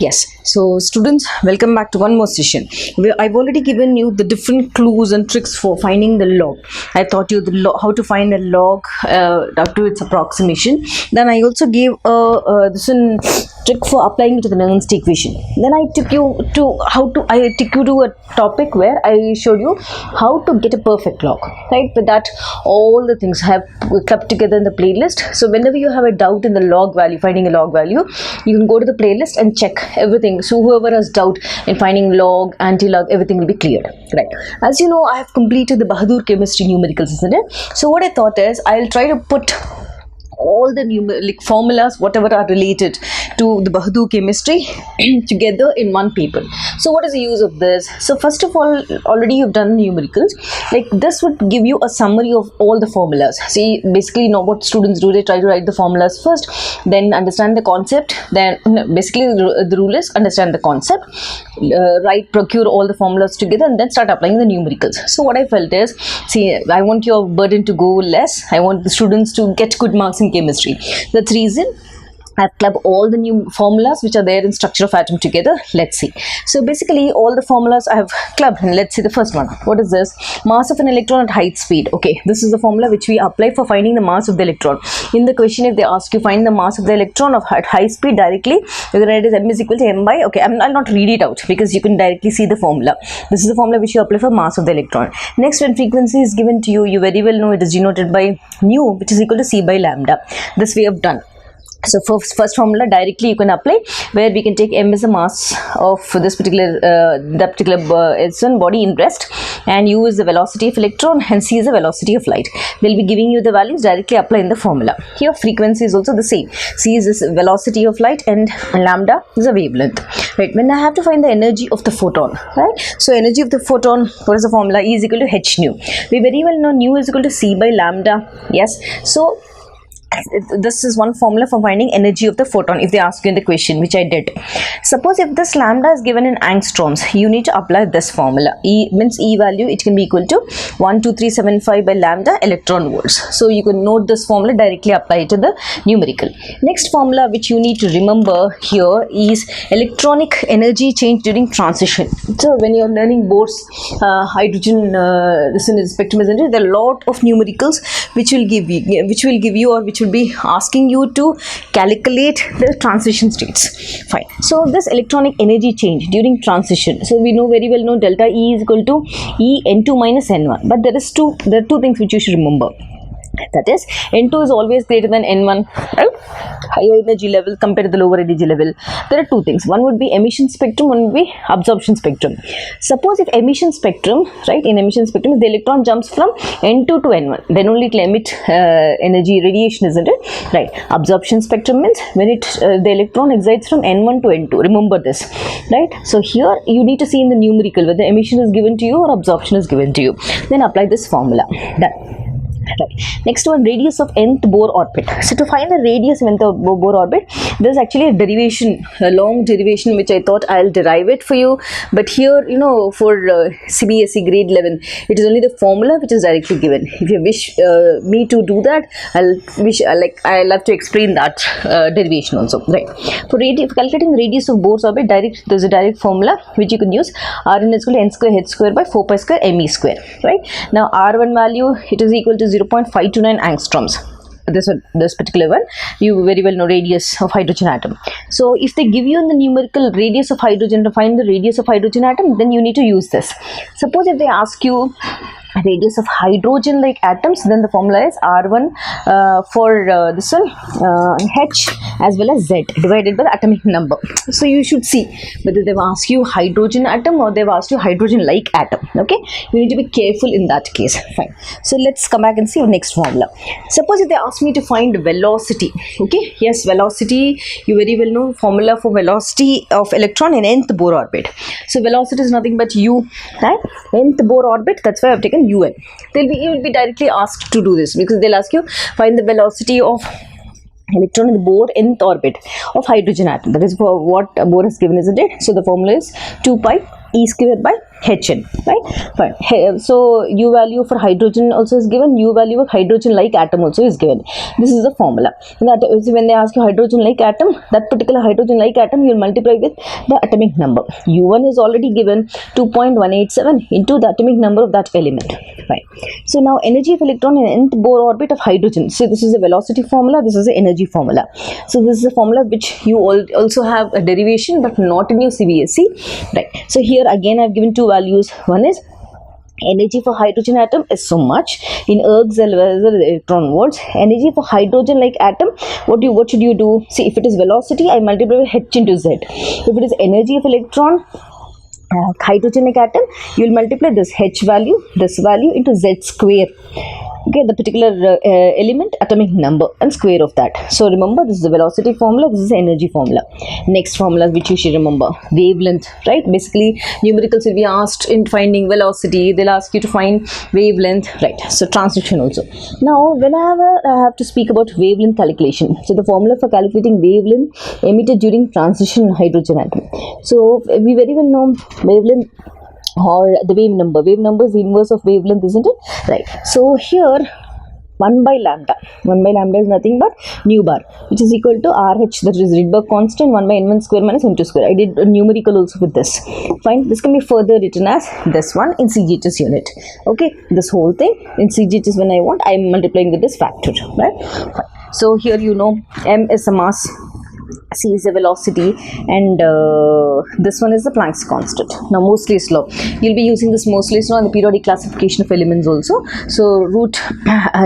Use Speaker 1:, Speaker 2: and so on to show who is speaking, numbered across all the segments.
Speaker 1: Yes, so students, welcome back to one more session. I've already given you the different clues and tricks for finding the log. I taught you how to find a log up to its approximation. Then I also gave this one trick for applying it to the Nernst equation. Then I took you to a topic where I showed you how to get a perfect log. Right, with that, all the things I have kept together in the playlist. So whenever you have a doubt in the log value, finding a log value, you can go to the playlist and check everything. So whoever has doubt in finding log, anti-log, everything will be cleared. Right. As you know, I have completed the Bahadur chemistry numericals, isn't it? So what I thought is I'll try to put all the formulas, whatever are related to the Bahadur chemistry together in one paper. So what is the use of this? So first of all, already you've done numericals. Like this would give you a summary of all the formulas. See, basically now what students do, they try to write the formulas first, then understand the concept, then basically the rule is understand the concept, procure all the formulas together, and then start applying the numericals. So what I felt is, see, I want your burden to go less. I want the students to get good marks in chemistry. That's the reason I've clubbed all the new formulas which are there in structure of atom together. Let's see. So basically all the formulas I have clubbed, and let's see the first one. What is this? Mass of an electron at height speed. Okay, this is the formula which we apply for finding the mass of the electron. In the question, if they ask you find the mass of the electron at high speed directly, you can write it as m is equal to m by, okay, I'll not read it out because you can directly see the formula. This is the formula which you apply for mass of the electron. Next, when frequency is given to you, you very well know it is denoted by nu, which is equal to C by lambda. This we have done. So first formula directly you can apply, where we can take m as the mass of this particular body in rest, and u is the velocity of electron, and c is the velocity of light. They'll be giving you the values, directly apply in the formula. Here frequency is also the same. C is this velocity of light and lambda is a wavelength. Right, when I have to find the energy of the photon, right? So energy of the photon, what is the formula? E is equal to h nu. We very well know nu is equal to C by lambda. Yes, so this is one formula for finding energy of the photon if they ask you in the question, which I did. Suppose if this lambda is given in angstroms, you need to apply this formula. E means E value, it can be equal to 12375 by lambda electron volts. So you can note this formula, directly apply it to the numerical. Next formula which you need to remember here is electronic energy change during transition. So when you are learning Bohr's hydrogen this is spectrum, isn't it? There are a lot of numericals which will give you or which will be asking you to calculate the transition states. Fine. So this electronic energy change during transition. So we very well know delta E is equal to E N2 minus N1. But there are two things which you should remember. That is, N2 is always greater than N1, right? Higher energy level compared to the lower energy level. There are two things. One would be emission spectrum, one would be absorption spectrum. Suppose if emission spectrum, right, in emission spectrum, if the electron jumps from N2 to N1, then only it will emit energy, radiation, isn't it? Right. Absorption spectrum means when the electron excites from N1 to N2. Remember this, right? So here you need to see in the numerical whether emission is given to you or absorption is given to you. Then apply this formula. Done. Right. Next one, radius of nth Bohr orbit. So to find the radius of nth Bohr orbit, there is actually a derivation, a long derivation which I thought I'll derive it for you. But here, for CBSE grade 11, it is only the formula which is directly given. If you wish me to do that, I'll love to explain that derivation also. Right. For calculating the radius of Bohr's orbit, there's a direct formula which you can use. Rn is equal to n square h square by 4 pi square me square. Right. Now R1 value, it is equal to 0.529 angstroms. This particular one, you very well know radius of hydrogen atom. So if they give you in the numerical radius of hydrogen, to find the radius of hydrogen atom, then you need to use this. Suppose if they ask you radius of hydrogen like atoms, then the formula is R1 for this one H as well as Z divided by the atomic number. So you should see whether they've asked you hydrogen atom or they've asked you hydrogen like atom. Okay, you need to be careful in that case. Fine. So let's come back and see the next formula. Suppose if they ask me to find velocity. Okay, yes, velocity, you very well know formula for velocity of electron in nth Bohr orbit. So velocity is nothing but u, right? Nth Bohr orbit, that's why I've taken un. You will be directly asked to do this because they'll ask you find the velocity of electron in the Bohr nth orbit of hydrogen atom. That is for what Bohr has given, isn't it? So the formula is 2 pi E square by Hn, right? Fine. So U value for hydrogen also is given, U value of hydrogen like atom also is given. This is the formula. When they ask you hydrogen like atom, that particular hydrogen like atom you will multiply with the atomic number. U1 is already given 2.187 into the atomic number of that element. Right. So now energy of electron in nth Bohr orbit of hydrogen. So this is a velocity formula, this is the energy formula. So this is a formula which you also have a derivation but not in your CBSE. Right. So here again I have given two values. One is energy for hydrogen atom is so much in ergs as well as electron volts. Energy for hydrogen like atom, what should you do? See, if it is velocity, I multiply with h into z. If it is energy of electron hydrogen like atom, you will multiply this h value, this value into z square. Okay, the particular element atomic number and square of that. So remember, this is the velocity formula, this is the energy formula. Next formula which you should remember, wavelength, right? Basically numericals will be asked in finding velocity, they'll ask you to find wavelength, right? So transition also. Now whenever I have to speak about wavelength calculation, so the formula for calculating wavelength emitted during transition hydrogen atom. So we very well know wavelength or the wave number. Wave number is the inverse of wavelength, isn't it? Right. So here 1 by lambda is nothing but nu bar, which is equal to RH, that is Rydberg constant, 1 by n1 square minus n2 square. I did a numerical also with this. Fine. This can be further written as this one in CGHS unit. Okay. This whole thing in CGHS when I want, I am multiplying with this factor. Right. Fine. So here you know m is a mass, c is a velocity, and this one is the Planck's constant. Now Moseley's law, you'll be using this Moseley's law in the periodic classification of elements also. So root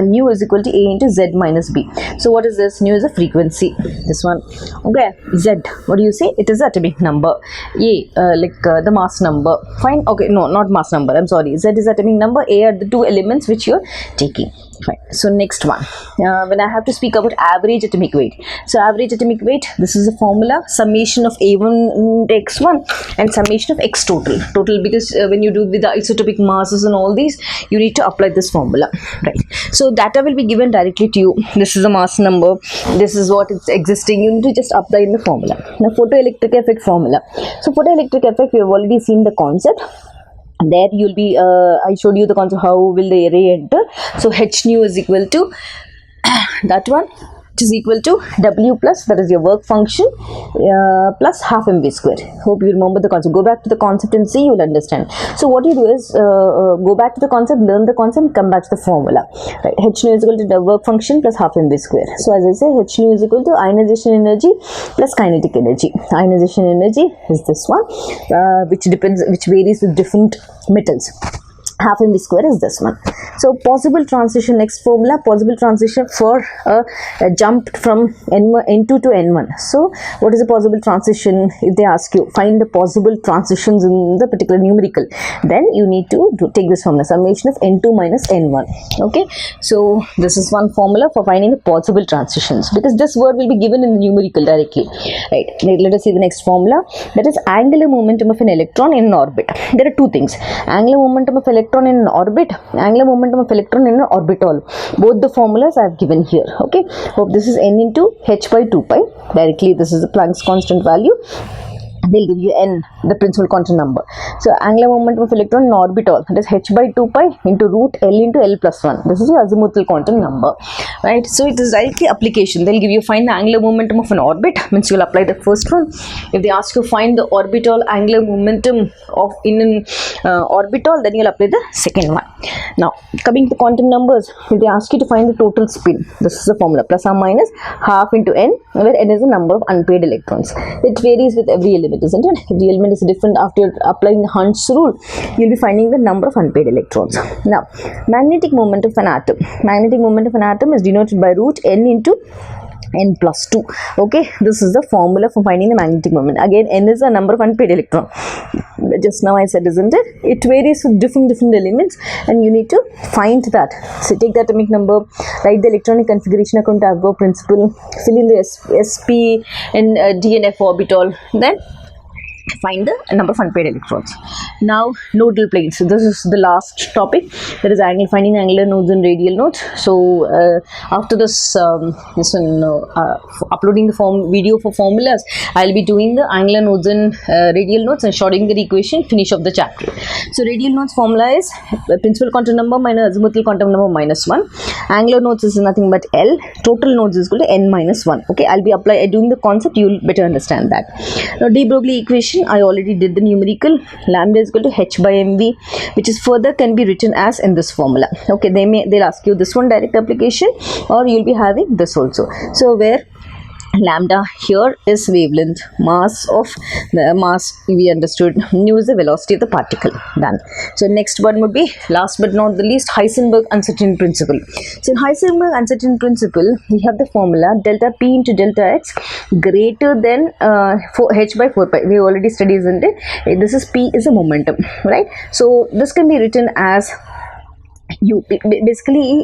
Speaker 1: nu is equal to a into z minus b. So what is this? Nu is a frequency, this one. Okay, z, what do you say? It is the atomic number. A the mass number. Fine. Okay, no, not mass number, I'm sorry. Z is atomic number, a are the two elements which you're taking. Fine. So next one, when I have to speak about average atomic weight. So average atomic weight, this is the formula, summation of A1 to x1 and summation of x total, because when you do with the isotopic masses and all these, you need to apply this formula, right? So data will be given directly to you. This is the mass number, this is what is existing, you need to just apply in the formula. Now photoelectric effect formula. So photoelectric effect, we have already seen the concept. There you'll be I showed you the concept how will the ray enter. So h nu is equal to that one, which is equal to W plus, that is your work function, plus half mv square. Hope you remember the concept. Go back to the concept and see, you will understand. So what you do is go back to the concept, learn the concept, come back to the formula. Right. H nu is equal to the work function plus half mv square. So as I say, H nu is equal to ionization energy plus kinetic energy. Ionization energy is this one, which varies with different metals. Half mv square is this one. So possible transition, next formula, possible transition for a jump from N2 to N1. So what is a possible transition? If they ask you, find the possible transitions in the particular numerical, then you need to take this formula, summation of N2 minus N1. Okay. So this is one formula for finding the possible transitions, because this word will be given in the numerical directly. Right. Let us see the next formula. That is angular momentum of an electron in an orbit. There are two things. Angular momentum of electron in an orbit, angular momentum of electron in an orbital. Both the formulas I have given here. Okay. Hope this is n into h by 2 pi. Directly this is the Planck's constant value. They'll give you n, the principal quantum number. So angular momentum of electron in orbital, that is h by 2 pi into root L into L plus 1. This is your azimuthal quantum number. Right. So it is directly application. They'll give you find the angular momentum of an orbit, means you will apply the first one. If they ask you find the orbital angular momentum of in an orbital, then you'll apply the second one. Now coming to quantum numbers, if they ask you to find the total spin, this is the formula, plus or minus half into n, where n is the number of unpaired electrons. It varies with every element, isn't it? If the element is different, after applying the Hund's rule, you'll be finding the number of unpaired electrons. Now magnetic moment of an atom. Magnetic moment of an atom is denoted by root n into n plus 2. Okay, this is the formula for finding the magnetic moment. Again, n is the number of unpaired electron. Just now I said, isn't it? It varies with different elements, and you need to find that. So take the atomic number, write the electronic configuration according to Avogadro principle, fill in the sp and d and f orbital, then find the number of unpaired electrons. Now nodal planes. So this is the last topic. There is finding angular nodes and radial nodes. So after this uploading the video for formulas, I'll be doing the angular nodes and radial nodes and shorting the equation, finish of the chapter. So radial nodes formula is principal quantum number minus azimuthal quantum number minus 1. Angular nodes is nothing but L. Total nodes is equal to n minus 1. Okay, I'll be doing the concept. You'll better understand that. Now de Broglie equation, I already did the numerical. Lambda is equal to h by mv, which is further can be written as in this formula. Okay, they'll ask you this one direct application, or you'll be having this also. So where lambda here is wavelength, mass of the mass we understood, nu is the velocity of the particle. Done. So next one would be, last but not the least, Heisenberg uncertainty principle. So in Heisenberg uncertainty principle, we have the formula delta p into delta x greater than h by 4 pi. We already studied, isn't it? This is p is a momentum, right? So this can be written as basically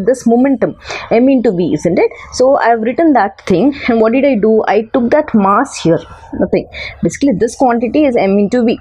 Speaker 1: this momentum m into v, isn't it? So I have written that thing, and what did I do? I took that mass here, nothing. Basically this quantity is m into v,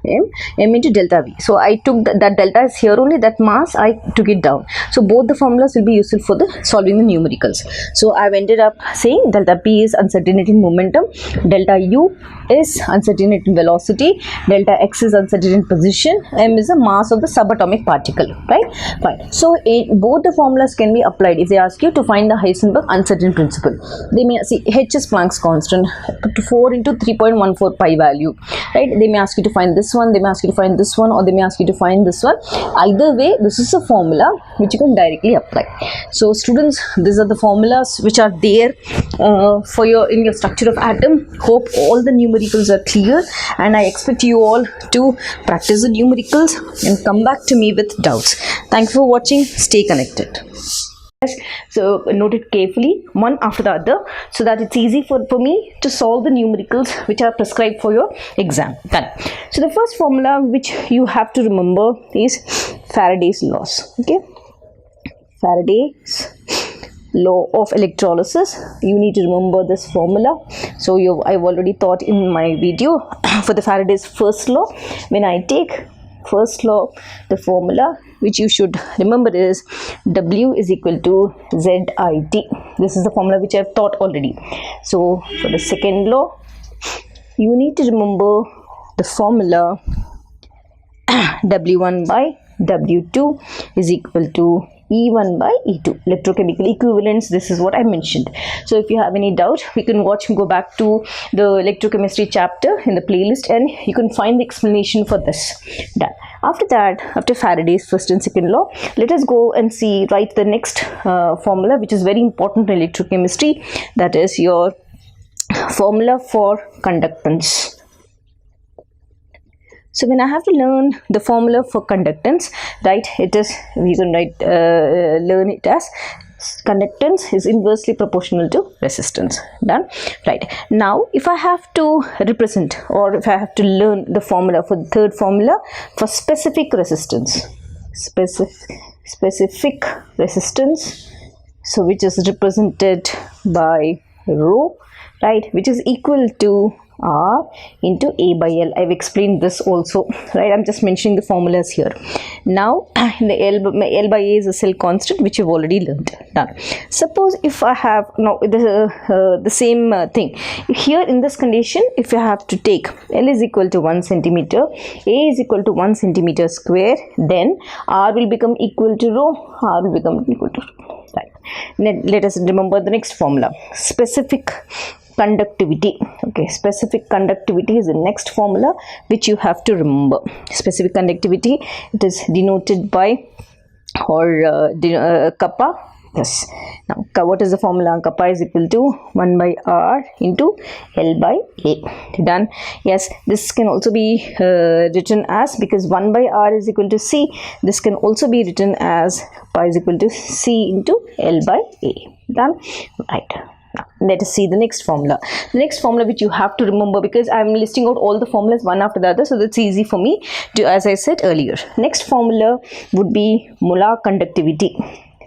Speaker 1: m into delta v. So I took that delta is here only, that mass I took it down. So both the formulas will be useful for the solving the numericals. So I've ended up saying delta p is uncertainty in momentum, delta u is uncertainty in velocity, delta x is uncertainty in position, m is the mass of the subatomic particle, right? Fine. So both the formulas can be applied if they ask you to find the Heisenberg uncertainty principle. They may see h is Planck's constant, 4 into 3.14 pi value, right? They may ask you to find this one, they may ask you to find this one, or they may ask you to find this one. Either way, this is a formula which you can directly apply. So students, these are the formulas which are there for in your structure of atom. Hope all the numericals are clear, and I expect you all to practice the numericals and come back to me with doubts. Thanks for watching. Stay connected. So note it carefully, one after the other, so that it's easy for me to solve the numericals which are prescribed for your exam. Done. So the first formula which you have to remember is Faraday's laws. Okay, Faraday's law of electrolysis. You need to remember this formula. So I've already taught in my video for the Faraday's first law. When I take first law, the formula which you should remember is W is equal to ZIT. This is the formula which I have taught already. So for the second law, you need to remember the formula W1 by W2 is equal to E1 by E2, electrochemical equivalence. This is what I mentioned. So if you have any doubt, we can go back to the electrochemistry chapter in the playlist, and you can find the explanation for this. Done. After that, after Faraday's first and second law, let us go and write the next formula, which is very important in electrochemistry. That is your formula for conductance. So when I have to learn the formula for conductance, right, it is, we can learn it as conductance is inversely proportional to resistance. Done. Right. Now if I have to represent, or if I have to learn the formula for the third formula for specific resistance, specific resistance, so which is represented by rho, right, which is equal to R into A by L. I've explained this also, right? I'm just mentioning the formulas here. Now, the L by A is a cell constant, which you've already learned. Done. Suppose if I have now the same thing here in this condition, if you have to take L is equal to 1 centimeter, A is equal to 1 centimeter square, then R will become equal to rho. R will become equal to rho. Right. Let us remember the next formula. Specific conductivity. Okay, specific conductivity is the next formula which you have to remember. Specific conductivity, it is denoted by kappa. Yes. Now what is the formula? Kappa is equal to 1 by R into L by A. Done. Yes, this can also be written as, because 1 by R is equal to C, this can also be written as pi is equal to C into L by A. Done. Right. Now, let us see the next formula. The next formula which you have to remember, because I am listing out all the formulas one after the other, so that's easy for me to, as I said earlier. Next formula would be molar conductivity.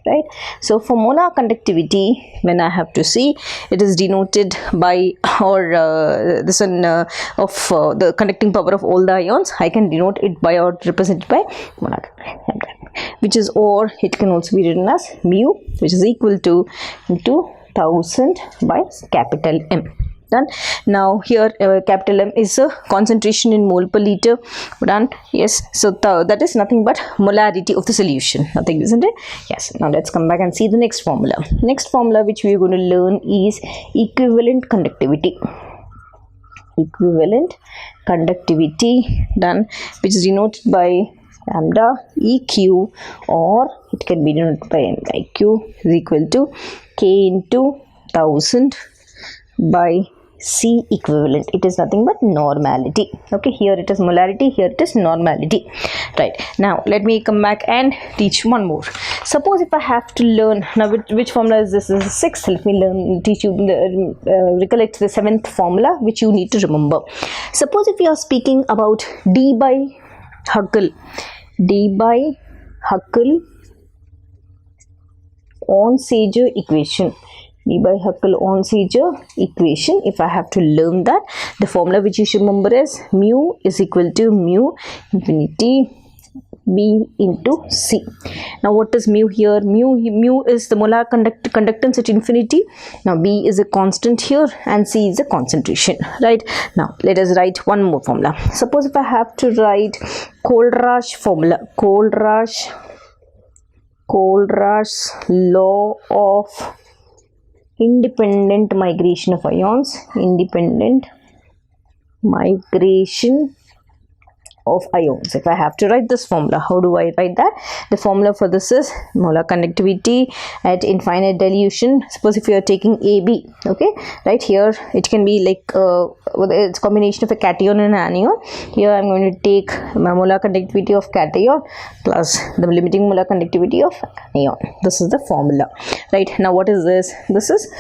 Speaker 1: right? So for molar conductivity, when I have to see, it is denoted by, or this one of the conducting power of all the ions, I can denote it by or represent it by molar conductivity, which is, or it can also be written as mu, which is equal to into 1000 by capital M. Done. Now here capital M is a concentration in mole per liter. Done. Yes. So that is nothing but molarity of the solution. Nothing, isn't it? Yes. Now let's come back and see the next formula. Next formula which we are going to learn is equivalent conductivity. Equivalent conductivity. Done. Which is denoted by lambda EQ, or it can be denoted by NIQ, is equal to K into 1000 by C equivalent. It is nothing but normality. Okay, here it is molarity, here it is normality. Right, now let me come back and teach one more. Suppose if I have to learn, now which formula is this? This is 6th. Let me teach you, recollect the 7th formula which you need to remember. Suppose if you are speaking about D by Huckel Onsager equation. D by Huckel-Onsager equation. If I have to learn that, the formula which you should remember is mu is equal to mu infinity B into C. Now what is mu here? Mu is the molar conductance at infinity. Now B is a constant here and C is a concentration. Right. Now let us write one more formula. Suppose if I have to write Kohlrausch formula, Kohlrausch law of independent migration of ions, independent migration of ions. If I have to write this formula, how do I write that? The formula for this is molar conductivity at infinite dilution. Suppose if you are taking AB, okay, right, here it can be like it's combination of a cation and an anion. Here I am going to take my molar conductivity of cation plus the limiting molar conductivity of anion. This is the formula. Right, now what is this? This is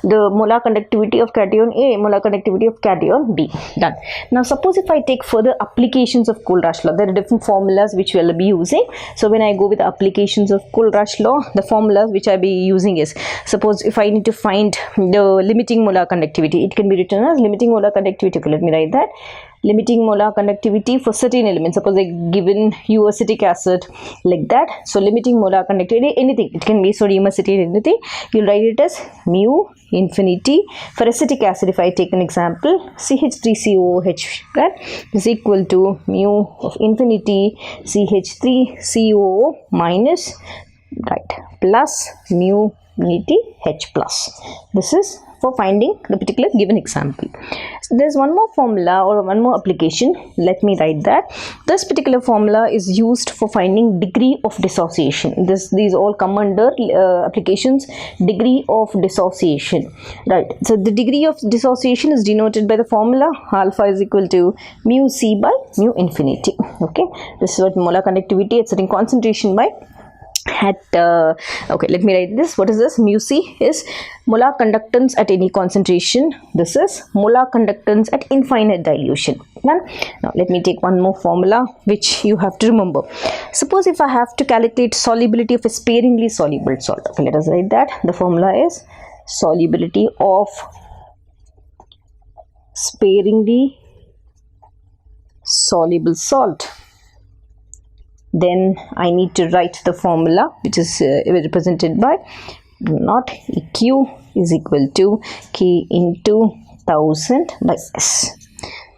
Speaker 1: the molar conductivity of cation A, molar conductivity of cation B. Done. Now suppose if I take further applications of Kohlrausch law, there are different formulas which we will be using. So when I go with the applications of Kohlrausch law, the formula which I be using is, suppose if I need to find the limiting molar conductivity, it can be written as limiting molar conductivity. Okay, let me write that. Limiting molar conductivity for certain elements. Suppose I given you acetic acid like that. So limiting molar conductivity, anything. It can be sodium acetate, anything. You'll write it as mu infinity. For acetic acid, if I take an example, CH3COOH, right, is equal to mu of infinity CH3COO minus, right, plus mu infinity H plus. This is for finding the particular given example. So there's one more formula or one more application. Let me write that. This particular formula is used for finding degree of dissociation. These all come under applications, degree of dissociation. Right. So the degree of dissociation is denoted by the formula alpha is equal to mu C by mu infinity. Okay. This is what molar conductivity at certain concentration by okay, let me write this. What is this? Mu C is molar conductance at any concentration. This is molar conductance at infinite dilution. Now let me take one more formula which you have to remember. Suppose if I have to calculate solubility of a sparingly soluble salt. Okay, let us write that. The formula is solubility of sparingly soluble salt. Then I need to write the formula which is represented by not EQ is equal to K into 1000 by S.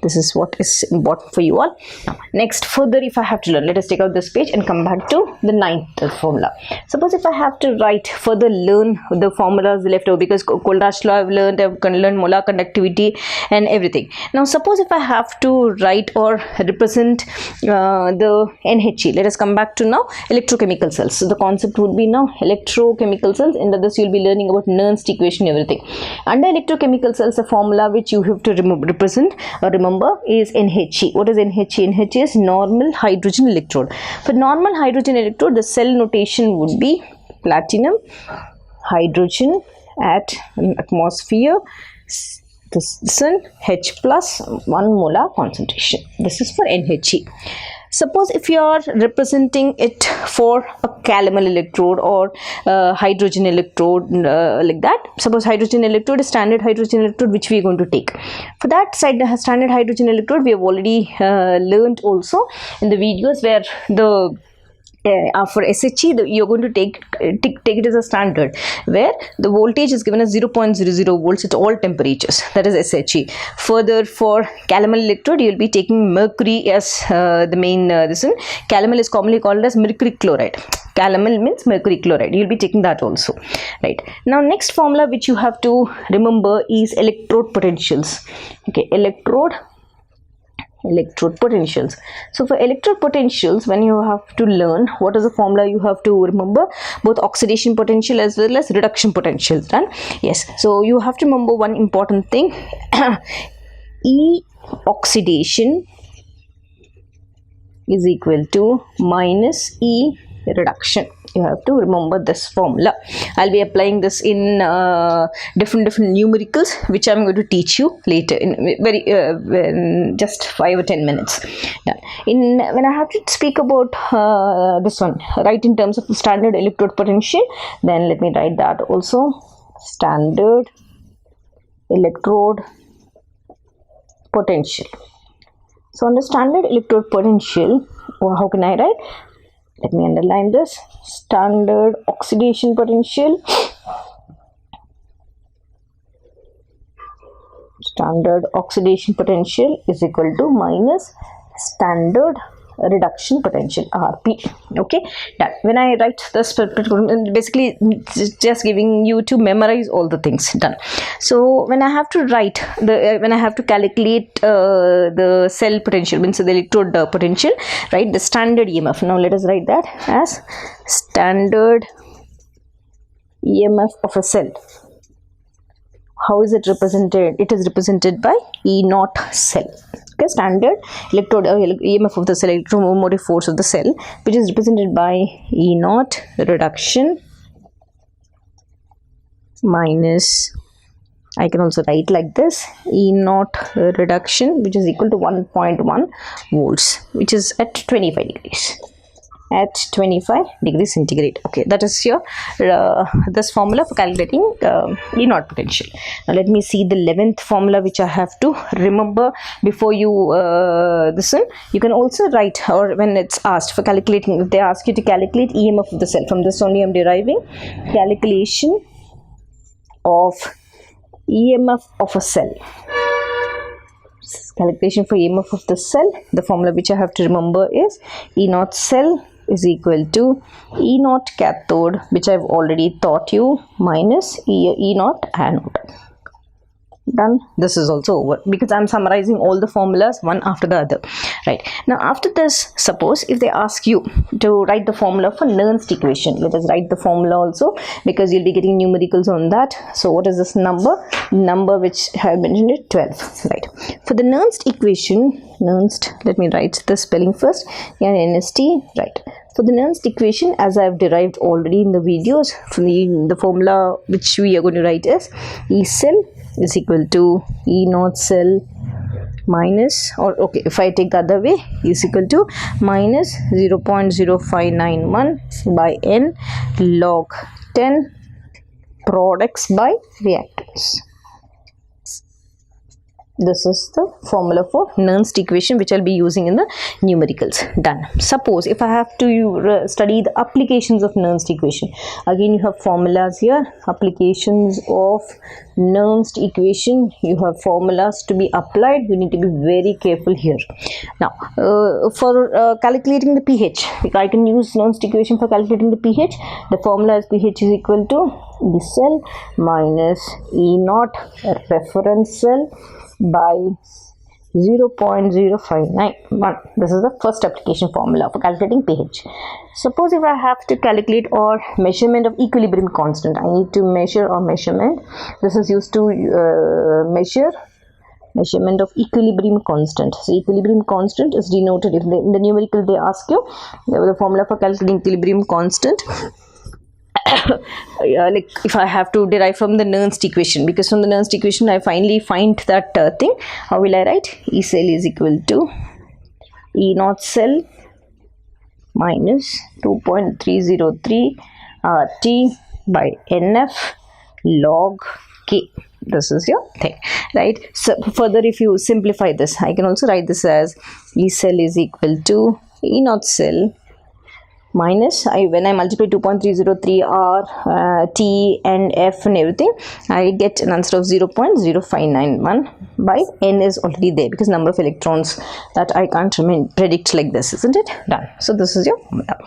Speaker 1: This is what is important for you all. Now, next, further, if I have to learn, let us take out this page and come back to the 9th formula. Suppose if I have to write further, learn the formulas left over, because Kohlrausch law I've learned, I've learned molar conductivity and everything. Now, suppose if I have to write or represent the NHE, let us come back to now electrochemical cells. So the concept would be now electrochemical cells. In this, you'll be learning about Nernst equation, everything. Under electrochemical cells, the formula which you have to represent or remember is NHE. What is NHE? NHE is normal hydrogen electrode. For normal hydrogen electrode, the cell notation would be platinum, hydrogen at atmosphere, this is H plus 1 molar concentration. This is for NHE. Suppose if you are representing it for a calomel electrode or hydrogen electrode, like that. Suppose hydrogen electrode is standard hydrogen electrode which we are going to take. For that side, the standard hydrogen electrode we have already learned also in the videos where the for SHE you're going to take it as a standard, where the voltage is given as 0.00 volts at all temperatures. That is SHE. Further, for calomel electrode you will be taking mercury as the main this one. Calomel is commonly called as mercury chloride. Calomel means mercury chloride. You will be taking that also, right? Now next formula which you have to remember is electrode potentials. Okay, electrode potentials. So for electrode potentials, when you have to learn what is the formula, you have to remember both oxidation potential as well as reduction potential. Done? Yes. So you have to remember one important thing. E oxidation is equal to minus E reduction. You have to remember this formula. I'll be applying this in different numericals which I'm going to teach you later in very just 5 or 10 minutes. Yeah. When I have to speak about this one, right, in terms of standard electrode potential, then let me write that also. Standard electrode potential. So on the standard electrode potential, how can I write? Let me underline this. Standard oxidation potential. Standard oxidation potential is equal to minus standard reduction potential, RP. Okay, done. When I write this, basically just giving you to memorize all the things. Done. So when I have to write when I have to calculate the cell potential, means the electrode potential, right, the standard EMF. Now let us write that as standard EMF of a cell. How is it represented? It is represented by E0 cell. Okay, standard electrode EMF of the cell, electromotive force of the cell, which is represented by E0 reduction minus, I can also write like this, E0 reduction, which is equal to 1.1 volts, which is at 25 degrees. At 25 degrees centigrade. Okay, that is your this formula for calculating E0 potential. Now let me see the 11th formula which I have to remember before you this one. You can also write, or when it's asked for calculating, if they ask you to calculate EMF of the cell, from this only I am deriving calculation of EMF of a cell. Calculation for EMF of the cell, the formula which I have to remember is E0 cell is equal to E0 cathode, which I've already taught you, minus E0 anode. Done. This is also over because I'm summarizing all the formulas one after the other. Right. Now after this, suppose if they ask you to write the formula for Nernst equation, let us write the formula also because you'll be getting numericals on that. So what is this number? Number which I have mentioned it, 12. Right. For the Nernst equation, Nernst, let me write the spelling first. NST. Right. For the Nernst equation, as I have derived already in the videos, from the formula which we are going to write is E cell is equal to E0 cell minus, or okay, if I take the other way, is equal to minus 0.0591 by N log 10 products by reactants. This is the formula for Nernst equation which I'll be using in the numericals. Done. Suppose if I have to study the applications of Nernst equation, again you have formulas here, applications of Nernst equation, you have formulas to be applied. You need to be very careful here. Now for calculating the pH, I can use Nernst equation for calculating the pH. The formula is pH is equal to E cell minus E0 reference cell by 0.0591. This is the first application formula for calculating pH. Suppose if I have to calculate or measurement of equilibrium constant, I need to measure or measurement. This is used to measurement of equilibrium constant. So equilibrium constant is denoted, if in the numerical they ask you the formula for calculating equilibrium constant. Like if I have to derive from the Nernst equation, because from the Nernst equation I finally find that thing. How will I write? E cell is equal to E0 cell minus 2.303 RT by NF log K. This is your thing, right? So further, if you simplify this, I can also write this as E cell is equal to E naught cell minus, when I multiply 2.303 R, T and F and everything, I get an answer of 0.0591 by N is already there because number of electrons that I can't predict like this, isn't it? Done. So this is your formula.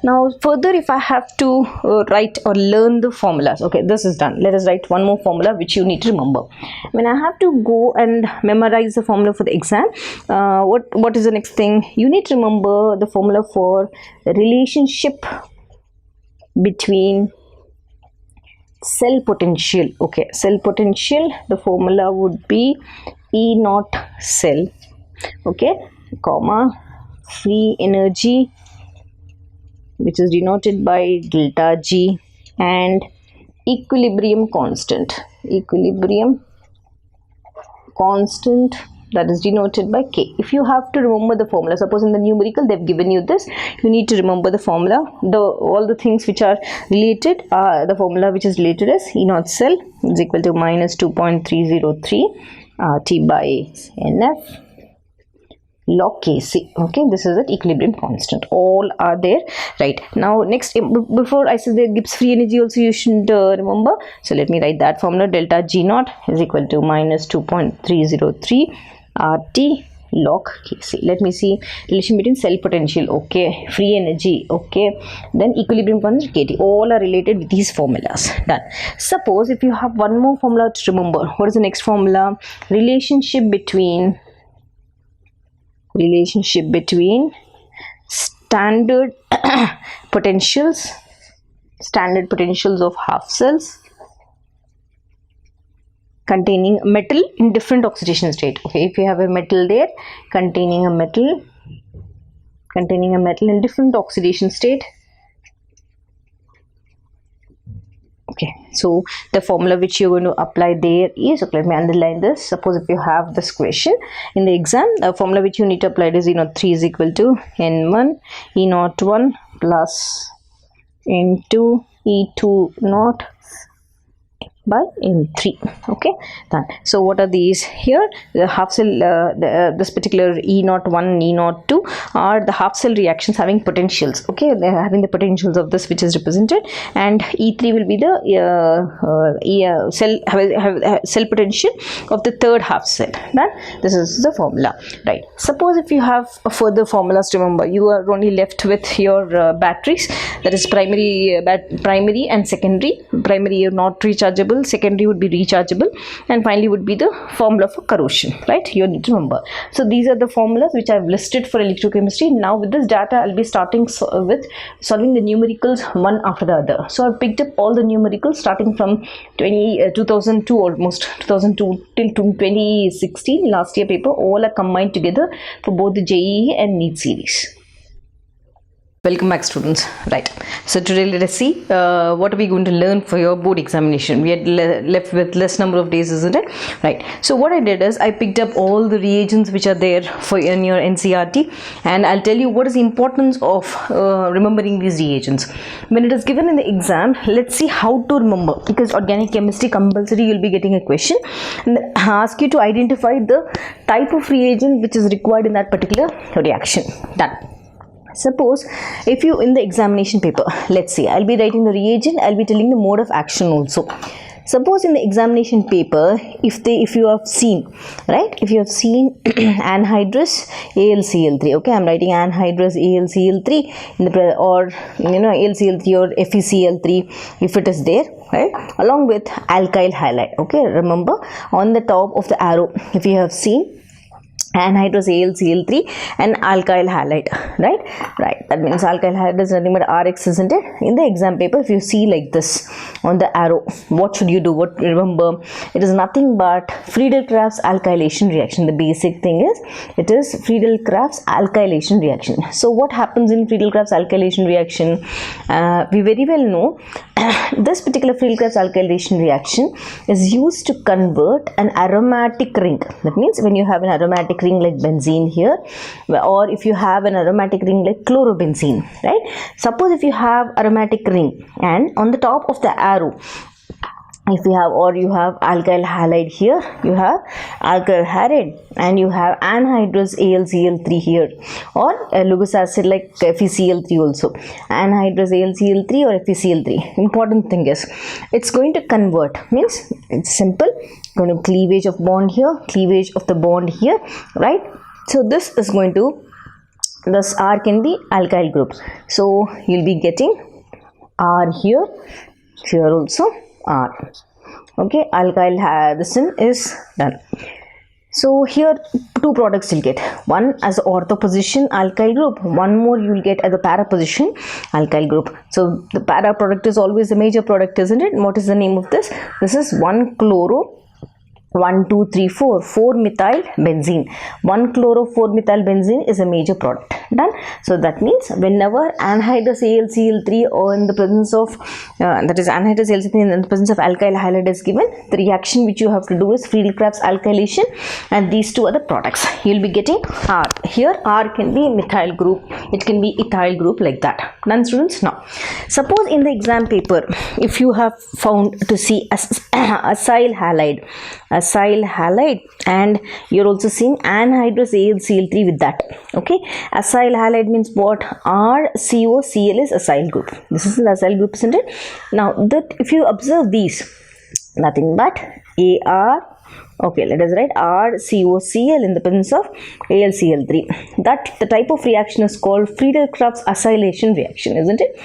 Speaker 1: Now further, if I have to write or learn the formulas, okay, this is done. Let us write one more formula which you need to remember. When I have to go and memorize the formula for the exam, what is the next thing? You need to remember the formula for the relationship between cell potential. Okay, cell potential, the formula would be E naught cell, okay, comma, free energy, which is denoted by delta G, and equilibrium constant, that is denoted by K. If you have to remember the formula, suppose in the numerical they've given you this, you need to remember the formula. All the things which are related, the formula which is related is E naught cell is equal to minus 2.303 T by NF log Kc. Okay, this is the equilibrium constant. All are there, right? Now next, before I said there gives free energy also, you should remember. So let me write that formula. Delta G naught is equal to minus 2.303 RT log Kc. Let me see relation between cell potential, okay, free energy, okay, then equilibrium constant KT. All are related with these formulas. Done. Suppose if you have one more formula to remember, what is the next formula? Relationship between standard potentials of half cells containing metal in different oxidation state. Okay, if you have a metal there containing a metal in different oxidation state. Okay, so the formula which you're going to apply there is, okay, let me underline this. Suppose if you have this question in the exam, the formula which you need to apply is E naught 3 is equal to N1 E naught 1 plus N2 E2 naught by N3. Okay, done. So what are these here? The half cell, this particular E naught 1 and E naught 2 are the half cell reactions having potentials. Okay, they are having the potentials of this which is represented, and E3 will be the cell potential of the third half cell. Done. This is the formula, right? Suppose if you have further formulas to remember, you are only left with your batteries, that is primary and secondary. Primary are not rechargeable, secondary would be rechargeable, and finally would be the formula for corrosion, right? You need to remember. So these are the formulas which I've listed for electrochemistry. Now with this data, I'll be starting with solving the numericals one after the other. So I've picked up all the numericals starting from 2002 almost, 2002 till 2016, last year paper. All are combined together for both the JEE and NEET series. Welcome back, students. Right, so today let us see what are we going to learn for your board examination. We had left with less number of days, isn't it? Right, so what I did is I picked up all the reagents which are there for in your NCERT, and I'll tell you what is the importance of remembering these reagents. When it is given in the exam, let's see how to remember, because organic chemistry compulsory you'll be getting a question and ask you to identify the type of reagent which is required in that particular reaction. Done. Suppose if you in the examination paper, let's see, I'll be writing the reagent, I'll be telling the mode of action also. Suppose in the examination paper, if you have seen, right, if you have seen anhydrous AlCl3, okay, I'm writing anhydrous AlCl3 in the or AlCl3 or FeCl3 if it is there, right, along with alkyl halide. Okay, remember on the top of the arrow, if you have seen anhydrous AlCl3 and alkyl halide, right? That means alkyl halide is nothing but Rx, isn't it? In the exam paper, if you see like this on the arrow, what should you do? Remember, it is nothing but Friedel-Crafts alkylation reaction. The basic thing is, it is Friedel-Crafts alkylation reaction. So what happens in Friedel-Crafts alkylation reaction? We very well know this particular Friedel-Crafts alkylation reaction is used to convert an aromatic ring. That means when you have an aromatic ring like benzene here, or if you have an aromatic ring like chlorobenzene, right? Suppose if you have aromatic ring and on the top of the arrow, if you have, or you have alkyl halide here, you have alkyl halide and you have anhydrous AlCl3 here, or Lewis acid like FeCl3 also, anhydrous AlCl3 or FeCl3. Important thing is it's going to convert, means it's simple, going to cleavage of bond here, cleavage of the bond here, right? So this is going to, this R can be alkyl group, so you'll be getting R here, here also R. Okay, alkyl this is done. So here two products you'll get, one as ortho position alkyl group, one more you will get as a para position alkyl group. So the para product is always the major product, isn't it? What is the name of this? This is 1-chloro 4-methyl benzene. 1-chloro-4-methyl benzene is a major product. Done. So that means whenever anhydrous AlCl3 or in the presence of that is anhydrous AlCl3 in the presence of alkyl halide is given, the reaction which you have to do is Friedel-Crafts alkylation, and these two are the products. You will be getting R. Here R can be methyl group, it can be ethyl group, like that. Done, students? Now suppose in the exam paper if you have found to see acyl halide and you're also seeing anhydrous AlCl3 with that. Okay, acyl halide means what? RCOCl is acyl group. This is the acyl group, isn't it? Now that if you observe these, nothing but AR, okay, let us write RCOCl in the presence of AlCl3. That the type of reaction is called Friedel-Crafts acylation reaction, isn't it?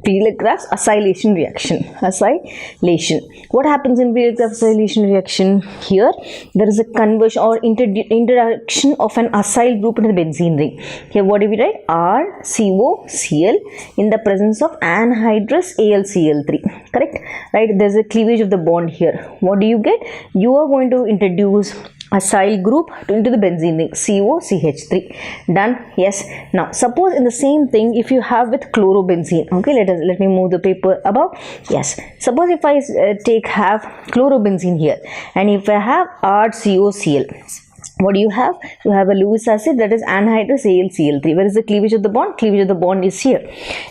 Speaker 1: Friedel-Crafts acylation reaction. Acylation. What happens in Friedel-Crafts acylation reaction? Here there is a conversion or introduction of an acyl group in the benzene ring. Here what do we write? RCOCl in the presence of anhydrous AlCl3. Correct? Right? There is a cleavage of the bond here. What do you get? You are going to introduce acyl group into the benzene ring, COCH3. Done? Yes. Now suppose in the same thing if you have with chlorobenzene. Okay, let me move the paper above. Yes, suppose if I have chlorobenzene here and if I have RCOCl, what do you have? You have a Lewis acid, that is anhydrous AlCl3. Where is the cleavage of the bond? Cleavage of the bond is here,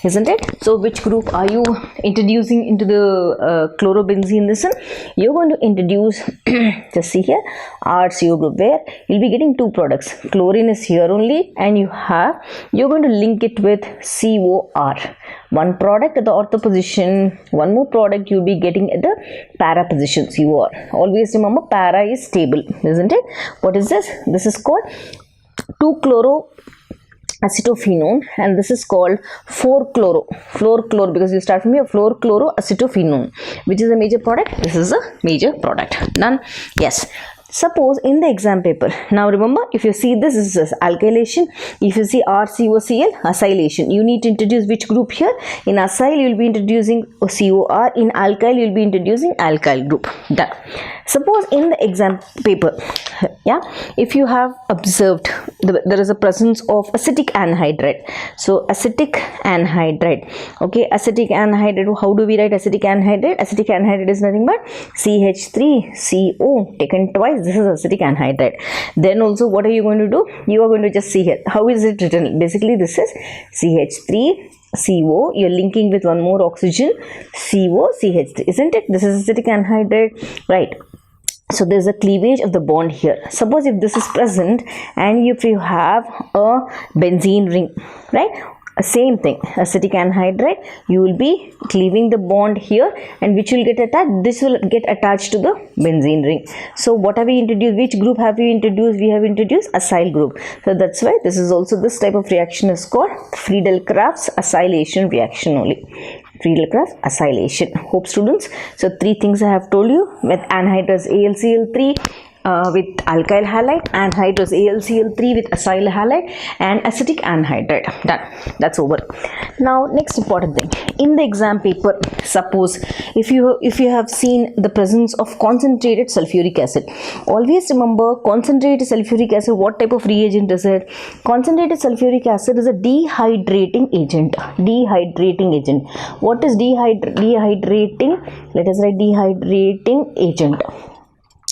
Speaker 1: isn't it? So which group are you introducing into the chlorobenzene? Listen, you're going to introduce just see here RCO group, where you'll be getting two products. Chlorine is here only, and you're going to link it with COR. One product at the ortho position, one more product you'll be getting at the para position, COR. Always remember para is stable, isn't it? What is this? This is called 2-chloroacetophenone, and this is called 4-chloro, because you start from here, 4-chloroacetophenone. Which is a major product? This is a major product. Done? Yes. Suppose in the exam paper, now remember, if you see this is alkylation, if you see RCOCl, acylation, you need to introduce which group here? In acyl you will be introducing COR, in alkyl you will be introducing alkyl group. Done. Suppose in the exam paper, yeah, if you have observed there is a presence of acetic anhydride. So acetic anhydride, okay, acetic anhydride, how do we write acetic anhydride? Acetic anhydride is nothing but CH3CO taken twice. This is acetic anhydride. Then also what are you going to do? You are going to just see here. How is it written? Basically this is CH3CO, you're linking with one more oxygen, COCH3, isn't it? This is acetic anhydride, right? So there's a cleavage of the bond here. Suppose if this is present and if you have a benzene ring, right? Same thing, acetic anhydride, you will be cleaving the bond here, and which will get attached, this will get attached to the benzene ring. So what have we introduced? Which group have we introduced? We have introduced acyl group. So that's why this is also, this type of reaction is called Friedel-Crafts acylation reaction only. Friedel-Crafts acylation. Hope students. So three things I have told you with anhydrous AlCl3, with alkyl halide, anhydrous AlCl3 with acyl halide, and acetic anhydride. Done. That's over. Now next important thing, in the exam paper, suppose if you have seen the presence of concentrated sulfuric acid, always remember concentrated sulfuric acid, what type of reagent is it? Concentrated sulfuric acid is a dehydrating agent. Dehydrating agent. What is dehydrating? Let us write dehydrating agent.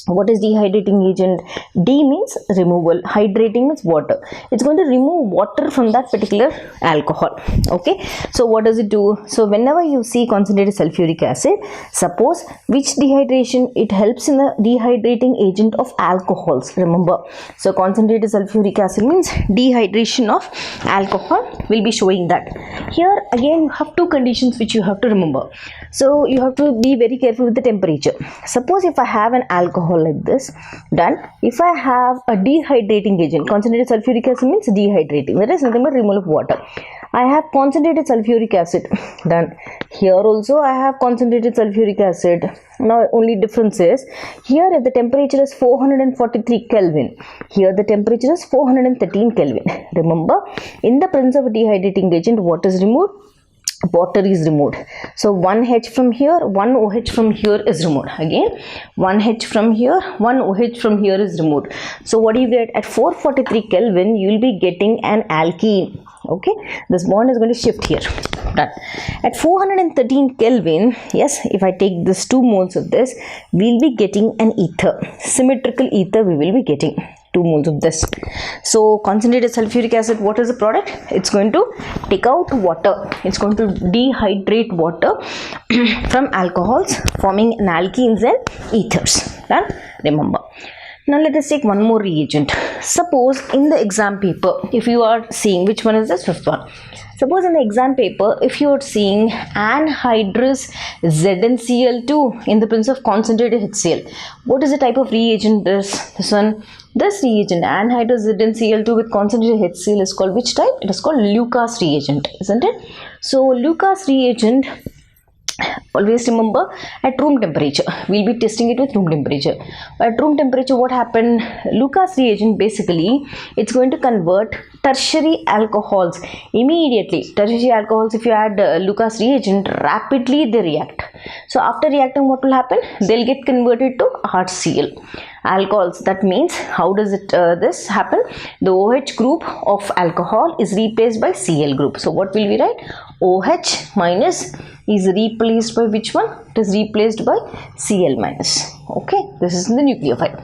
Speaker 1: What is dehydrating agent? D means removal, hydrating means water. It's going to remove water from that particular alcohol. Okay, so what does it do? So whenever you see concentrated sulfuric acid, suppose which dehydration, it helps in the dehydrating agent of alcohols. Remember, so concentrated sulfuric acid means dehydration of alcohol, will be showing that. Here again you have two conditions which you have to remember. So you have to be very careful with the temperature. Suppose if I have an alcohol like this, done. If I have a dehydrating agent, concentrated sulfuric acid means dehydrating, that is nothing but removal of water. I have concentrated sulfuric acid, done. Here also I have concentrated sulfuric acid. Now only difference is, here if the temperature is 443 Kelvin, here the temperature is 413 Kelvin. Remember, in the presence of a dehydrating agent, what is removed? Water is removed. So 1 H from here, 1 OH from here is removed. Again 1 H from here, 1 OH from here is removed. So what do you get? At 443 Kelvin you will be getting an alkene. Okay, this bond is going to shift here. Done. At 413 Kelvin, yes, if I take this 2 moles of this, we will be getting an ether. Symmetrical ether we will be getting. 2 moles of this. So concentrated sulfuric acid, what is the product? It's going to take out water. It's going to dehydrate water from alcohols, forming an alkenes and ethers. Done? Remember. Now let us take one more reagent. Suppose in the exam paper, if you are seeing, which one is this? Fifth one. Suppose in the exam paper, if you are seeing anhydrous ZnCl2 in the presence of concentrated HCl, what is the type of reagent this one? This reagent, anhydrous ZnCl2 with concentrated HCl, is called which type? It is called Lucas reagent, isn't it? So Lucas reagent, always remember, at room temperature, we'll be testing it with room temperature. At room temperature, what happened? Lucas reagent, basically it's going to convert tertiary alcohols immediately. Tertiary alcohols, if you add Lucas reagent, rapidly they react. So after reacting, what will happen? They'll get converted to HCl alcohols. That means, how does it this happen? The OH group of alcohol is replaced by Cl group. So what will we write? OH minus is replaced by which one? It is replaced by Cl minus. Okay, this is the nucleophile.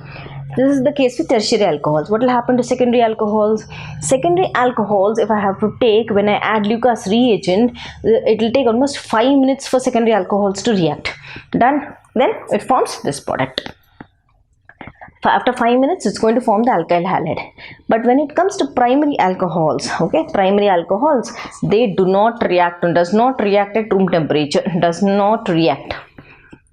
Speaker 1: This is the case with tertiary alcohols. What will happen to secondary alcohols? Secondary alcohols, if I have to take, when I add Lucas reagent, it will take almost 5 minutes for secondary alcohols to react. Done. Then it forms this product. After 5 minutes, it's going to form the alkyl halide. But when it comes to primary alcohols, okay, primary alcohols, they do not react, does not react at room temperature, does not react.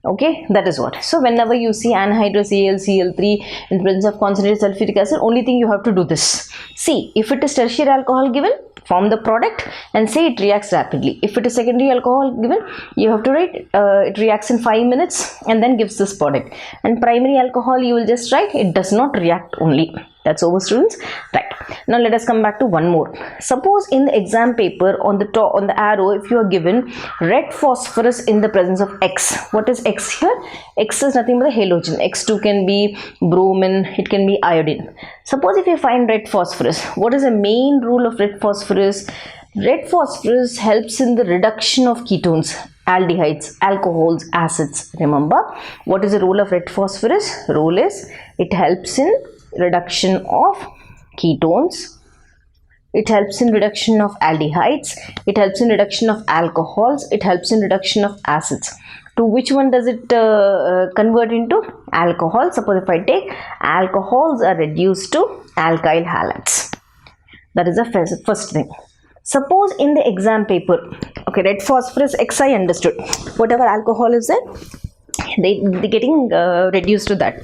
Speaker 1: Okay, that is what. So whenever you see anhydrous AlCl3 in presence of concentrated sulfuric acid, only thing you have to do this. See, if it is tertiary alcohol given, form the product and say it reacts rapidly. If it is secondary alcohol given, you have to write it reacts in 5 minutes and then gives this product. And primary alcohol, you will just write it does not react only. That's over, students. Right. Now let us come back to one more. Suppose in the exam paper, on the top, on the arrow, if you are given red phosphorus in the presence of X. What is X here? X is nothing but a halogen. X2 can be bromine, it can be iodine. Suppose if you find red phosphorus, what is the main rule of red phosphorus? Red phosphorus helps in the reduction of ketones, aldehydes, alcohols, acids. Remember, what is the role of red phosphorus? Role is, it helps in reduction of ketones, it helps in reduction of aldehydes, it helps in reduction of alcohols, it helps in reduction of acids. To which one does it convert into? Alcohol. Suppose if I take, alcohols are reduced to alkyl halides. That is the first thing. Suppose in the exam paper, okay, red phosphorus X I understood. Whatever alcohol is there, they getting reduced to that.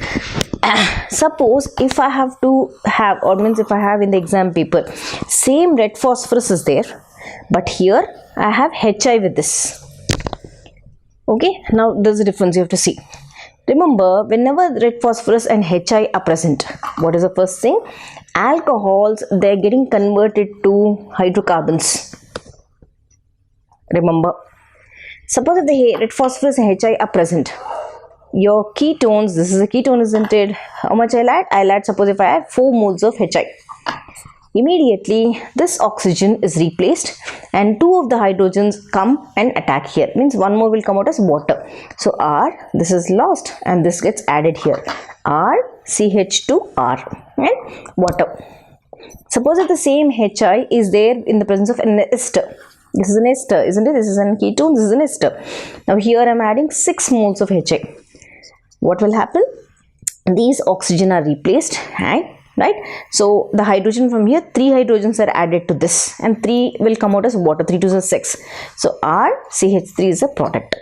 Speaker 1: Suppose if I have to have, or means if I have in the exam paper, same red phosphorus is there, but here I have HI with this. Okay, now there's a difference you have to see. Remember, whenever red phosphorus and HI are present, what is the first thing? Alcohols, they are getting converted to hydrocarbons. Remember, suppose if the red phosphorus and HI are present, your ketones, this is a ketone, isn't it? How much I'll add? I'll add, suppose if I add 4 moles of HI. Immediately, this oxygen is replaced and 2 of the hydrogens come and attack here. Means 1 more will come out as water. So R, this is lost and this gets added here. R, CH2R and water. Suppose if the same HI is there in the presence of an ester. This is an ester, isn't it? This is an ketone, this is an ester. Now here I am adding 6 moles of HI. What will happen? These oxygen are replaced and right, so the hydrogen from here, 3 hydrogens are added to this and 3 will come out as water. 3 to 6, so RCH3 is a product.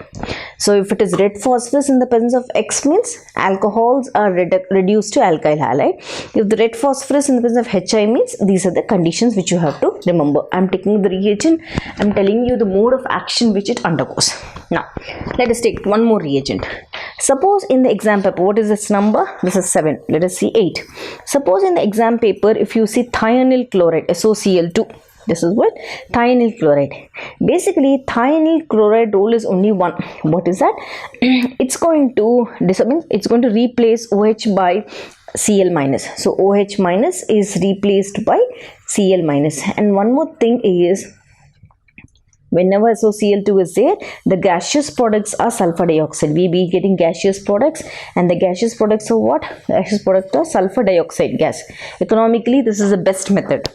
Speaker 1: So if it is red phosphorus in the presence of X, means alcohols are reduced to alkyl halide. If the red phosphorus in the presence of HI, means these are the conditions which you have to remember. I am taking the reagent, I am telling you the mode of action which it undergoes. Now let us take one more reagent. Suppose in the exam paper, what is this number? This is 7. Let us see 8. Suppose in the exam paper, if you see thionyl chloride, SOCl2, this is what? Thionyl chloride. Basically, thionyl chloride role is only one. What is that? It's going to replace OH by Cl minus. So OH minus is replaced by Cl minus. And one more thing is, whenever SOCl2 is there, the gaseous products are sulfur dioxide. We be getting gaseous products, and the gaseous products are what? Gaseous products are sulfur dioxide gas. Economically, this is the best method.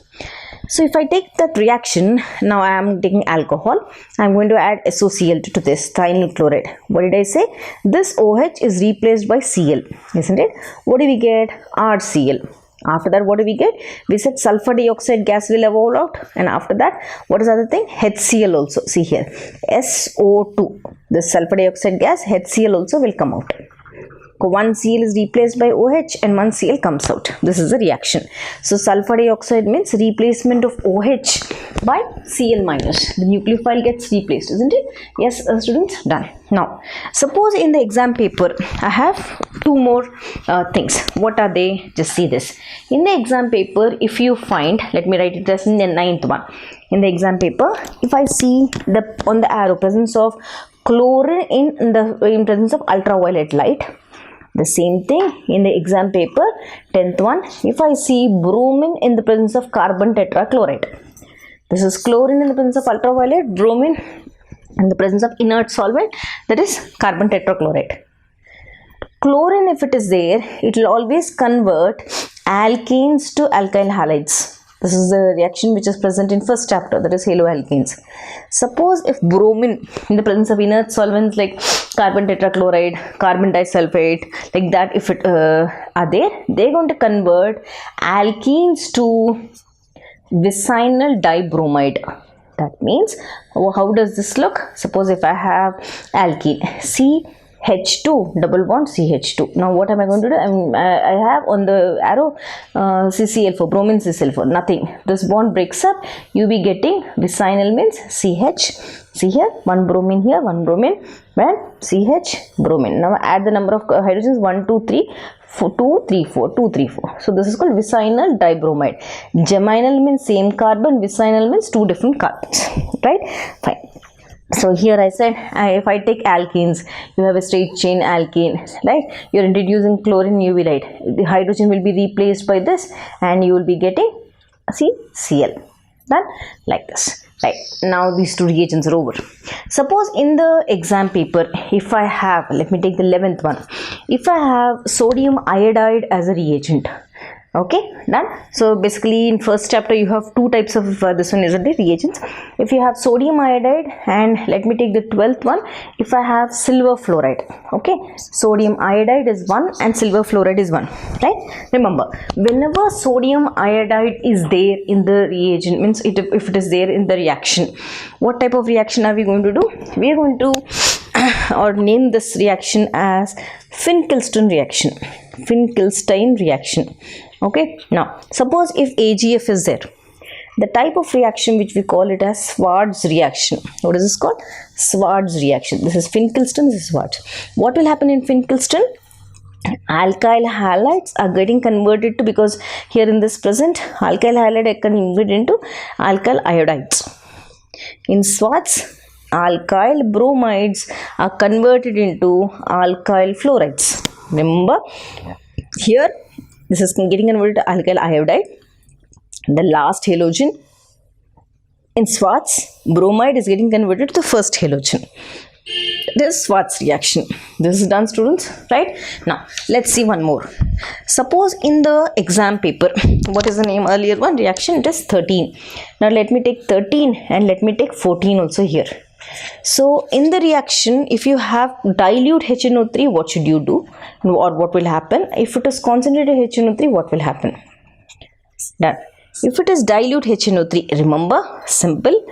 Speaker 1: So if I take that reaction, now I am taking alcohol, I am going to add SOCl2 to this thionyl chloride. What did I say? This OH is replaced by Cl, isn't it? What do we get? RCl. After that, what do we get? We said sulfur dioxide gas will evolve out, and after that, what is the other thing? HCl also. See here, SO2. The sulfur dioxide gas, HCl also will come out. So 1 Cl is replaced by OH and 1 Cl comes out. This is the reaction. So sulfur dioxide means replacement of OH by Cl minus. The nucleophile gets replaced, isn't it? Yes, students, done. Now, suppose in the exam paper, I have 2 more things. What are they? Just see this. In the exam paper, if you find, let me write it as in the 9th one. In the exam paper, if I see on the arrow presence of chlorine in presence of ultraviolet light. The same thing in the exam paper, 10th one, if I see bromine in the presence of carbon tetrachloride. This is chlorine in the presence of ultraviolet, bromine in the presence of inert solvent, that is carbon tetrachloride. Chlorine, if it is there, it will always convert alkenes to alkyl halides. This is the reaction which is present in first chapter, that is haloalkanes. Suppose if bromine in the presence of inert solvents like carbon tetrachloride, carbon disulfate, like that, if it are there, they are going to convert alkenes to vicinal dibromide. That means, how does this look? Suppose if I have alkene, CH2 double bond CH2. Now what am I going to do? I have on the arrow CCl4, bromine CCl4, nothing. This bond breaks up, you be getting vicinal means CH. See here, one bromine here, one bromine, and CH bromine. Now add the number of hydrogens 1, 2, 3, 4, 2, 3, 4, 2, 3, 4. So this is called vicinal dibromide. Geminal means same carbon, vicinal means 2 different carbons, right? Fine. So here I said, if I take alkenes, you have a straight chain alkene, right? You're introducing chlorine UV light. The hydrogen will be replaced by this and you will be getting, see, Cl. Done? Like this. Right, now these 2 reagents are over. Suppose in the exam paper, if I have, let me take the 11th one. If I have sodium iodide as a reagent, okay, done. So basically in first chapter you have 2 types of this one is the reagents. If you have sodium iodide, and let me take the 12th one, if I have silver fluoride, okay, sodium iodide is 1 and silver fluoride is 1, right? Remember, whenever sodium iodide is there in the reagent, means if it is there in the reaction, what type of reaction are we going to do? We are going to or name this reaction as Finkelstein reaction. Finkelstein reaction. Okay, now suppose if AgF is there, the type of reaction which we call it as Swards reaction. What is this called? Swards reaction. This is Finkelstein, this is Swards. What will happen in Finkelstein? alkyl halides are getting converted to, because here in this present alkyl halide are converted into alkyl iodides. In Swards, alkyl bromides are converted into alkyl fluorides. Remember, here this is getting converted to alkyl iodide. The last halogen in Swards, bromide is getting converted to the first halogen. This Swards reaction. This is done, students, right? Now let's see one more. Suppose in the exam paper, what is the name earlier one reaction? It is 13. Now let me take 13 and let me take 14 also here. So in the reaction, if you have dilute HNO3, what should you do, or what will happen? If it is concentrated HNO3, what will happen? Done. If it is dilute HNO3, remember, simple.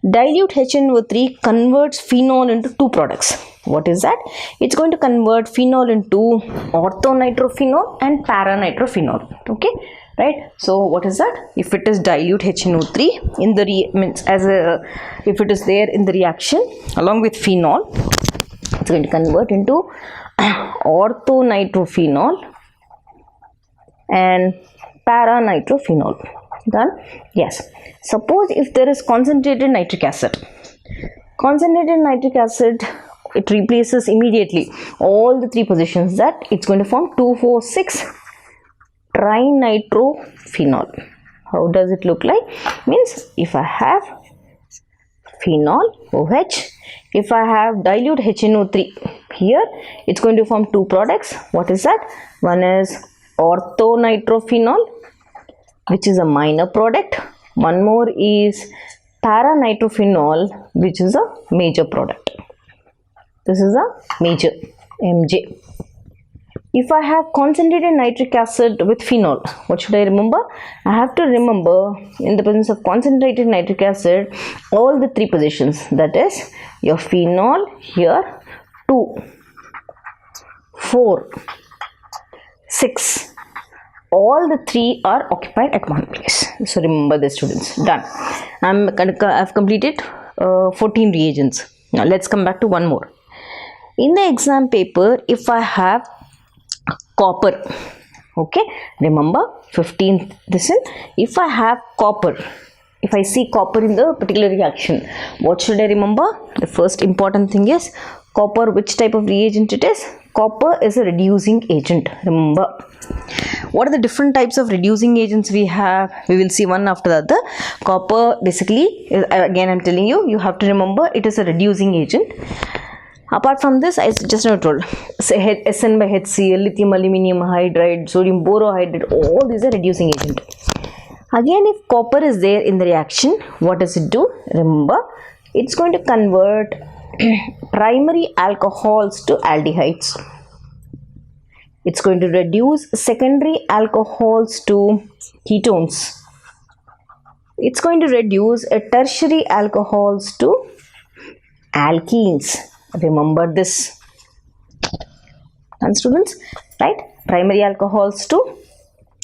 Speaker 1: Dilute HNO3 converts phenol into two products. What is that? It's going to convert phenol into orthonitrophenol and paranitrophenol. Okay, right? So what is that? If it is dilute HNO3 in the if it is there in the reaction along with phenol, it's going to convert into orthonitrophenol and paranitrophenol. Done? Yes. Suppose if there is concentrated nitric acid. Concentrated nitric acid, it replaces immediately all the three positions, that it's going to form 2,4,6 trinitrophenol. How does it look like? Means if I have phenol, OH, if I have dilute HNO3 here, it's going to form two products. What is that? One is orthonitrophenol, which is a minor product. One more is paranitrophenol, which is a major product. This is a major, MJ. If I have concentrated nitric acid with phenol, what should I remember? I have to remember, in the presence of concentrated nitric acid, all the three positions. That is your phenol here, 2, 4, 6. All the three are occupied at one place. So remember this, students. Done. I've completed 14 reagents. Now let's come back to one more. In the exam paper, if I have copper, okay, remember 15th listen. If I have copper, if I see copper in the particular reaction, what should I remember? The first important thing is copper, which type of reagent it is? Copper is a reducing agent. Remember. What are the different types of reducing agents we have? We will see one after the other. Copper basically, again I'm telling you, you have to remember it is a reducing agent. Apart from this, I just now told, say Sn by HCl, lithium aluminum hydride, sodium borohydride, all these are reducing agent. Again, if copper is there in the reaction, what does it do? Remember, it's going to convert primary alcohols to aldehydes. It's going to reduce secondary alcohols to ketones. It's going to reduce tertiary alcohols to alkenes. Remember this. And students, right? Primary alcohols to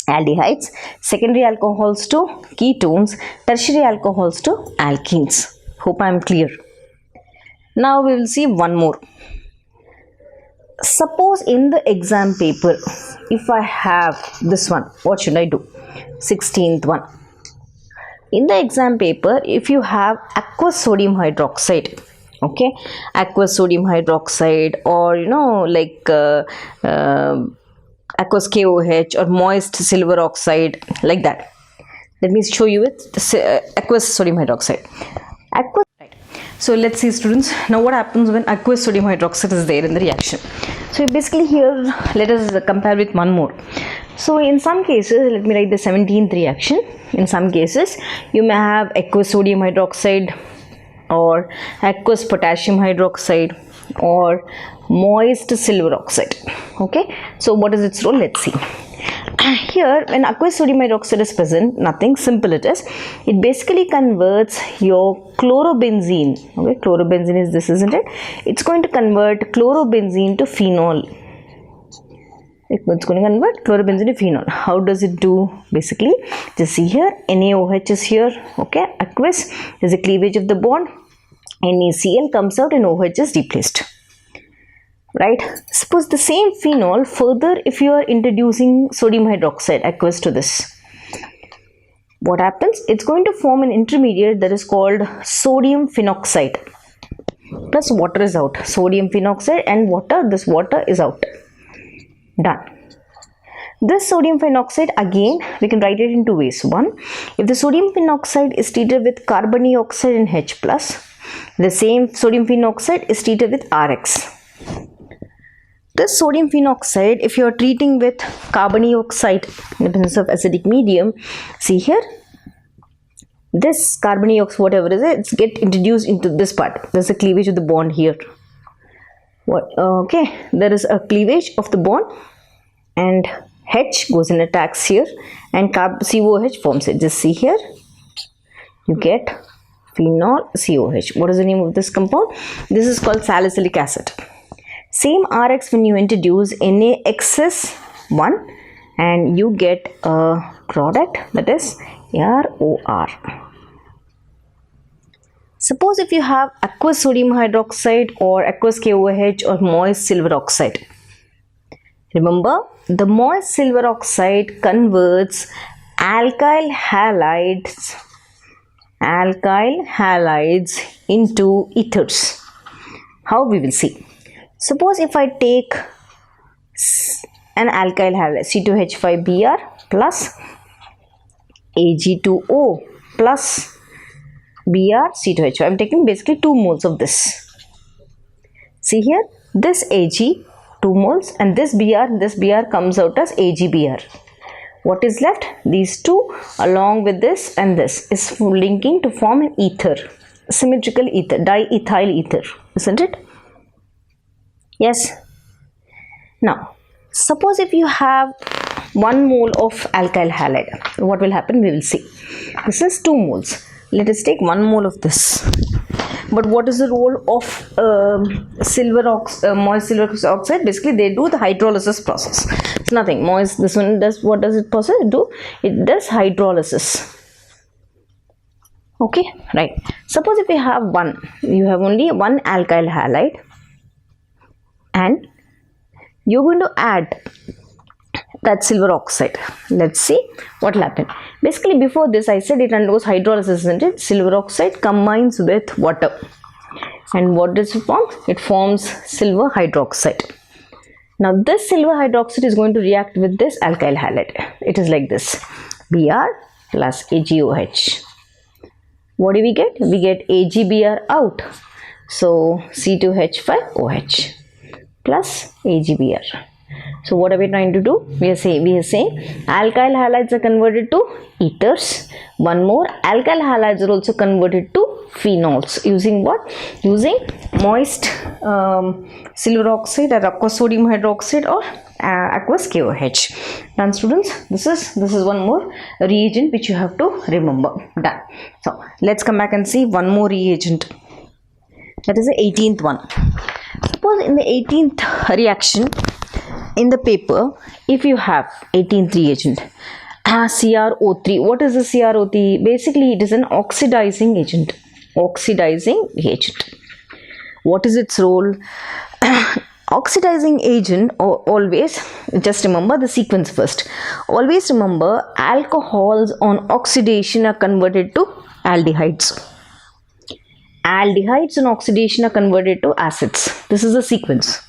Speaker 1: aldehydes, secondary alcohols to ketones, tertiary alcohols to alkenes. Hope I am clear. Now we will see one more. Suppose in the exam paper, if I have this one, what should I do? 16th one. In the exam paper, if you have aqueous sodium hydroxide, okay, aqueous sodium hydroxide, or like aqueous KOH or moist silver oxide, like that. Let me show you with aqueous sodium hydroxide. Aqueous. So let's see, students, now what happens when aqueous sodium hydroxide is there in the reaction. So basically here, let us compare with one more. So in some cases, let me write the 17th reaction. In some cases, you may have aqueous sodium hydroxide or aqueous potassium hydroxide or moist silver oxide. Okay, so what is its role? Let's see. Here, when aqueous sodium hydroxide is present, nothing, simple it is. It basically converts your chlorobenzene. Okay, chlorobenzene is this, isn't it? It's going to convert chlorobenzene to phenol. It's going to convert chlorobenzene to phenol. How does it do? Basically, just see here, NaOH is here. Okay, aqueous is a cleavage of the bond. NaCl comes out and OH is replaced. right? Suppose the same phenol, further if you are introducing sodium hydroxide aqueous to this, what happens? It's going to form an intermediate that is called sodium phenoxide. Plus water is out. Sodium phenoxide and water, this water is out. Done. This sodium phenoxide, again we can write it in two ways. One, if the sodium phenoxide is treated with carbon dioxide and H+, the same sodium phenoxide is treated with Rx. This sodium phenoxide, if you are treating with carbon dioxide in the presence of acidic medium, see here, this carbon dioxide, whatever is it, it's get introduced into this part. There's a cleavage of the bond here. Okay, there is a cleavage of the bond and H goes and attacks here and COH forms it. Just see here, you get phenol COH. What is the name of this compound? This is called salicylic acid. Same Rx when you introduce NaXS1 and you get a product that is ROR. Suppose if you have aqueous sodium hydroxide or aqueous KOH or moist silver oxide. Remember, the moist silver oxide converts alkyl halides into ethers. How we will see? Suppose if I take an alkyl halide C2H5Br plus Ag2O plus Br C2H5. I am taking basically 2 moles of this. See here, this Ag 2 moles and this Br comes out as AgBr. What is left? These two along with this and this is linking to form an ether, symmetrical ether, diethyl ether, isn't it? Yes. Now, suppose if you have 1 mole of alkyl halide, what will happen? We will see. This is 2 moles. Let us take 1 mole of this. But what is the role of moist silver oxide? Basically, they do the hydrolysis process. It's nothing. Moist, this one does, what does it process do? It does hydrolysis. Okay, right. Suppose if you have you have only 1 alkyl halide and you're going to add that silver oxide. Let's see what will happen. Basically, before this I said it undergoes hydrolysis, isn't it? Silver oxide combines with water and what does it form? It forms silver hydroxide. Now this silver hydroxide is going to react with this alkyl halide. It is like this, Br plus AgOH. What do we get? We get AgBr out, so C2H5OH plus AgBr. So what are we trying to do? We are saying alkyl halides are converted to ethers. One more, alkyl halides are also converted to phenols. Using what? Using moist silver oxide or aqueous sodium hydroxide or aqueous KOH. Done, students? This is one more reagent which you have to remember. Done. So let's come back and see one more reagent. That is the 18th one. Suppose in the 18th reaction, in the paper, if you have 18th reagent, CrO3. What is the CrO3? Basically, it is an oxidizing agent. Oxidizing reagent. What is its role? Oxidizing agent, always, just remember the sequence first. Always remember, alcohols on oxidation are converted to aldehydes. Aldehydes on oxidation are converted to acids. This is the sequence.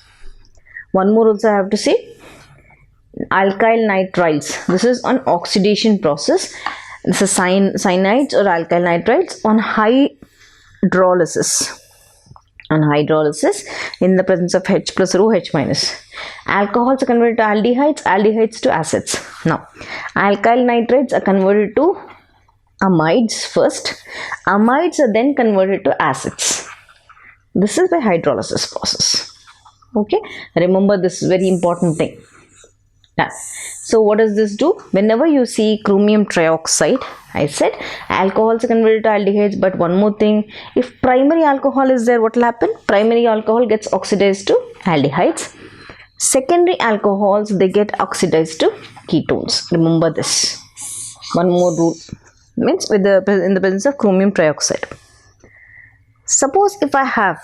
Speaker 1: One more also I have to say, alkyl nitriles. This is an oxidation process. This is cyanides or alkyl nitrides on hydrolysis. On hydrolysis in the presence of H plus or OH minus. Alcohols are converted to aldehydes, aldehydes to acids. Now, alkyl nitrides are converted to amides first. Amides are then converted to acids. This is by hydrolysis process. Okay, remember this very important thing. So what does this do? Whenever you see chromium trioxide, I said alcohols are converted to aldehydes, but one more thing, if primary alcohol is there, what will happen? Primary alcohol gets oxidized to aldehydes. Secondary alcohols, they get oxidized to ketones. Remember this. One more rule, means in the presence of chromium trioxide. Suppose if I have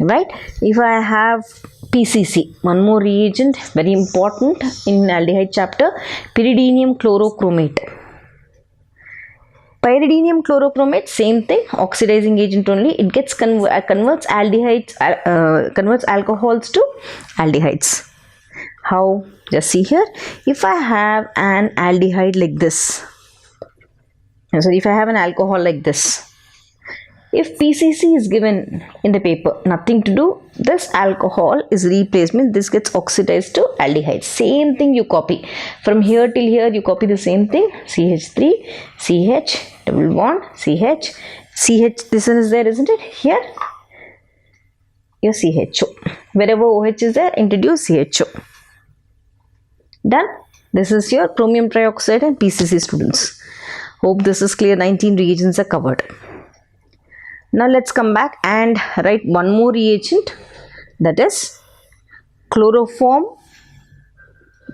Speaker 1: right? If I have PCC, one more reagent, very important in aldehyde chapter, pyridinium chlorochromate. Pyridinium chlorochromate, same thing, oxidizing agent only. It gets converts aldehydes, converts alcohols to aldehydes. How? Just see here. If I have an aldehyde like this, so if I have an alcohol like this, if PCC is given in the paper, nothing to do, this alcohol is replaced, means this gets oxidized to aldehyde. Same thing you copy. From here till here you copy the same thing. CH3, CH, double bond, CH, CH, this one is there, isn't it? Here, your CHO. Wherever OH is there, introduce CHO. Done. This is your chromium trioxide and PCC, students. Hope this is clear. 19 reagents are covered. Now let's come back and write one more reagent, that is chloroform.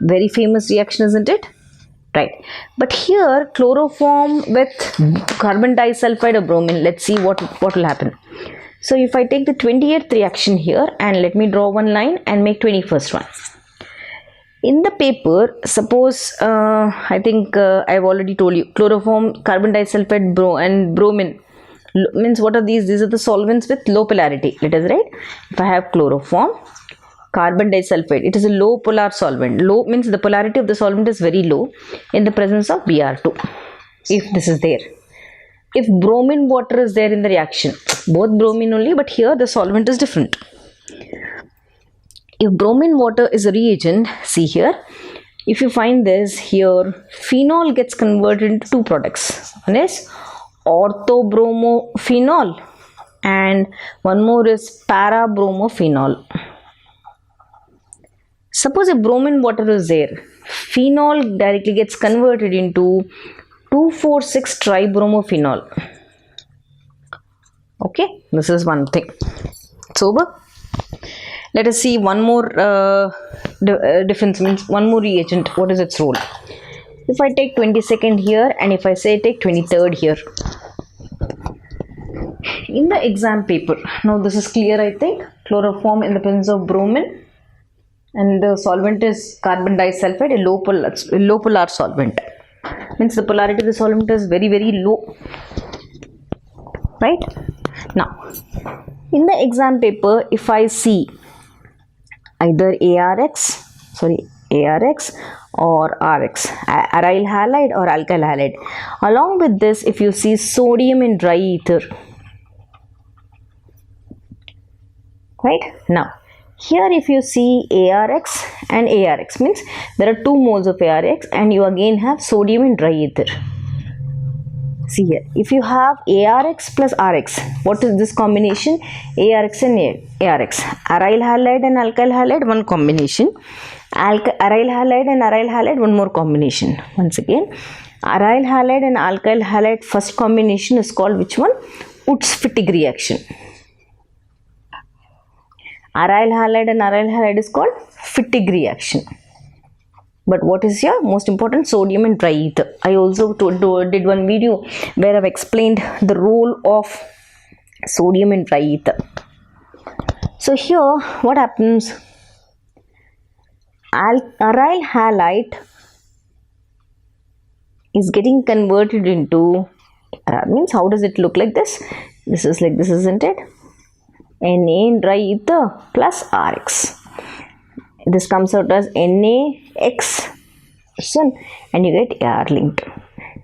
Speaker 1: Very famous reaction, isn't it? Right. But here chloroform with carbon disulfide or bromine. Let's see what will happen. So if I take the 28th reaction here and let me draw one line and make 21st one. In the paper, suppose I think I've already told you, chloroform, carbon disulfide, and bromine. Means what are these? These are the solvents with low polarity. Let us write. If I have chloroform, carbon disulfide, it is a low polar solvent. Low means the polarity of the solvent is very low in the presence of Br2. If this is there. If bromine water is there in the reaction, both bromine only, but here the solvent is different. If bromine water is a reagent, see here, if you find this here, phenol gets converted into two products. One is orthobromophenol and one more is parabromophenol. Suppose a bromine water is there, phenol directly gets converted into 2,4,6-tribromophenol. Okay, this is one thing. It's over. Let us see one more difference, means one more reagent. What is its role? If I take 22nd here and if I say take 23rd here. In the exam paper, now this is clear, I think. Chloroform in the presence of bromine and the solvent is carbon disulfide, a low polar solvent. Means the polarity of the solvent is very, very low. Right? Now, in the exam paper, if I see either ARX or RX, aryl halide or alkyl halide. Along with this, if you see sodium in dry ether, right? Now, here if you see ARX and ARX, means there are 2 moles of ARX and you again have sodium in dry ether. See here, if you have ARX plus RX, what is this combination? ARX and ARX. Aryl halide and alkyl halide, one combination. Aryl halide and aryl halide, one more combination. Once again, aryl halide and alkyl halide, first combination is called which one? Wurtz-Fittig reaction. Aryl halide and aryl halide is called Fittig reaction. But what is here? Most important, sodium and dry ether. I also did one video where I've explained the role of sodium in dry ether. So here, what happens? Aryl halide is getting converted into, means how does it look like this? This is like this, isn't it? Na in dry ether plus Rx. This comes out as NaX and you get Ar linked.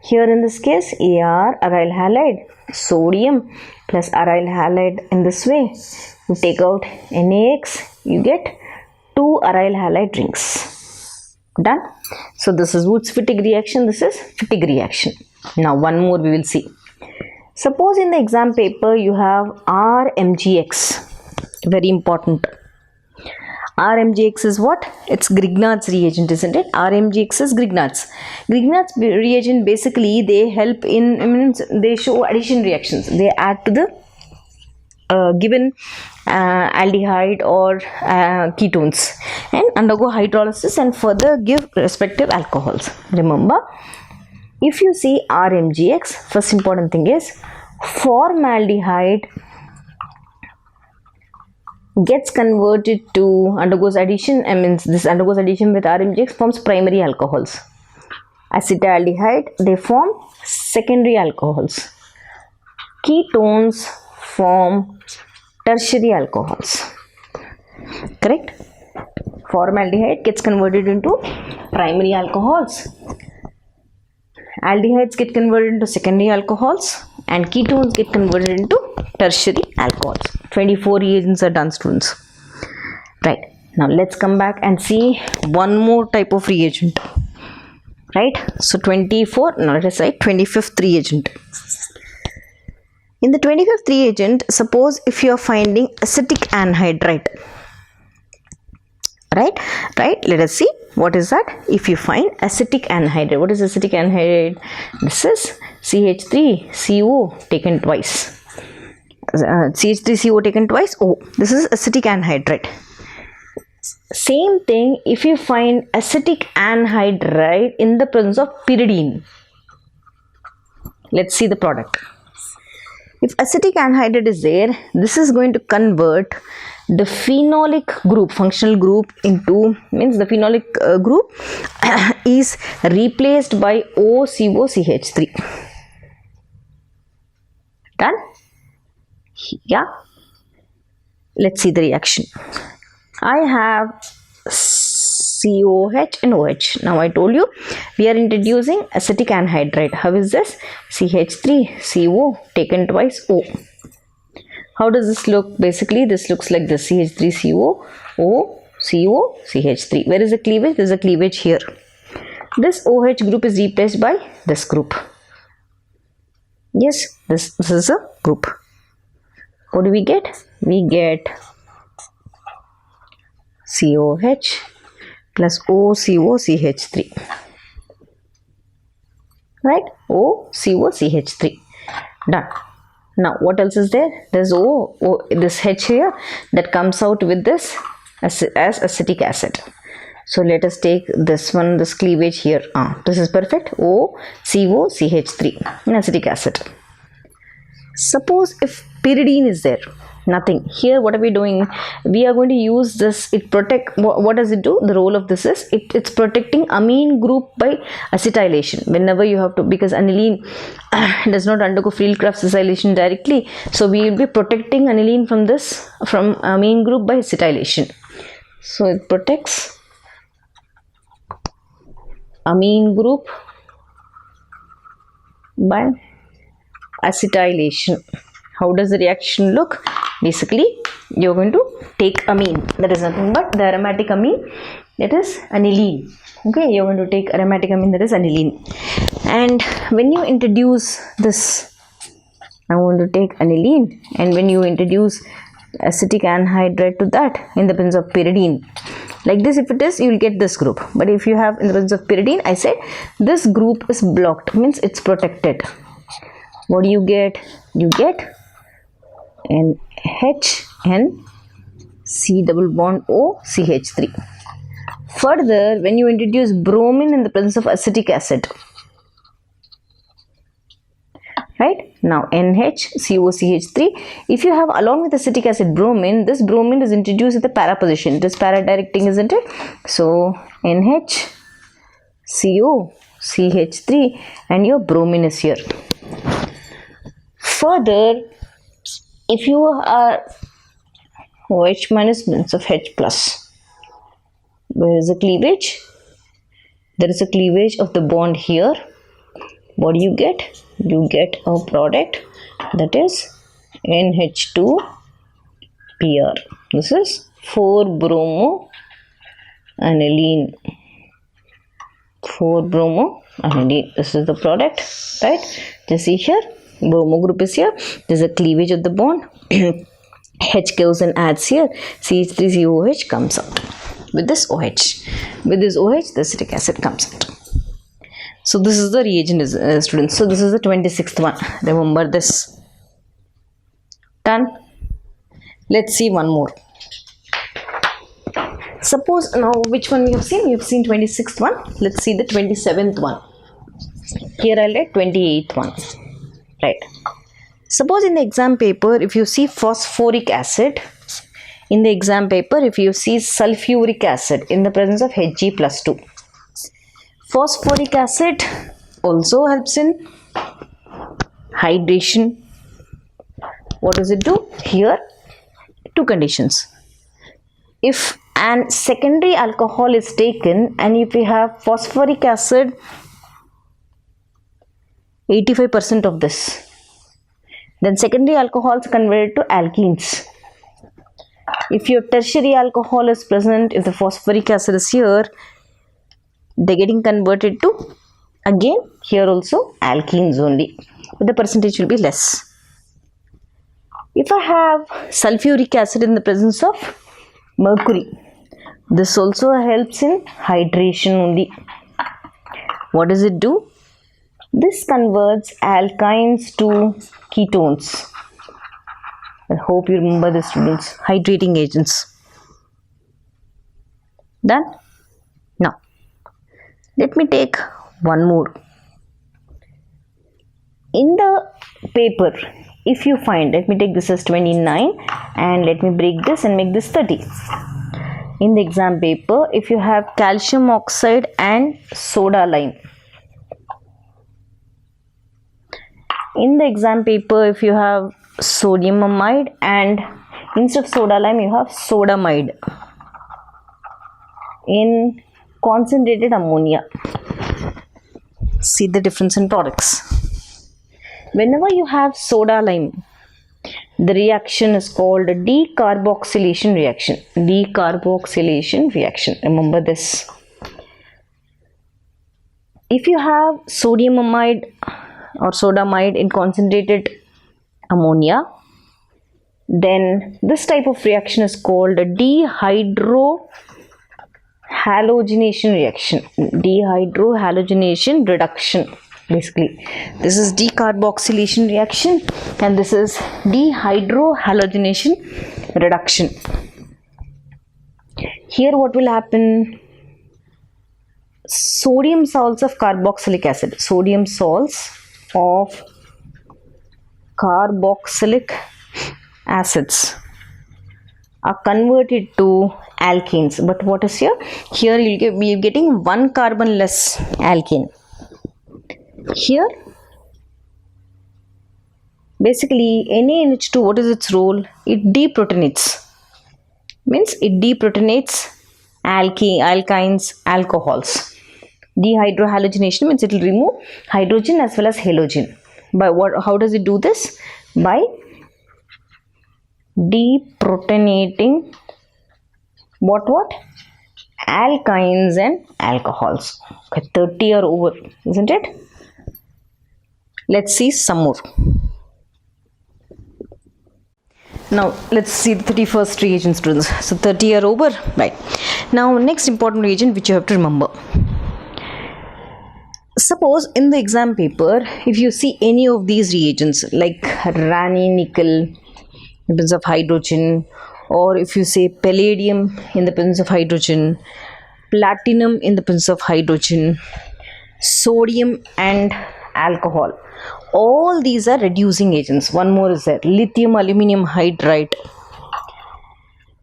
Speaker 1: Here in this case, Ar, aryl halide, sodium plus aryl halide in this way. You take out NaX, you get 2 aryl halide rings. Done? So this is Wurtz-Fittig reaction, this is Fittig reaction. Now one more we will see. Suppose in the exam paper you have RMgX, very important. RMgX is what? It's Grignard's reagent, isn't it? RMgX is Grignard's. Grignard's reagent, basically they help in, means they show addition reactions. They add to the given aldehyde or ketones and undergo hydrolysis and further give respective alcohols. Remember, if you see RMgX, first important thing is formaldehyde gets converted to, undergoes addition, means this undergoes addition with RMGX, forms primary alcohols. Acetaldehyde, they form secondary alcohols. Ketones form tertiary alcohols. Correct? Formaldehyde gets converted into primary alcohols. Aldehydes get converted into secondary alcohols, and ketones get converted into tertiary alcohols. 24 reagents are done, students. Right. Now let's come back and see one more type of reagent. Right. So 24, no, let us write 25th reagent. In the 25th reagent, suppose if you are finding acetic anhydride. Right. Let us see what is that. If you find acetic anhydride, what is acetic anhydride? This is CH3CO taken twice. CH3CO taken twice. Oh, this is acetic anhydride. Same thing if you find acetic anhydride in the presence of pyridine. Let's see the product. If acetic anhydride is there, this is going to convert the phenolic group, functional group, into, means the phenolic group is replaced by OCOCH3. Done? Yeah. Let's see the reaction. I have COH and OH. Now I told you we are introducing acetic anhydride. How is this? CH3CO taken twice O. How does this look? Basically, this looks like the CH3CO, O, CO, CH3. Where is the cleavage? There is a cleavage here. This OH group is replaced by this group. Yes, this is a group. What do we get? We get COH plus OCOCH3. Right? OCOCH3. Done. Now, what else is there? There's this H here that comes out with this as acetic acid. So, let us take this one, this cleavage here. This is perfect. OCOCH3, acetic acid. Suppose if pyridine is there, nothing. Here, what are we doing? We are going to use this. It protect. What does it do? The role of this is it's protecting amine group by acetylation. Whenever you have to, because aniline does not undergo Fieldcraft acetylation directly, so we will be protecting aniline from this, from amine group by acetylation. So it protects amine group by acetylation. How does the reaction look? Basically, you are going to take amine, that is nothing but the aromatic amine, that is aniline. Okay, you are going to take aromatic amine, that is aniline. And when you introduce this, I want to take aniline, and when you introduce acetic anhydride to that in the presence of pyridine, like this, if it is, you will get this group. But if you have in the presence of pyridine, I said this group is blocked, means it's protected. What do you get? You get an H and C double bond O CH3. Further, when you introduce bromine in the presence of acetic acid, right? Now NHCOCH3. If you have along with acetic acid bromine, this bromine is introduced at the para position. It is para directing, isn't it? So NHCOCH3 and your bromine is here. Further, if you are OH minus means of H plus, where is the cleavage? There is a cleavage of the bond here. What do you get? You get a product that is NH2PR. This is 4-bromo-aniline. 4-bromo-aniline. This is the product, right? Just see here. Bromo group is here. There is a cleavage of the bond. H goes and adds here. CH3COH comes out with this OH. With this OH, the acetic acid comes out. So this is the reagent, students. So this is the 26th one. Remember this. Done. Let's see one more. Suppose now which one we have seen? We have seen 26th one. Let's see the 27th one. Here I'll write 28th one. Right. Suppose in the exam paper, if you see phosphoric acid, In the exam paper, if you see sulfuric acid in the presence of Hg plus 2. Phosphoric acid also helps in hydration. What does it do? Here, two conditions. If an secondary alcohol is taken and if we have phosphoric acid, 85% of this, then secondary alcohols converted to alkenes. If your tertiary alcohol is present, if the phosphoric acid is here, they're getting converted to, again, here also alkenes only, but the percentage will be less. If I have sulfuric acid in the presence of mercury, this also helps in hydration only. What does it do? This converts alkynes to ketones. I hope you remember this, students. Hydrating agents. Done? Now, let me take one more. In the paper, if you find, let me take this as 29 and let me break this and make this 30. In the exam paper, if you have calcium oxide and soda lime. In the exam paper, if you have sodium amide and instead of soda lime, you have sodamide in concentrated ammonia. See the difference in products. Whenever you have soda lime, the reaction is called a decarboxylation reaction. Decarboxylation reaction. Remember this. If you have sodium amide or sodamide in concentrated ammonia, then this type of reaction is called a dehydrohalogenation reaction. Dehydrohalogenation reduction. Basically, this is decarboxylation reaction and this is dehydrohalogenation reduction. Here what will happen? Sodium salts of carboxylic acid. Sodium salts of carboxylic acids are converted to alkenes. But what is here? Here you will be getting one carbon less alkene. Here, basically NaNH2, what is its role? It deprotonates. Means it deprotonates alkynes, alcohols. Dehydrohalogenation means it will remove hydrogen as well as halogen. By what? How does it do this? By deprotonating what? Alkynes and alcohols. Okay, 30 are over, isn't it? Let's see some more. Now let's see the 31st reagent, students. So 30 are over, right? Now next important reagent which you have to remember. Suppose in the exam paper, if you see any of these reagents like Rani nickel in the presence of hydrogen, or if you say palladium in the presence of hydrogen, platinum in the presence of hydrogen, sodium and alcohol, all these are reducing agents. One more is there, lithium aluminum hydride,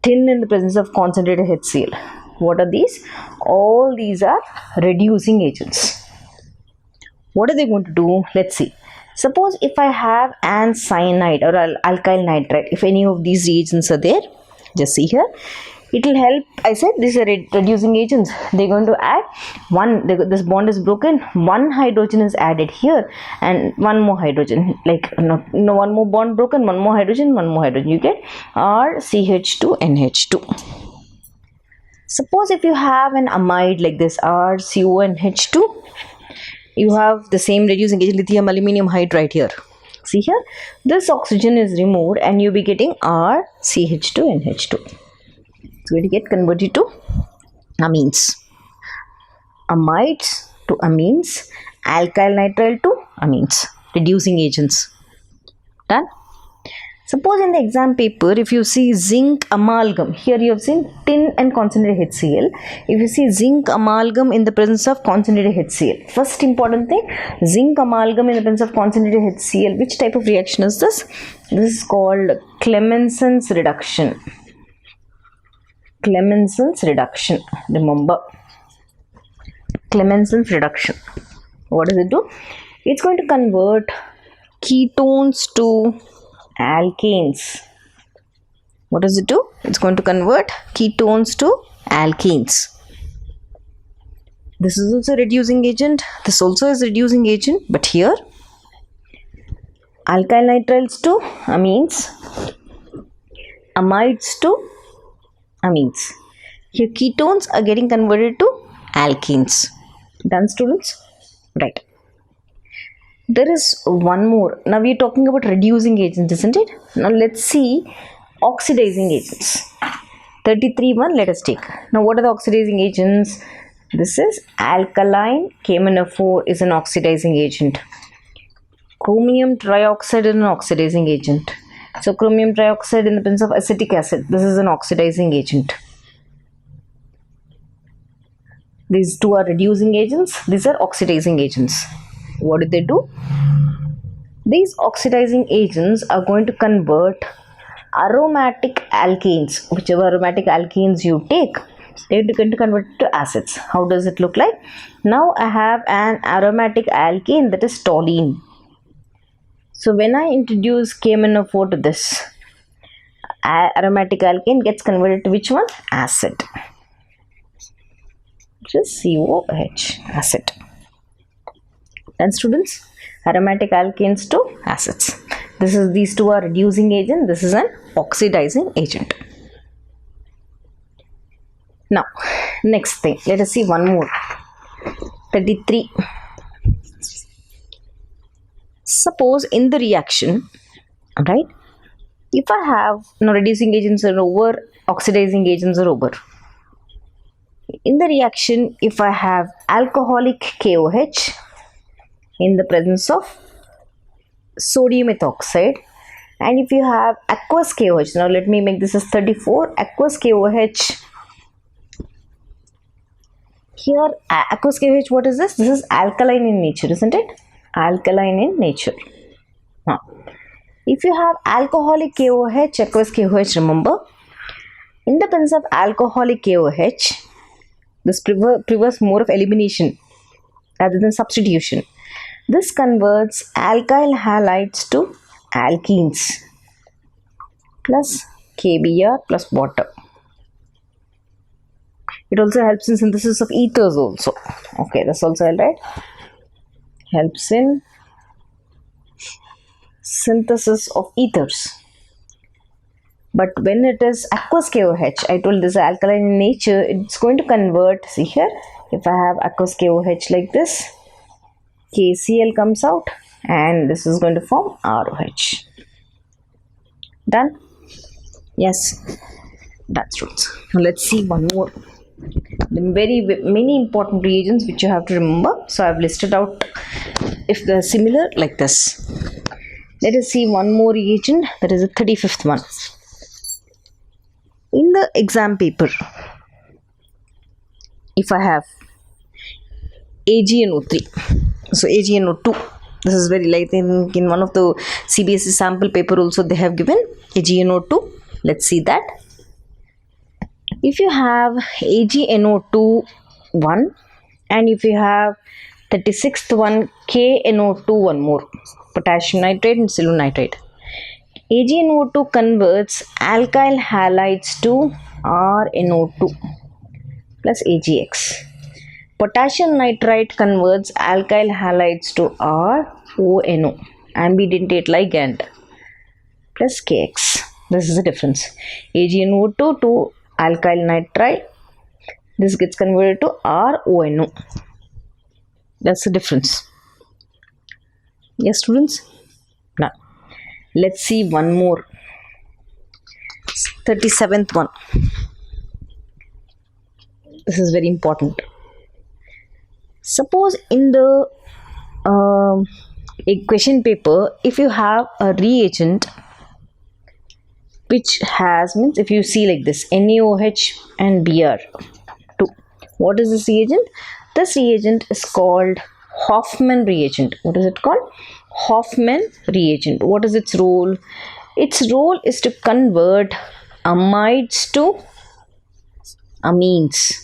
Speaker 1: tin in the presence of concentrated HCl. What are these? All these are reducing agents. What are they going to do? Let's see. Suppose if I have an cyanide or alkyl nitride, if any of these reagents are there, just see here, it will help. I said these are reducing agents. They're going to add one, this bond is broken, one hydrogen is added here and one more hydrogen, like no one more bond broken, one more hydrogen, you get RCH2NH2. Suppose if you have an amide like this, RCONH2, you have the same reducing agent, lithium aluminum hydride here. See here, this oxygen is removed and you'll be getting RCH2NH2. It's going to get converted to amines. Amides to amines, alkyl nitrile to amines, reducing agents. Done? Suppose in the exam paper, if you see zinc amalgam, here you have seen tin and concentrated HCl. If you see zinc amalgam in the presence of concentrated HCl, first important thing, zinc amalgam in the presence of concentrated HCl, which type of reaction is this? This is called Clemenson's reduction. Clemenson's reduction. Remember, Clemenson's reduction. What does it do? It's going to convert ketones to alkanes. What does it do? It's going to convert ketones to alkanes. This is also a reducing agent. This also is a reducing agent, but here alkyl nitriles to amines, amides to amines. Here ketones are getting converted to alkenes. Done, students? Right. There is one more. Now we are talking about reducing agents, isn't it? Now let's see oxidizing agents. 33(1), let us take. Now what are the oxidizing agents? This is alkaline KMnO4 is an oxidizing agent. Chromium trioxide is an oxidizing agent. So chromium trioxide in the presence of acetic acid, this is an oxidizing agent. These two are reducing agents. These are oxidizing agents. What do they do? These oxidizing agents are going to convert aromatic alkanes, whichever aromatic alkanes you take, they are going to convert it to acids. How does it look like? Now I have an aromatic alkane, that is toluene. So when I introduce KMnO4 to this, aromatic alkane gets converted to which one? Acid. Which is COH, acid. And students, aromatic alkanes to acids. These two are reducing agent. This is an oxidizing agent. Now, next thing, let us see one more. 33. Suppose in the reaction, right, if I have, now reducing agents are over, oxidizing agents are over. In the reaction, if I have alcoholic KOH in the presence of sodium ethoxide, and if you have aqueous KOH, now let me make this as 34, aqueous KOH. Here, aqueous KOH, what is this? This is alkaline in nature, isn't it? Alkaline in nature. Now, if you have alcoholic KOH, aqueous KOH, remember, in the presence of alcoholic KOH, this prefers more of elimination rather than substitution. This converts alkyl halides to alkenes plus KBr plus water. It also helps in synthesis of ethers also. Okay, that's also right. Helps in synthesis of ethers. But when it is aqueous KOH, I told this is alkaline in nature, it's going to convert, see here, if I have aqueous KOH like this, KCl comes out and this is going to form ROH. Done? Yes, that's true. Now let's see one more. Many important reagents which you have to remember. So I've listed out if they're similar like this. Let us see one more reagent, that is the 35th one. In the exam paper, if I have AgNO3, so AgNO2, this is very light. In one of the CBSE sample paper also they have given AgNO2. Let's see that. If you have AgNO2 1 and if you have 36th one KNO2 one more, potassium nitrate and silver nitrate. AgNO2 converts alkyl halides to RNO2 plus AgX. Potassium nitrite converts alkyl halides to RONO, ambidentate ligand, plus KX. This is the difference. AgNO2 to alkyl nitrite, this gets converted to RONO. That's the difference. Yes, students? Now, let's see one more. 37th one. This is very important. Suppose in the a question paper, if you have a reagent which has, means if you see like this, NaOH and Br2. What is this reagent? This reagent is called Hoffman reagent. What is it called? Hoffman reagent. What is its role? Its role is to convert amides to amines.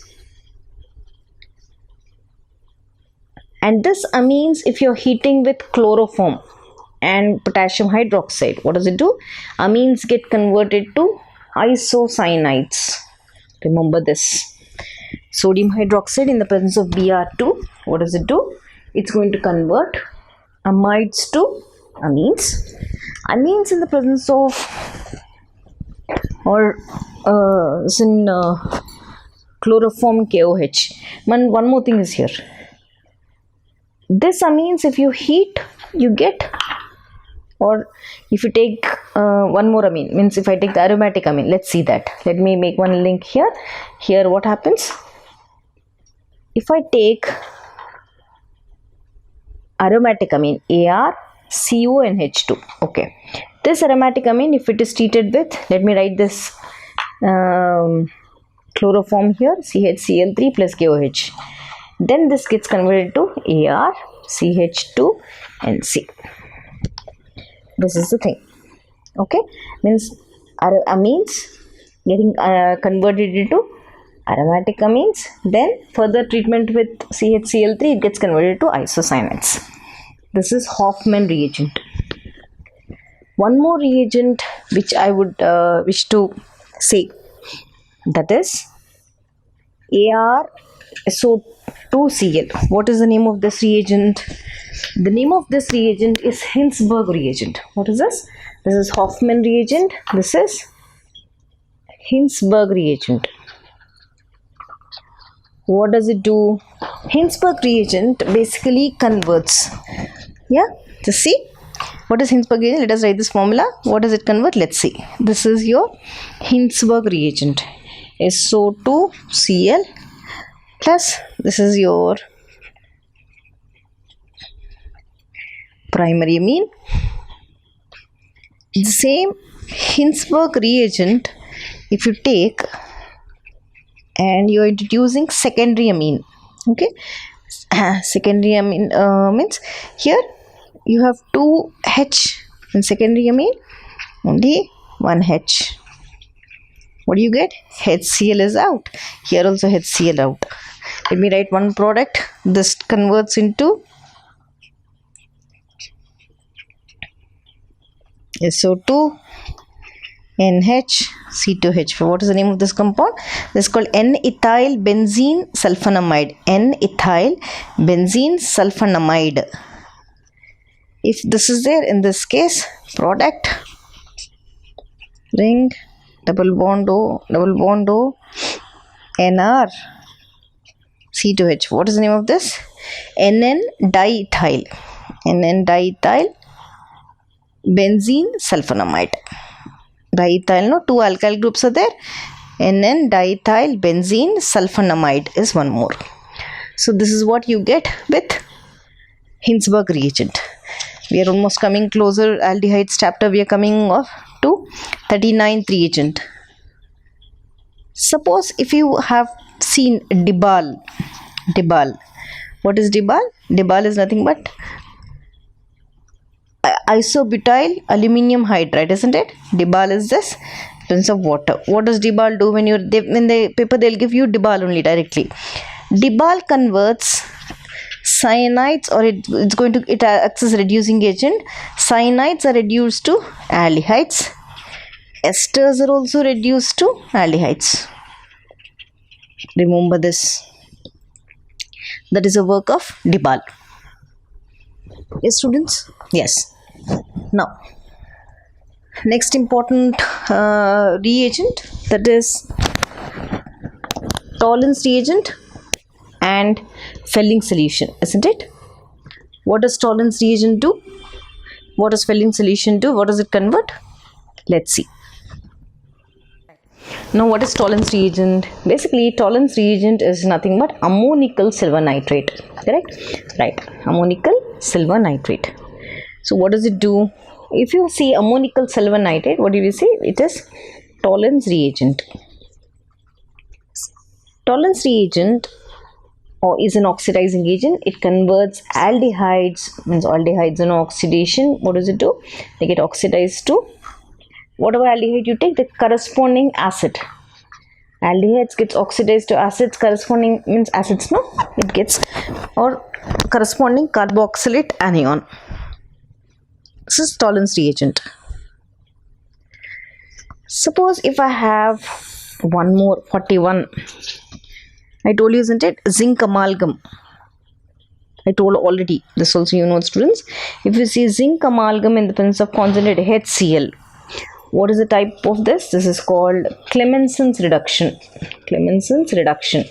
Speaker 1: And this amines, if you're heating with chloroform and potassium hydroxide, what does it do? Amines get converted to isocyanides. Remember this. Sodium hydroxide in the presence of Br2, what does it do? It's going to convert amides to amines. Amines in the presence of chloroform KOH. One more thing is here. This amines, if you heat, you get, or if you take one more amine, means if I take the aromatic amine, let's see that. Let me make one link here. Here what happens? If I take aromatic amine, ArCONH2, okay. This aromatic amine, if it is treated with, let me write this chloroform here, CHCl3 plus KOH. Then this gets converted to ArCH2NC. This is the thing. Okay, means amines getting converted into aromatic amines. Then further treatment with CHCl3, it gets converted to isocyanates. This is Hofmann reagent. One more reagent which I would wish to say, that is ArSO2Cl. What is the name of this reagent? The name of this reagent is Hinsberg reagent. What is this? This is Hofmann reagent. This is Hinsberg reagent. What does it do? Hinsberg reagent basically converts. Yeah, just see. What is Hinsberg reagent? Let us write this formula. What does it convert? Let's see. This is your Hinsberg reagent. SO2Cl plus this is your primary amine. The same Hinsberg reagent, if you take and you are introducing secondary amine, okay, secondary amine means here you have 2 H in secondary amine, only 1 H. What do you get? HCl is out. Here also HCl out. Let me write one product. This converts into SO2 NH C2H4. What is the name of this compound? This is called N-ethyl benzene sulfonamide. N-ethyl benzene sulfonamide. If this is there, in this case, product ring double bond O NR C2H. What is the name of this? NN diethyl. NN diethyl benzene sulfonamide. Diethyl, no, 2 alkyl groups are there. NN diethyl benzene sulfonamide is one more. So this is what you get with Hinsberg reagent. We are almost coming closer. Aldehydes chapter, we are coming off to 39th reagent. Suppose if you have seen Dibal. What is Dibal? Dibal is nothing but isobutyl aluminium hydride, isn't it? Dibal is this presence of water. What does Dibal do? When in the paper they'll give you Dibal only directly. Dibal converts cyanides, or it acts as reducing agent. Cyanides are reduced to aldehydes. Esters are also reduced to aldehydes. Remember this. That is a work of Dibal. Yes, students? Yes. Now, next important reagent, that is Tollens reagent and Fehling solution, isn't it? What does Tollens reagent do? What does Fehling solution do? What does it convert? Let's see. Now, what is Tollens reagent? Basically, Tollens reagent is nothing but ammonical silver nitrate. Correct? Right. Ammonical silver nitrate. So, what does it do? If you see ammonical silver nitrate, what do you see? It is Tollens reagent. Tollens reagent is an oxidizing agent. It converts aldehydes, means aldehydes in oxidation. What does it do? They get oxidized to whatever aldehyde you take, the corresponding acid. Aldehydes gets oxidized to acids corresponding, means acids, no? It gets, or corresponding carboxylate anion. This is Tollens reagent. Suppose if I have one more, 41. I told you, isn't it? Zinc amalgam. I told already. This also you know, students. If you see zinc amalgam in the presence of concentrated HCl, what is the type of this? This is called Clemenson's reduction. Clemenson's reduction.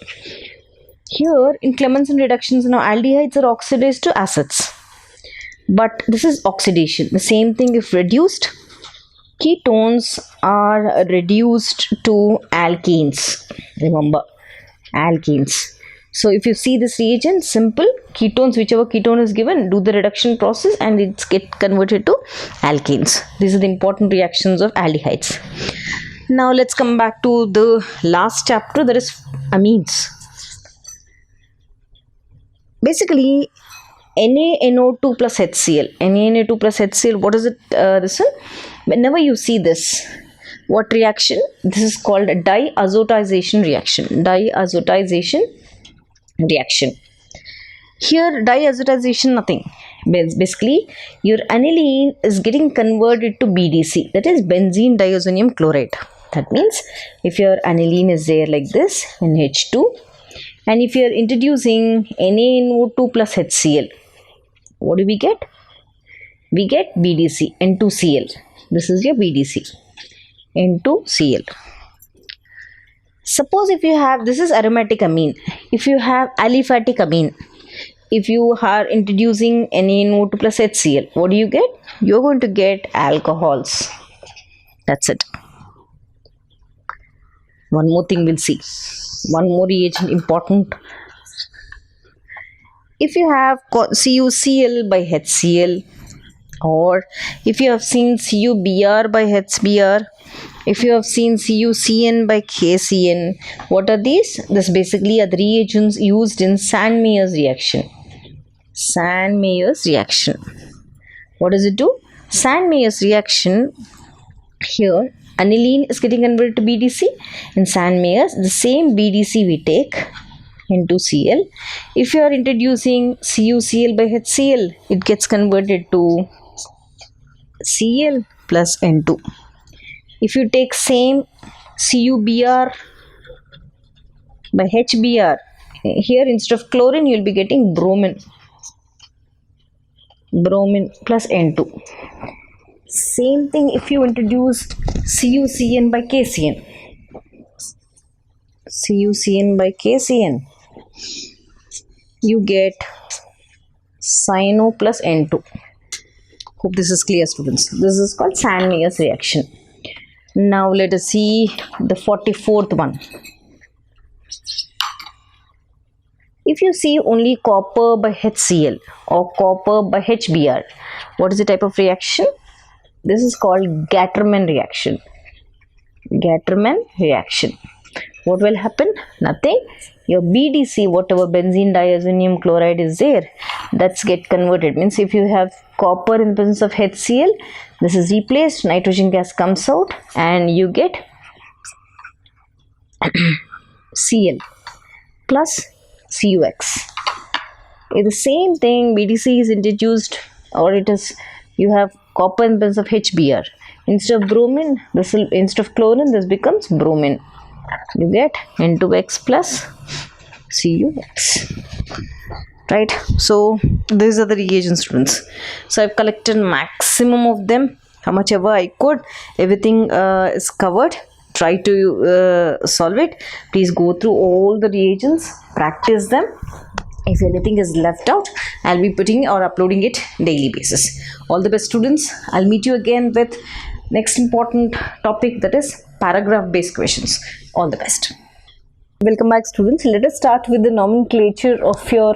Speaker 1: Here in Clemmenson reductions, now aldehydes are oxidized to acids. But this is oxidation. The same thing if reduced. Ketones are reduced to alkenes. Remember, alkenes. So if you see this reagent, simple, ketones, whichever ketone is given, do the reduction process and it's get converted to alkenes. These are the important reactions of aldehydes. Now let's come back to the last chapter, that is amines. Basically, NaNO2 plus HCl. NaNO2 plus HCl, what is it? This one? Whenever you see this, what reaction? This is called a diazotization reaction. Diazotization reaction. Here diazotization, nothing. Basically your aniline is getting converted to BDC, that is benzene diazonium chloride. That means if your aniline is there like this in H2, and if you are introducing NaNO2 plus HCl, what do we get? We get BDC, N2Cl. This is your BDC, N2Cl. Suppose if you have, this is aromatic amine, if you have aliphatic amine, if you are introducing NaNO2 plus HCl, what do you get? You're going to get alcohols. That's it. One more thing we'll see. One more reagent important. If you have CuCl by HCl, or if you have seen CuBr by HBr, if you have seen CuCN by KCN, what are these? This basically are the reagents used in Sandmeyer's reaction. Sandmeyer's reaction. What does it do? Sandmeyer's reaction, here aniline is getting converted to BDC. In Sandmeyer's, the same BDC we take into Cl. If you are introducing CuCl by HCl, it gets converted to Cl plus N2. If you take same CuBr by HBr, here instead of chlorine you will be getting bromine. Bromine plus N2. Same thing if you introduce CuCN by KCN. CuCN by KCN, you get Cyano plus N2. Hope this is clear, students. This is called Sandmeyer's reaction. Now let us see the 44th one. If you see only copper by HCl or copper by HBr, what is the type of reaction? This is called Gataman reaction. Gataman reaction. What will happen? Nothing. Your BDC, whatever benzene diazonium chloride is there, that's get converted. Means if you have copper in the presence of HCl, this is replaced, nitrogen gas comes out and you get Cl plus CuX. The same thing, BDC is introduced, or it is, you have copper in the presence of HBr. Instead of bromine, this will, instead of chlorine, this becomes bromine. You get N2X plus CuX. Right? So these are the reagents, students. So I've collected maximum of them, how much ever I could. Everything is covered. Try to solve it. Please go through all the reagents, practice them. If anything is left out, I'll be putting or uploading it daily basis. All the best, students. I'll meet you again with next important topic, that is paragraph based questions. All the best. Welcome back, students. Let us start with the nomenclature of your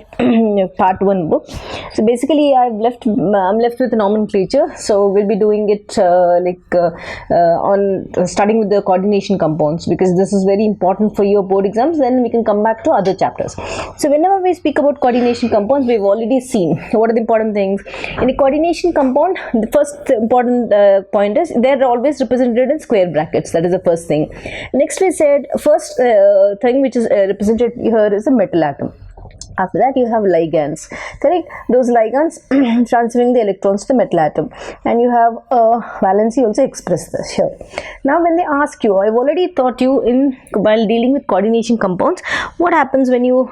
Speaker 1: part 1 book. So basically I'm left with the nomenclature, so we'll be doing it starting with the coordination compounds, because this is very important for your board exams. Then we can come back to other chapters. So whenever we speak about coordination compounds, we've already seen what are the important things. In a coordination compound, the first important point is they're always represented in square brackets. That is the first thing. Next we said first thing which is represented here is a metal atom. After that you have ligands, correct? Those ligands transferring the electrons to the metal atom, and you have valency also expressed this here. Now when they ask you, I've already taught you while dealing with coordination compounds, what happens when you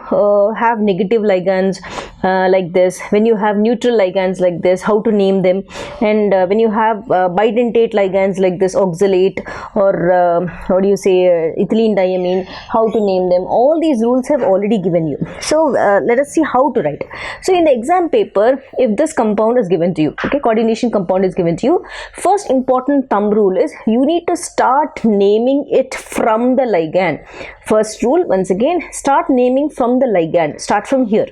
Speaker 1: have negative ligands like this, when you have neutral ligands like this, how to name them, and when you have bidentate ligands like this, oxalate or what do you say, ethylene diamine, how to name them. All these rules have already given you. So let us see how to write. So in the exam paper, if this compound is given to you, okay, coordination compound is given to you, first important thumb rule is you need to start naming it from the ligand. First rule, once again, start naming from the ligand. Start from here.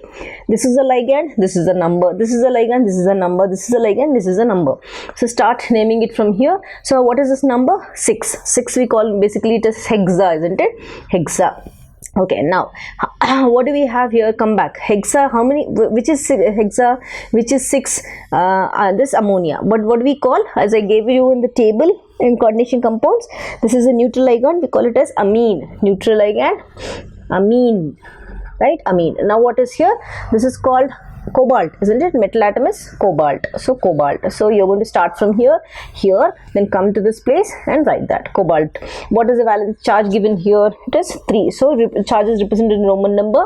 Speaker 1: This is a ligand, this is a number, this is a ligand, this is a number, this is a ligand, this is a number. So start naming it from here. So what is this number? 6. 6 we call, basically it is hexa, isn't it? Hexa. Okay, now what do we have here? Come back. Hexa, how many, which is hexa, which is 6, this ammonia. But what do we call, as I gave you in the table in coordination compounds, this is a neutral ligand, we call it as amine. Neutral ligand, amine, right? Amine. Now what is here? This is called cobalt, isn't it? Metal atom is cobalt. So cobalt. So you're going to start from here, then come to this place and write that cobalt. What is the valence charge given here? It is 3. So charge is represented in Roman number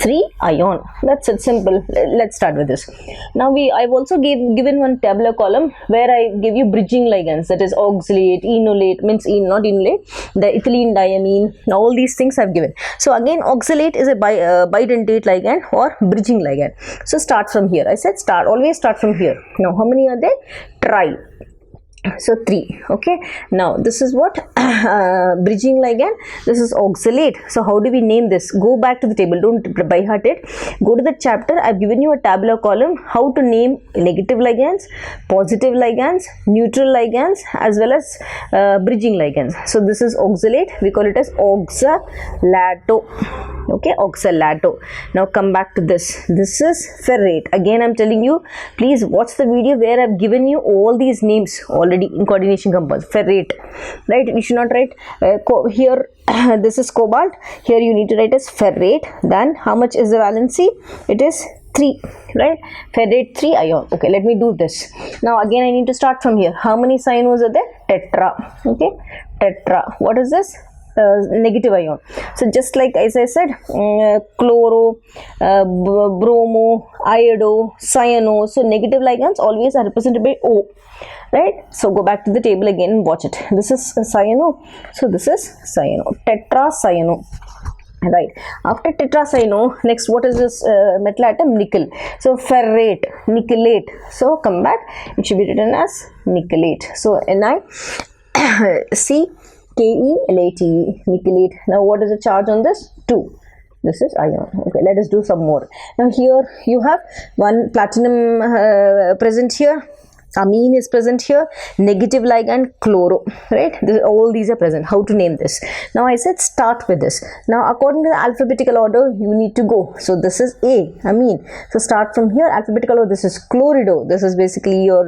Speaker 1: 3 ion. That's it, simple. Let's start with this. Now I've also given one tabular column where I give you bridging ligands, that is oxalate, enolate, means not enolate, the ethylene diamine. Now all these things I've given. So again, oxalate is a bidentate ligand or bridging ligand. So start from here. I said always start from here. Now how many are there? Tri. So 3. Okay, now this is what bridging ligand, this is oxalate. So how do we name this? Go back to the table, don't by heart it. Go to the chapter. I've given you a tabular column how to name negative ligands, positive ligands, neutral ligands, as well as bridging ligands. So this is oxalate, we call it as oxalato. Okay, oxalato. Now come back to this. This is ferrate. Again I'm telling you, please watch the video where I've given you all these names already in coordination compounds. Ferrate, right? You should not write here this is cobalt, here you need to write as ferrate. Then how much is the valency? It is 3, right? Ferrate 3 ion. Okay, let me do this. Now again I need to start from here. How many cyanos are there? Tetra. Okay, tetra. What is this? Negative ion. So just like as I said, chloro, bromo, iodo, cyano. So negative ligands always are represented by O, right? So go back to the table again and watch it. This is cyano. So this is cyano. Tetracyano. Right. After tetracyano, next what is this metal atom? Nickel. So ferrate, nickelate. So come back. It should be written as nickelate. So NiCkelate, nickelate. Now what is the charge on this? 2. This is ion. Okay, let us do some more. Now here you have one platinum present here, amine is present here, negative ligand chloro, right? All these are present. How to name this? Now I said start with this. Now according to the alphabetical order you need to go. So this is A, amine. So start from here, alphabetical order. This is chlorido. This is basically your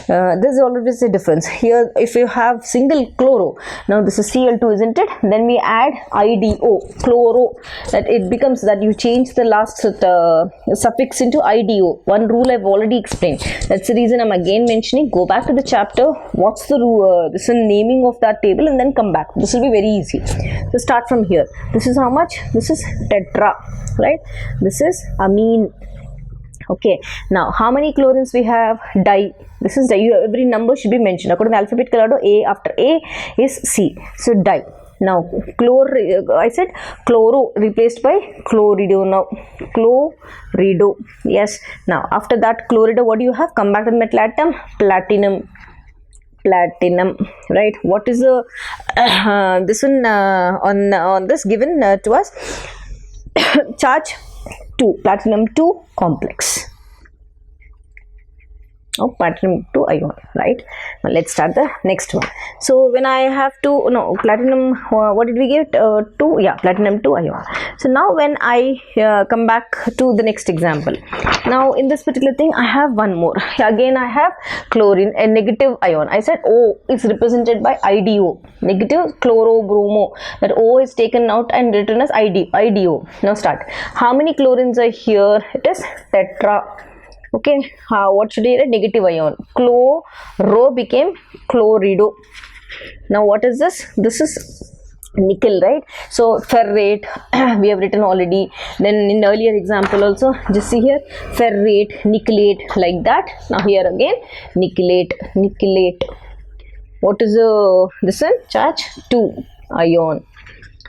Speaker 1: this is always a difference here. If you have single chloro, now this is Cl2, isn't it? Then we add IDO, chloro, that it becomes that you change the last suffix into IDO. One rule I've already explained. That's the reason I'm again mentioning. Go back to the chapter, what's the this is naming of that table, and then come back. This will be very easy. So start from here. This is how much? This is tetra, right? This is amine. Okay, now how many chlorines we have? Di. This is di. Every number should be mentioned according to alphabetical order. A after A is C. So di. Now I said chloro replaced by chlorido. Now chlorido. Yes. Now after that chlorido, what do you have? Come back to the metal atom. Platinum. platinum, right? What is the this one on this given to us? Charge 2, platinum 2 complex. Oh, platinum 2 ion, right? Now let's start the next one. So when I have to, no, platinum, what did we get? 2, yeah, platinum 2 ion. So now when I come back to the next example, now in this particular thing I have one more. Again I have chlorine, a negative ion. I said O is represented by IDO, negative chlorobromo. That O is taken out and written as IDO. Now start. How many chlorines are here? It is tetra. Okay, what should I write? Negative ion. Chloro became chlorido. Now what is this? This is nickel, right? So ferrate we have written already. Then in the earlier example also, just see here, ferrate, nickelate, like that. Now here again, nickelate. What is this one? Charge 2 ion.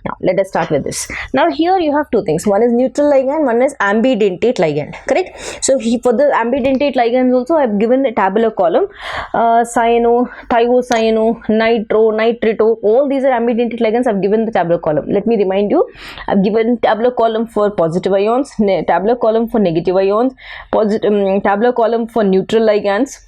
Speaker 1: Now let us start with this. Now here you have two things. One is neutral ligand, one is ambidentate ligand. Correct? So for the ambidentate ligands also I have given a tabular column. Cyano, thiocyano, nitro, nitrito. All these are ambidentate ligands. I have given the tabular column. Let me remind you. I have given tabular column for positive ions, tabular column for negative ions, tabular column for neutral ligands,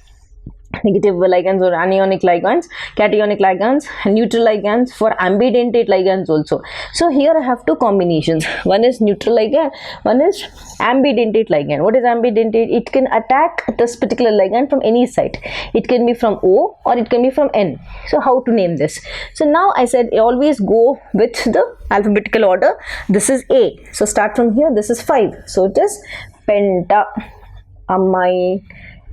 Speaker 1: negative ligands or anionic ligands, cationic ligands, neutral ligands, for ambidentate ligands also. So here I have two combinations. One is neutral ligand, one is ambidentate ligand. What is ambidentate? It can attack this particular ligand from any site. It can be from O or it can be from N. So how to name this? So now I said always go with the alphabetical order. This is A. So start from here. This is 5. So it is pentamine.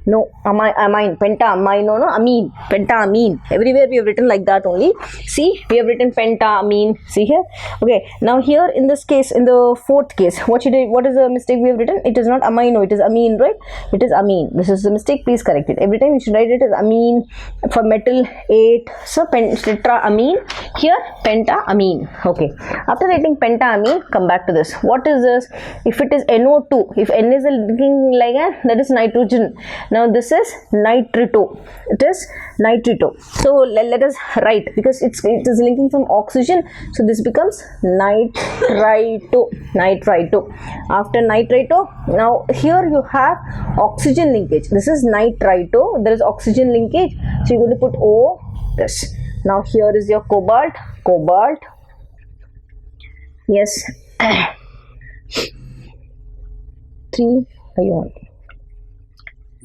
Speaker 1: No, amine, pentamine, no, amine, pentamine. Everywhere we have written like that only. See, we have written pentamine. See here. Okay. Now here in this case, in the fourth case, what is the mistake we have written? It is not amino, it is amine, right? It is amine. This is the mistake. Please correct it. Every time you should write it as amine for metal 8. So tetraamine. Here pentamine. Okay. After writing pentamine, come back to this. What is this? If it is NO2, if N is a linking ligand, that is nitrogen. Now this is nitrito. It is nitrito. So let us write, because it is linking from oxygen. So this becomes nitrito. After nitrito, now here you have oxygen linkage. This is nitrito. There is oxygen linkage. So you're going to put O. This. Now here is your cobalt. Yes. 3 ion.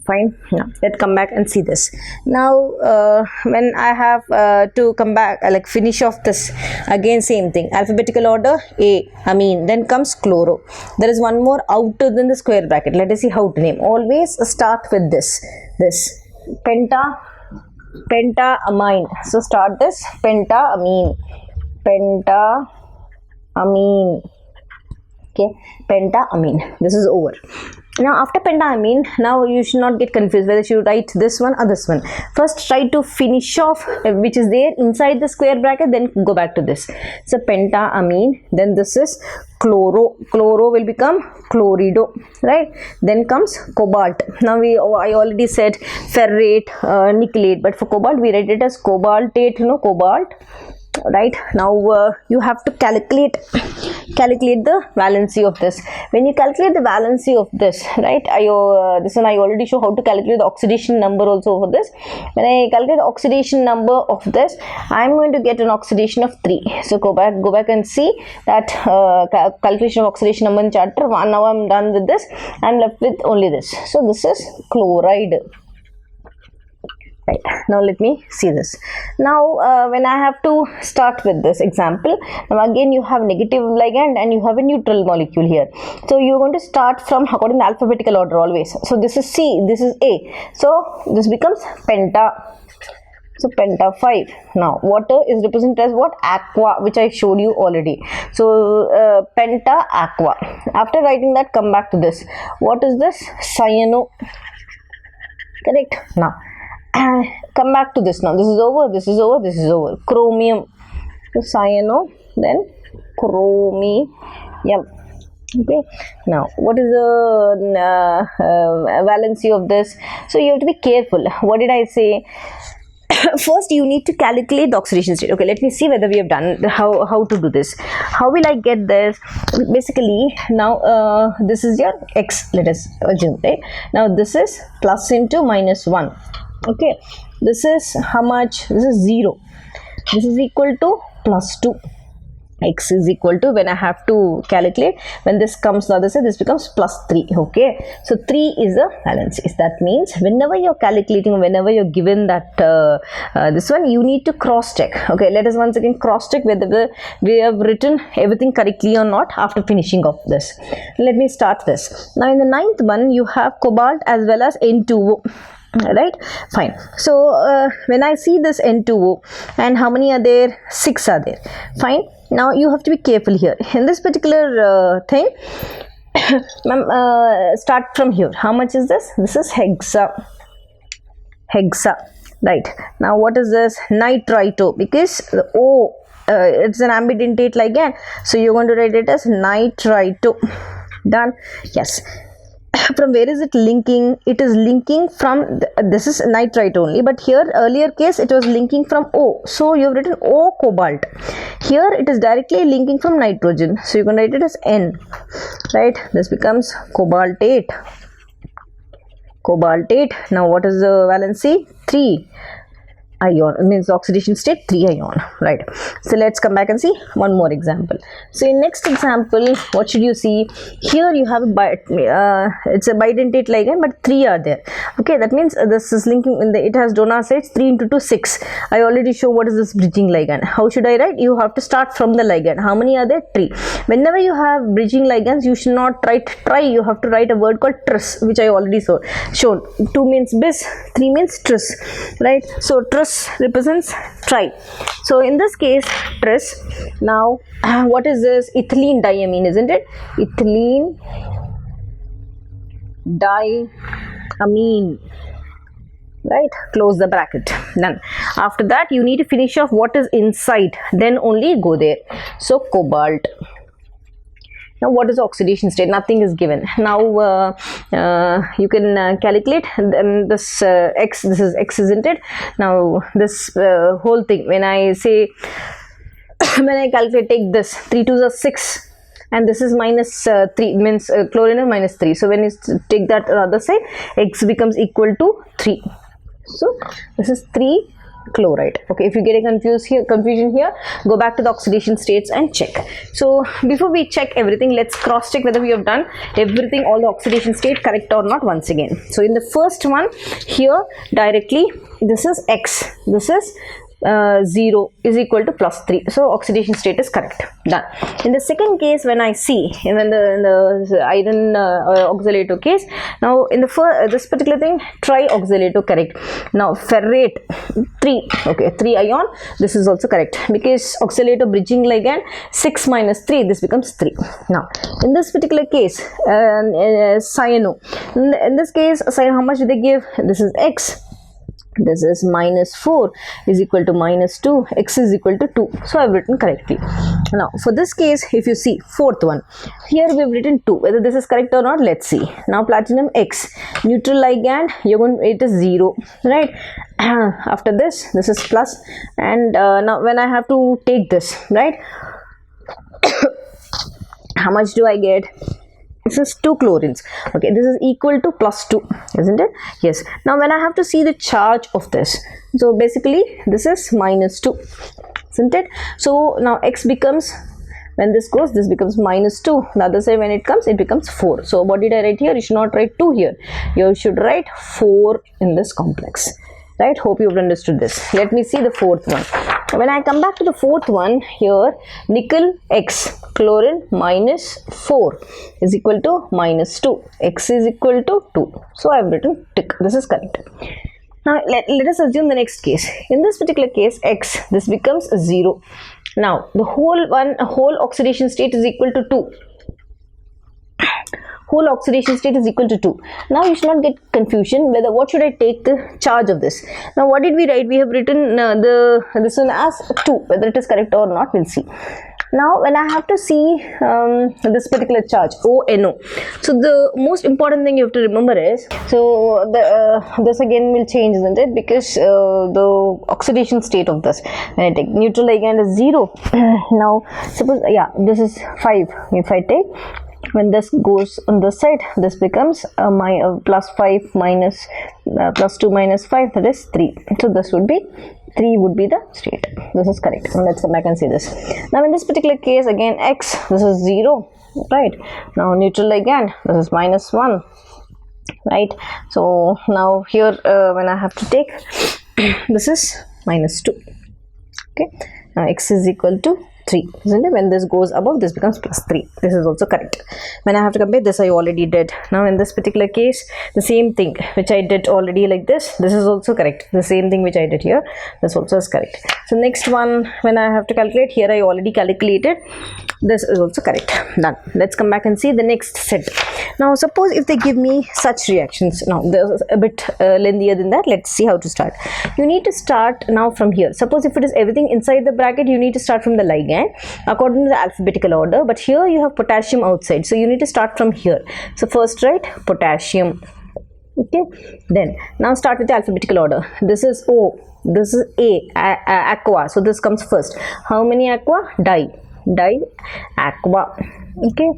Speaker 1: Fine. Now let's come back and see this. Now when I have to come back, like finish off this, again same thing, alphabetical order, A, amine, then comes chloro. There is one more outer than the square bracket. Let us see how to name. Always start with this pentamine. So start this pentamine. Okay, pentamine. This is over. Now after pentamine, now you should not get confused whether you should write this one or this one. First try to finish off which is there inside the square bracket, then go back to this. So pentamine, then this is chloro. Chloro will become chlorido, right? Then comes cobalt. Now I already said ferrate, nickelate, but for cobalt we write it as cobaltate, cobalt. Right now you have to calculate the valency of this. When you calculate the valency of this, right, this one I already show how to calculate the oxidation number also for this. When I calculate the oxidation number of this, I am going to get an oxidation of 3. So go back and see that calculation of oxidation number in chapter 1. Now I am done with this. I am left with only this. So this is chloride. Right, now let me see this. Now when I have to start with this example, now again you have negative ligand and you have a neutral molecule here. So you are going to start from according to alphabetical order always. So this is C, this is A. So this becomes penta. So penta 5. Now water is represented as what? Aqua, which I showed you already. So penta aqua. After writing that, come back to this. What is this? Cyano. Correct. Now come back to this. Now this is over, this is over, this is over. Chromium. So cyano, then chromium. Okay. Now what is the valency of this? So you have to be careful. What did I say? first you need to calculate the oxidation state. Okay, let me see whether we have done how to do this. How will I get this? Basically, now this is your x, let us assume, right? Now this is plus into minus 1. Okay, this is how much? This is 0. This is equal to plus 2. X is equal to, when I have to calculate, when this comes the other side, this becomes plus 3. Okay, so 3 is the valency. That means whenever you're calculating, whenever you're given that this one, you need to cross check. Okay, let us once again cross check whether we have written everything correctly or not after finishing of this. Let me start this. Now in the 9th one, you have cobalt as well as N2O. Right, fine. So when I see this N2O, and how many are there? 6 are there. Fine. Now you have to be careful here in this particular thing. Start from here. How much is this? This is hexa, right? Now what is this? Nitrito, because the O it's an ambidentate ligand, so you're going to write it as nitrito. Done. Yes. From where is it linking? It is linking from this is nitrite only, but here earlier case it was linking from O, so you have written O cobalt. Here it is directly linking from nitrogen, so you can write it as N, right? This becomes cobaltate. Now what is the valency? 3 ion, means oxidation state 3 ion, right? So let's come back and see one more example. So in next example, what should you see? Here you have it's a bidentate ligand, but 3 are there. Okay, that means this is linking in the, it has donor sites 3 into 2 6. I already show what is this bridging ligand. How should I write? You have to start from the ligand. How many are there? 3. Whenever you have bridging ligands, you should not write tri, you have to write a word called tris, which I already shown. 2 means bis, 3 means tris, right? So tris represents tri. So in this case, tris. Now what is this? Ethylene diamine, isn't it? Ethylene diamine, right? Close the bracket. Done. After that you need to finish off what is inside, then only go there. So cobalt. Now what is the oxidation state? Nothing is given. Now you can calculate this x, this is x, isn't it? Now this whole thing, when I say when I calculate, take this 3 2s are 6, and this is minus 3, means chlorine is minus 3. So when you take that other side, x becomes equal to 3. So this is 3 chloride. Okay, if you get a confusion here, go back to the oxidation states and check. So before we check everything, let's cross check whether we have done everything, all the oxidation state correct or not once again. So in the first one here, directly this is x, this is 0 is equal to plus 3, so oxidation state is correct. Done. In the second case, when I see in the iron oxalato case, now in the first this particular thing, trioxalato, correct. Now ferrate 3, okay, 3 ion, this is also correct, because oxalato bridging ligand 6 minus 3, this becomes 3. Now in this particular case, cyano, in this case, cyano, how much do they give? This is x, this is minus 4 is equal to minus 2, x is equal to 2. So I have written correctly. Now for this case, if you see fourth one, here we have written 2. Whether this is correct or not, let's see. Now platinum x, neutral ligand, you're going to, it is 0, right? After this is plus, and now when I have to take this, right, how much do I get? This is 2 chlorines. Okay, this is equal to plus 2, isn't it? Yes. Now when I have to see the charge of this, so basically this is minus 2, isn't it? So now x becomes, when this goes, this becomes minus 2. The other side, when it comes, it becomes 4. So what did I write here? You should not write 2 here. You should write 4 in this complex. Right? Hope you've understood this. Let me see the fourth one. When I come back to the fourth one, here nickel x, chlorine minus 4 is equal to minus 2. X is equal to 2. So I have written tick. This is correct. Now let us assume the next case. In this particular case, x, this becomes 0. Now the whole oxidation state is equal to 2. Whole oxidation state is equal to 2. Now you should not get confusion whether what should I take the charge of this. Now what did we write? We have written this one as 2. Whether it is correct or not, we'll see. Now when I have to see this particular charge ONO, so the most important thing you have to remember is, so the this again will change, isn't it, because the oxidation state of this, when I take neutral ligand is 0. Now suppose, yeah, this is 5. If I take, when this goes on this side, this becomes plus 5 minus plus 2 minus 5, that is 3. So this would be 3 would be the state. This is correct. Now let's come back and see this. Now in this particular case, again X, this is 0, right? Now neutral ligand, this is minus 1, right? So now here when I have to take, this is minus 2. Okay, now X is equal to 3, isn't it? When this goes above, this becomes plus 3. This is also correct. When I have to compare, this I already did. Now in this particular case, the same thing which I did already like this is also correct. The same thing which I did here, this also is correct. So next one, when I have to calculate, here I already calculated. This is also correct. Done. Let's come back and see the next set. Now suppose if they give me such reactions, now there's a bit lengthier than that. Let's see how to start. You need to start now from here. Suppose if it is everything inside the bracket, you need to start from the ligand according to the alphabetical order, but here you have potassium outside, so you need to start from here. So first write potassium. Okay, then now start with the alphabetical order. This is O, this is Aqua, so this comes first. How many Aqua? Aqua. Okay,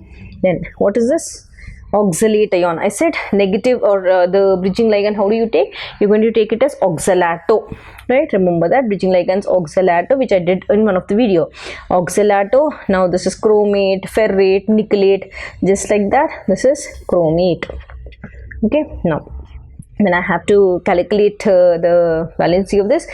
Speaker 1: then what is this? Oxalate ion. I said negative, or the bridging ligand, how do you take? You're going to take it as oxalato, right? Remember that bridging ligand's oxalato, which I did in one of the video. Oxalato. Now this is chromate, ferrate, nickelate, just like that. This is chromate. Okay, now when I have to calculate the valency of this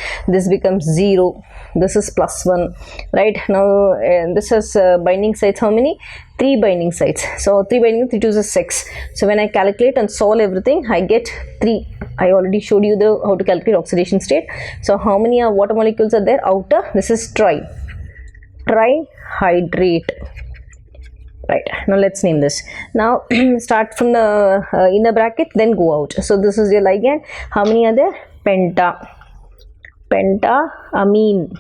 Speaker 1: becomes 0. This is plus 1, right? Now this is binding sites. How many? 3 binding sites. So 3 binding, 3 2 is 6. So when I calculate and solve everything, I get 3. I already showed you how to calculate oxidation state. So how many water molecules are there? Outer, this is trihydrate. Right, now let's name this. Now start from the inner bracket, then go out. So this is your ligand. How many are there? Pentamine.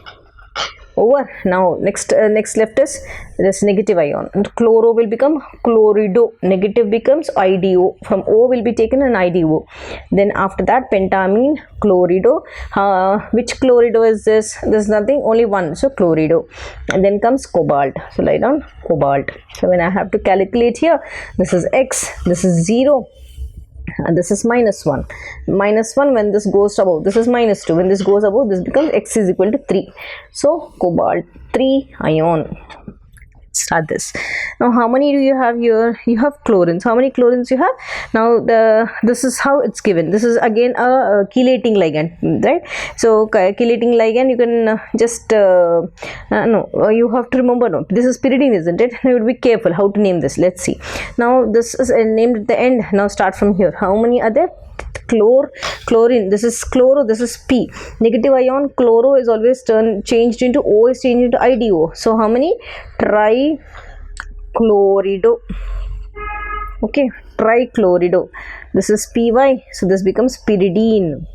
Speaker 1: Over. Now next left is this negative ion, and chloro will become chlorido, negative becomes IDO. From O will be taken an IDO. Then after that pentamine, chlorido. Which chlorido is this? There's nothing, only one, so chlorido. And then comes cobalt, so write down cobalt. So when I have to calculate here, this is X, this is 0, and this is minus 1. Minus 1 when this goes above, this is minus 2. When this goes above, this becomes X is equal to 3. So cobalt 3 ion. Start this. Now how many do you have here? You have chlorines. How many chlorines you have? Now this is how it's given. This is again a chelating ligand, right? So chelating ligand, you can just you have to remember, no, this is pyridine, isn't it? You would be careful how to name this. Let's see. Now this is named at the end. Now start from here. How many are there? Chlorine, this is chloro, this is P. Negative ion chloro is always changed into O, is changed into IDO. So how many? Trichlorido. Okay, trichlorido. This is PY, so this becomes pyridine.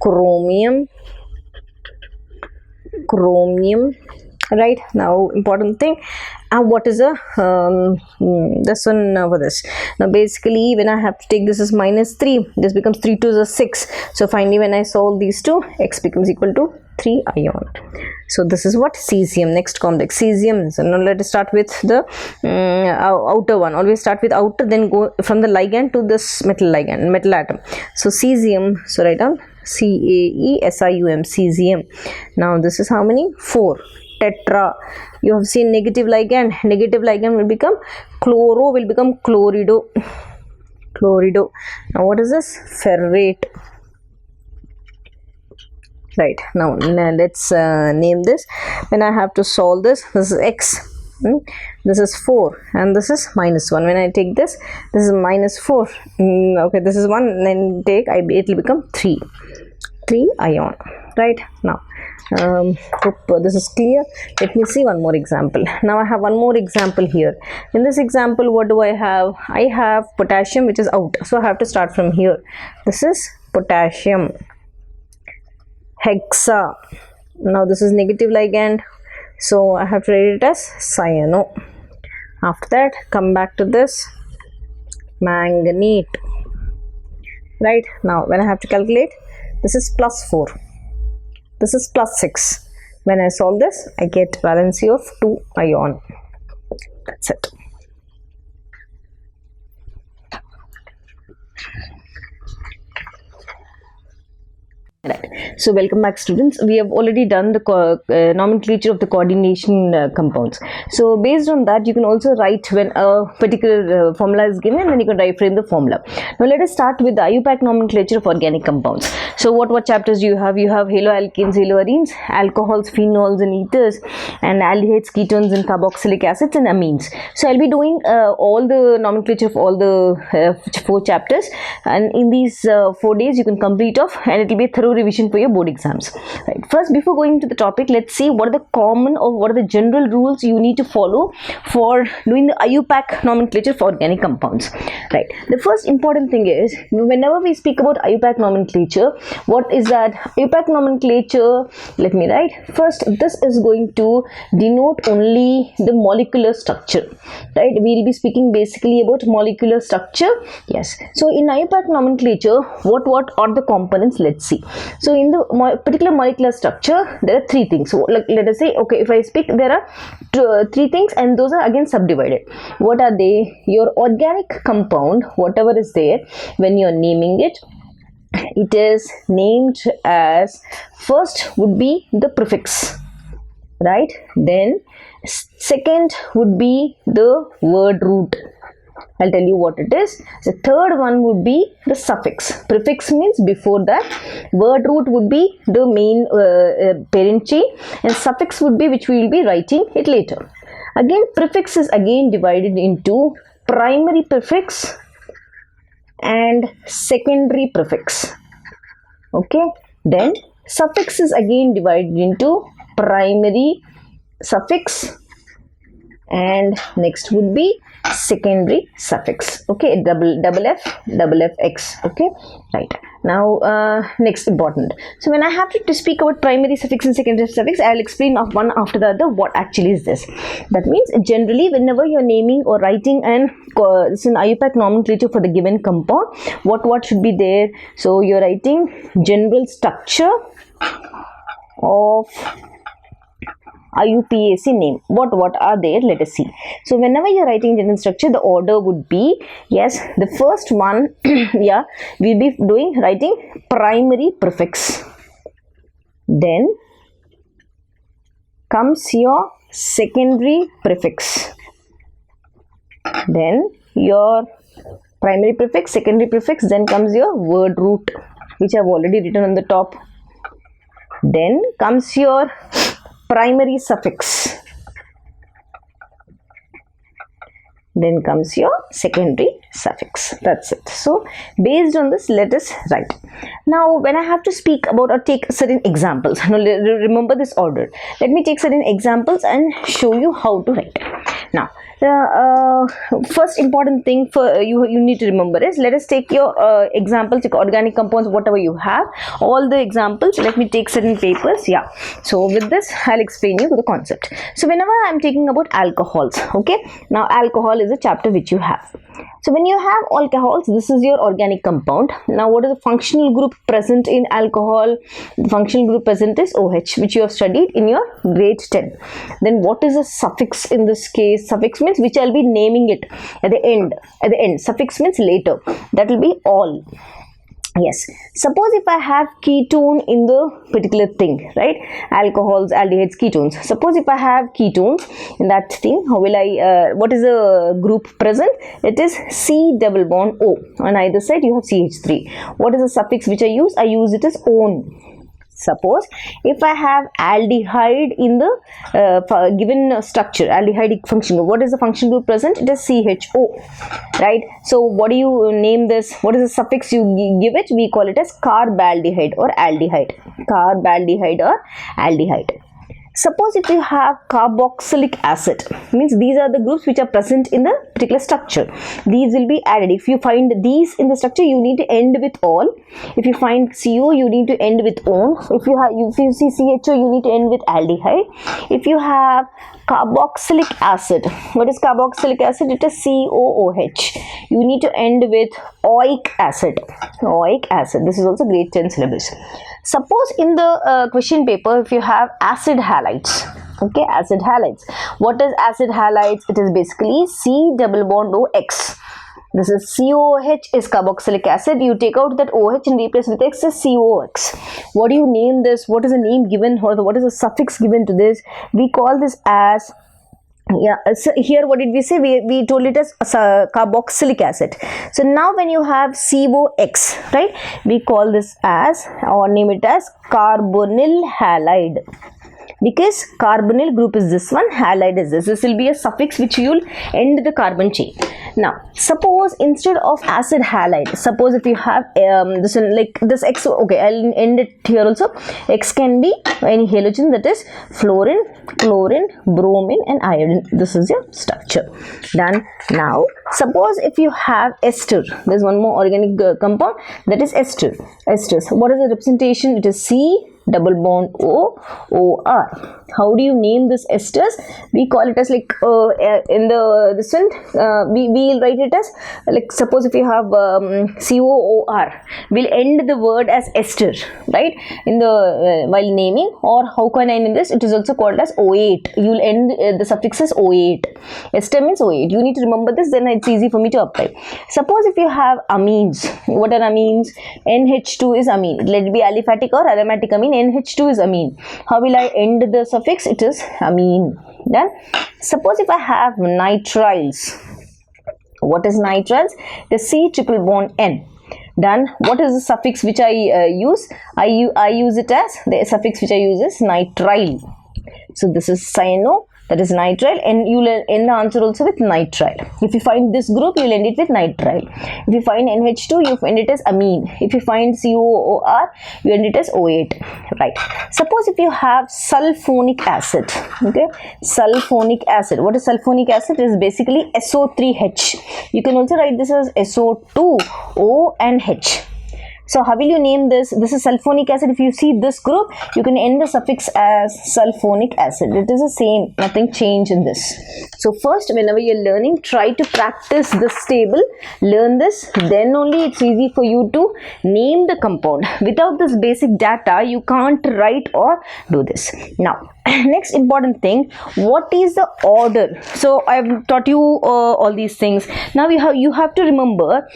Speaker 1: Chromium. Right, now important thing, what is this one for this? Now basically when I have to take, this is minus 3, this becomes 3 2 is 6. So finally when I solve these two, X becomes equal to 3 ion. So this is what? Cesium. Next complex, cesium. So now let us start with the outer one. Always start with outer, then go from the ligand to this metal atom. So cesium, so write down CaESium, cesium. Now this is how many? 4. Tetra. You have seen negative ligand will become chloro, will become chlorido. Now what is this? Ferrate. Right, now let's name this. When I have to solve this is X, this is 4 and this is minus 1. When I take this is minus 4. Okay, this is 1, then take it will become 3 ion. Right, now hope this is clear. Let me see one more example. Now I have one more example here. In this example, what do I have? I have potassium, which is out, so I have to start from here. This is potassium hexa. Now this is negative ligand, So I have to write it as cyano. After that, come back to this manganate. Right, now when I have to calculate, this is +4, this is +6. When I solve this, I get valency of 2 ion. That's it. Right. So welcome back, students. We have already done the nomenclature of the coordination compounds. So based on that, you can also write when a particular formula is given, and then you can reframe the formula. Now let us start with the Iupac nomenclature of organic compounds. So what chapters do you have? You have haloalkanes, haloarenes, alcohols, phenols and ethers, and aldehydes, ketones and carboxylic acids and amines. So I'll be doing all the nomenclature of all the 4 chapters, and in these 4 days you can complete off, and it will be a thorough revision for your board exams. Right. First, before going to the topic, let's see what are the common or what are the general rules you need to follow for doing the Iupac nomenclature for organic compounds. Right. The first important thing is, whenever we speak about Iupac nomenclature, what is that? Iupac nomenclature, let me write. First, this is going to denote only the molecular structure. Right. We will be speaking basically about molecular structure. Yes. So in Iupac nomenclature, what are the components? Let's see. So in the particular molecular structure, there are 3 things. So let us say, okay, if I speak, there are 3 things, and those are again subdivided. What are they? Your organic compound, whatever is there, when you are naming it, it is named as, first would be the prefix, right? Then second would be the word root. I'll tell you what it is. The third one would be the suffix. Prefix means before that. Word root would be the main parent chain, and suffix would be which we will be writing it later. Again, prefix is again divided into primary prefix and secondary prefix. Okay. Then suffix is again divided into primary suffix, and next would be secondary suffix. Okay, double FX. Okay, right. Now next important. So when I have to speak about primary suffix and secondary suffix, I will explain of one after the other what actually is this. That means generally whenever you are naming or writing an it's an Iupac nomenclature for the given compound, what should be there? So you are writing general structure of IUPAC name. What are there? Let us see. So whenever you are writing general structure, the order would be, yes, the first one, yeah, we'll be writing primary prefix. Then comes your secondary prefix. Then your primary prefix, secondary prefix, then comes your word root, which I've already written on the top. Then comes your primary suffix, then comes your secondary suffix. That's it. So based on this, let us write. Now when I have to speak about or take certain examples, now remember this order. Let me take certain examples and show you how to write. Now the first important thing for you need to remember is, let us take your examples, like organic compounds, whatever you have, all the examples. Let me take certain papers. Yeah, so with this I'll explain you the concept. So whenever I'm taking about alcohols, okay, now alcohol is a chapter which you have. So when you have alcohols, this is your organic compound. Now what is the functional group present in alcohol? The functional group present is OH, which you have studied in your grade 10. Then what is a suffix in this case? Suffix means which I'll be naming it at the end. At the end, suffix means later. That will be all. Yes, suppose if I have ketone in the particular thing, right? Alcohols, aldehydes, ketones. Suppose if I have ketones in that thing, how will I, what is the group present? It is C double bond O. On either side you have CH3. What is the suffix which I use? I use it as on. Suppose if I have aldehyde in the given structure, aldehyde function, what is the function group present? It is CHO, right? So what do you name this? What is the suffix you give it? We call it as carbaldehyde or aldehyde. Carbaldehyde or aldehyde. Suppose if you have carboxylic acid, means these are the groups which are present in the particular structure. These will be added. If you find these in the structure, you need to end with all. If you find CO, you need to end with on. If you see CHO, you need to end with aldehyde. If you have carboxylic acid, what is carboxylic acid? It is COOH. You need to end with oic acid. Oic acid. This is also grade 10 syllabus. Suppose in the question paper, if you have acid halides, okay, acid halides. What is acid halides? It is basically C double bond OX. This is COOH is carboxylic acid. You take out that OH and replace with X is COX. What do you name this? What is the name given, or what is the suffix given to this? We call this as, so here what did we say? We told it as carboxylic acid. So now when you have COX, right, we call this as, or name it as carbonyl halide. Because carbonyl group is this one, halide is this. This will be a suffix which you will end the carbon chain. Now, suppose instead of acid halide, suppose if you have this one, like this X, okay, I'll end it here also. X can be any halogen, that is fluorine, chlorine, bromine and iodine. This is your structure. Done. Now, suppose if you have ester, there's one more organic compound, that is ester. Esters. What is the representation? It is C double bond OR. How do you name this esters? We call it as like in the this one, we'll write it as like, suppose if you have COOR, we'll end the word as ester, right, in the while naming. Or how can I name this? It is also called as O8. You'll end the suffix as O8. Ester means O8. You need to remember this, then it's easy for me to apply. Suppose if you have amines. What are amines? NH2 is amine. Let it be aliphatic or aromatic amine. NH2 is amine. How will I end the suffix? It is amine. Then suppose if I have nitriles. What is nitriles? The C triple bond N. Done. What is the suffix which I use? I use it as, the suffix which I use is nitrile. So this is cyano, that is nitrile, and you will end the answer also with nitrile. If you find this group, you will end it with nitrile. If you find NH2, you end it as amine. If you find COOR, you end it as O8. Right. Suppose if you have sulfonic acid. Okay. Sulfonic acid. What is sulfonic acid? It is basically SO3H. You can also write this as SO2O and H. So how will you name this? This is sulfonic acid. If you see this group, you can end the suffix as sulfonic acid. It is the same, nothing changed in this. So first, whenever you're learning, try to practice this table, learn this, then only it's easy for you to name the compound. Without this basic data, you can't write or do this. Now, next important thing, what is the order? So I've taught you all these things. Now you have to remember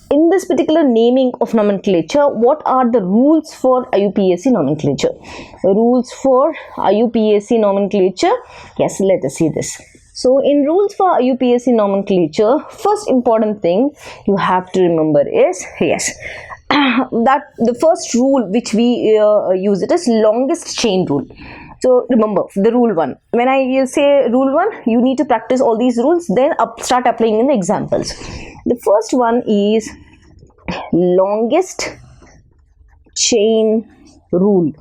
Speaker 1: in this particular naming of nomenclature, what are the rules for IUPAC nomenclature? The rules for IUPAC nomenclature, yes, let us see this. So in rules for IUPAC nomenclature, first important thing you have to remember is, yes, that the first rule which we use it is longest chain rule. So remember the rule 1. When I say rule 1, you need to practice all these rules, then start applying in the examples. The first one is longest chain rule.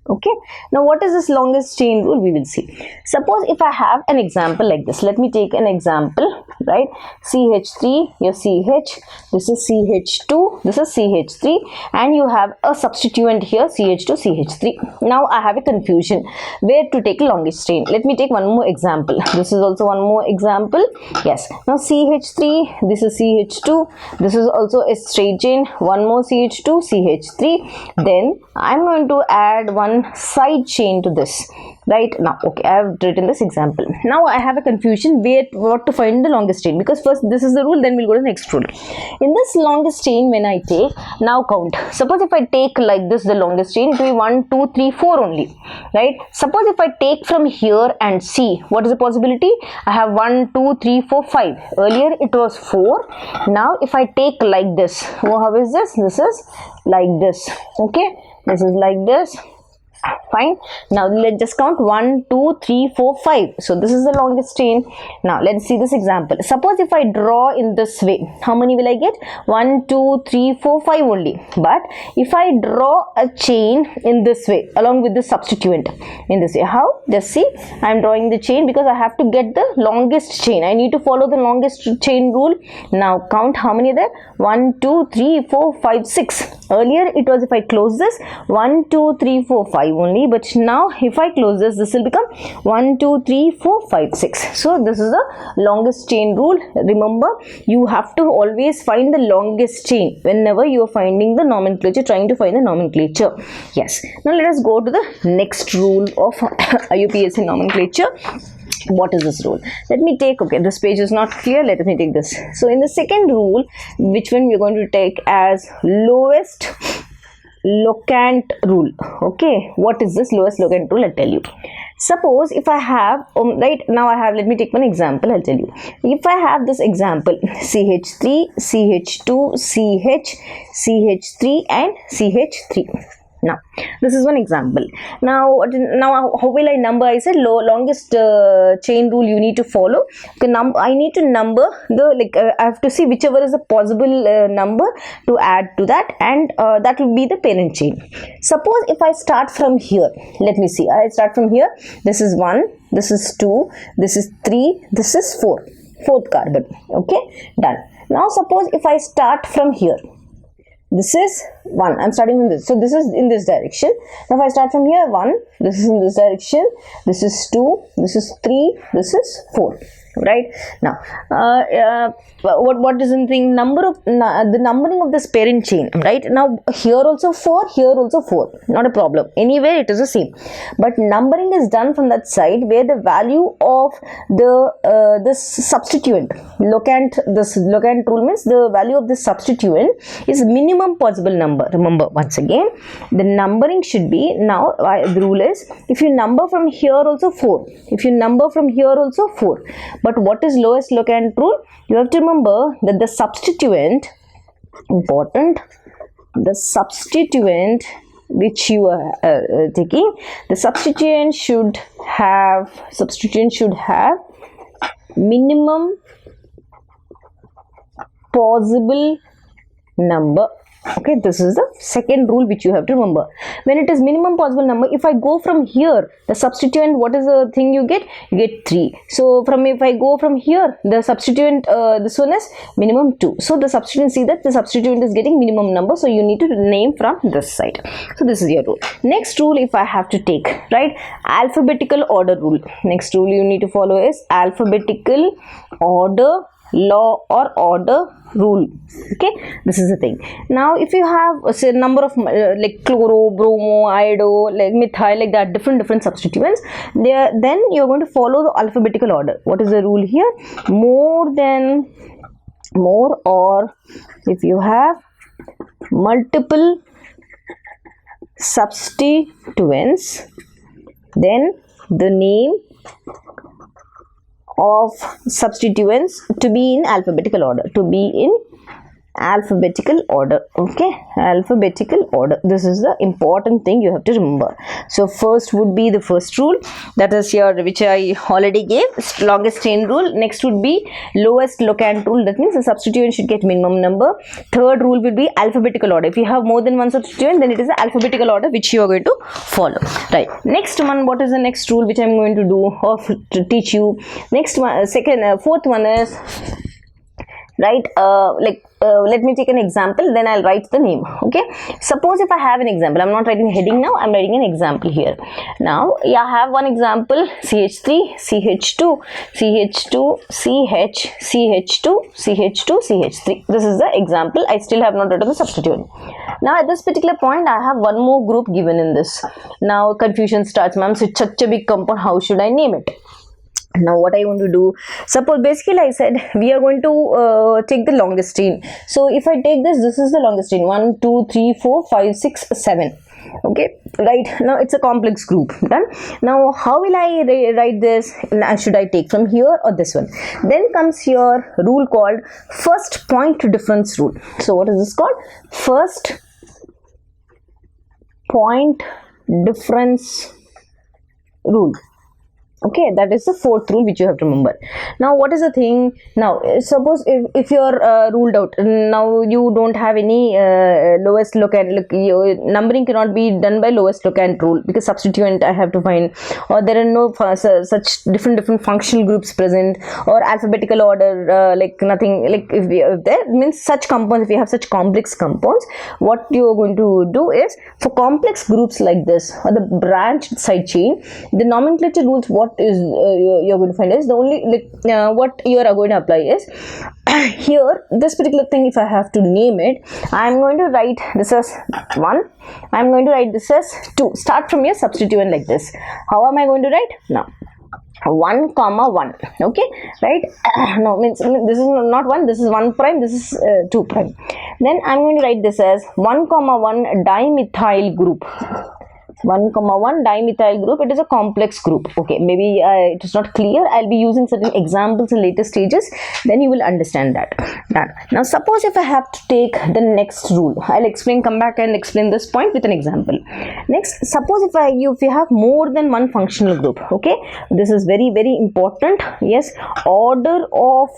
Speaker 1: Okay. Now what is this longest chain rule? We will see. Suppose if I have an example like this. Let me take an example, right? CH3, your CH, this is CH2, this is CH3, and you have a substituent here, CH2, CH3. Now I have a confusion where to take longest chain. Let me take one more example. This is also one more example. Yes. Now CH3, this is CH2, this is also a straight chain, one more CH2, CH3. Then I'm going to add one side chain to this. Right now, okay, I have written this example. Now I have a confusion where what to find the longest chain, because first this is the rule, then we'll go to the next rule. In this longest chain, when I take, now count. Suppose if I take like this, the longest chain, it will be 1, 2, 3, 4 only, right? Suppose if I take from here and see, what is the possibility? I have 1, 2, 3, 4, 5. Earlier it was 4. Now if I take like this, well, how is this? This is like this, okay? This is like this. Fine. Now let's just count 1, 2, 3, 4, 5. So this is the longest chain. Now let's see this example. Suppose if I draw in this way, how many will I get? 1, 2, 3, 4, 5 only. But if I draw a chain in this way along with the substituent in this way, how? Just see, I am drawing the chain because I have to get the longest chain. I need to follow the longest chain rule. Now count how many there? 1, 2, 3, 4, 5, 6. Earlier it was if I close this 1, 2, 3, 4, 5 only, but now if I close this will become 1, 2, 3, 4, 5, 6. So this is the longest chain rule. Remember, you have to always find the longest chain whenever you are finding the nomenclature, trying to find the nomenclature. Yes. Now let us go to the next rule of IUPAC nomenclature. What is this rule? Let me take, okay, this page is not clear, let me take this. So in the second rule, which one we are going to take as lowest Locant rule. Okay, what is this lowest Locant rule? I'll tell you. Suppose if I have, right now I have, let me take one example, I'll tell you. If I have this example, CH3, CH2, CH, CH3 and CH3. Now this is one example. Now how will I number? I said longest chain rule you need to follow. Okay, I need to number the I have to see whichever is a possible number to add to that, and that will be the parent chain. Suppose if I start from here, let me see, I start from here. This is 1, this is 2, this is 3, this is 4, fourth carbon. Okay, done. Now suppose if I start from here, this is 1, I'm starting from this, so this is in this direction. Now if I start from here, 1, this is in this direction, this is 2, this is 3, this is 4, right? Now what is the thing? The numbering of this parent chain, right? Now here also 4, here also 4, not a problem, anywhere it is the same, but numbering is done from that side where the value of the this substituent, Locant, this Locant rule means the value of this substituent is minimum possible number. Remember, once again, the numbering should be, now the rule is, if you number from here also 4, if you number from here also 4, but what is lowest Locant rule? You have to remember that the substituent, important, the substituent which you are taking, the substituent should have minimum possible number. Okay, this is the second rule which you have to remember. When it is minimum possible number, if I go from here, the substituent, what is the thing you get? You get 3. So if I go from here, the substituent, this one is minimum 2. So the substituent, see that the substituent is getting minimum number, so you need to name from this side. So this is your rule. Next rule, if I have to take, right, alphabetical order rule. Next rule you need to follow is alphabetical order law or order rule. Okay, this is the thing. Now if you have say number of like chloro, bromo, iodo, like methyl, like that, different substituents there, then you're going to follow the alphabetical order. What is the rule here? More, or if you have multiple substituents, then the name of substituents to be in alphabetical order, okay, alphabetical order. This is the important thing you have to remember. So first would be the first rule, that is here, which I already gave, longest chain rule. Next would be lowest Locant rule, that means the substituent should get minimum number. Third rule will be alphabetical order. If you have more than one substituent, then it is the alphabetical order which you are going to follow, right? Next one, what is the next rule which I am going to do or to teach you? Next one, fourth one is, right, let me take an example, then I'll write the name. Okay, suppose if I have an example, I'm not writing heading now, I'm writing an example here. Now I have one example, CH3, CH2, CH2, CH, CH2, CH2, CH3. This is the example. I still have not written the substituent. Now at this particular point, I have one more group given in this. Now confusion starts, ma'am, so it's such a big compound, how should I name it? Now what I want to do, suppose basically I said we are going to take the longest chain. So if I take this is the longest chain, 1, 2, 3, 4, 5, 6, 7. Okay, right, now it's a complex group. Done. Now how will I write this? Should I take from here or this one? Then comes your rule called first point difference rule. So what is this called? First point difference rule. Okay, that is the fourth rule which you have to remember. Now what is the thing? Now suppose if you're ruled out, now you don't have any lowest locant, numbering cannot be done by lowest locant rule, because substituent I have to find, or there are no such different functional groups present, or alphabetical order, like nothing, like if there means such compounds, if you have such complex compounds, what you are going to do is, for complex groups like this, or the branched side chain, the nomenclature rules, what is you're going to find is the only, like what you are going to apply is here, this particular thing, if I have to name it, I'm going to write this as 1, I'm going to write this as 2. Start from your substituent like this. How am I going to write? Now 1 comma 1, okay, right? No, means this is not 1, this is 1 prime, this is 2 prime. Then I'm going to write this as 1 comma 1 dimethyl group. 1 comma 1 dimethyl group. It is a complex group. Okay, maybe it is not clear. I'll be using certain examples in later stages, then you will understand that. Now suppose if I have to take the next rule, I'll explain, come back and explain this point with an example. Next, suppose if you have more than one functional group, okay, this is very important. Yes, order of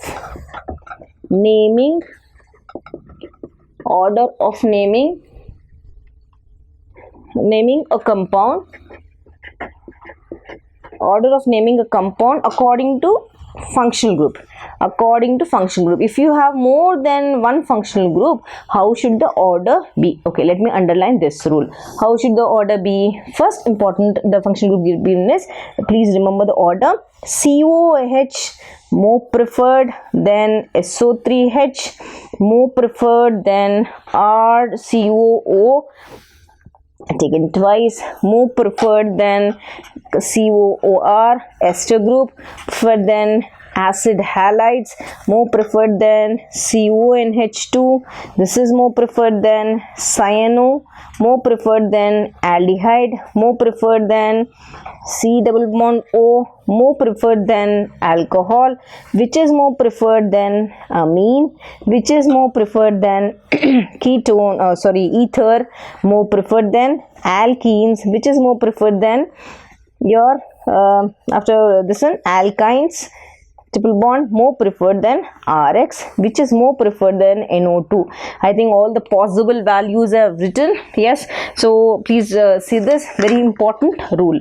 Speaker 1: naming a compound, order of naming a compound according to functional group. If you have more than one functional group, how should the order be? Okay, let me underline this rule. How should the order be? First important, the functional group given is, please remember the order: COH more preferred, then SO3H more preferred, then RCOO taken twice, more preferred than COOR, ester group, preferred than acid halides, more preferred than CONH2, this is more preferred than cyano, more preferred than aldehyde, more preferred than C double bond O, more preferred than alcohol, which is more preferred than amine, which is more preferred than ether, more preferred than alkenes, which is more preferred than your after this one alkynes, triple bond, more preferred than RX, which is more preferred than NO2. I think all the possible values I have written. Yes, so please see this very important rule.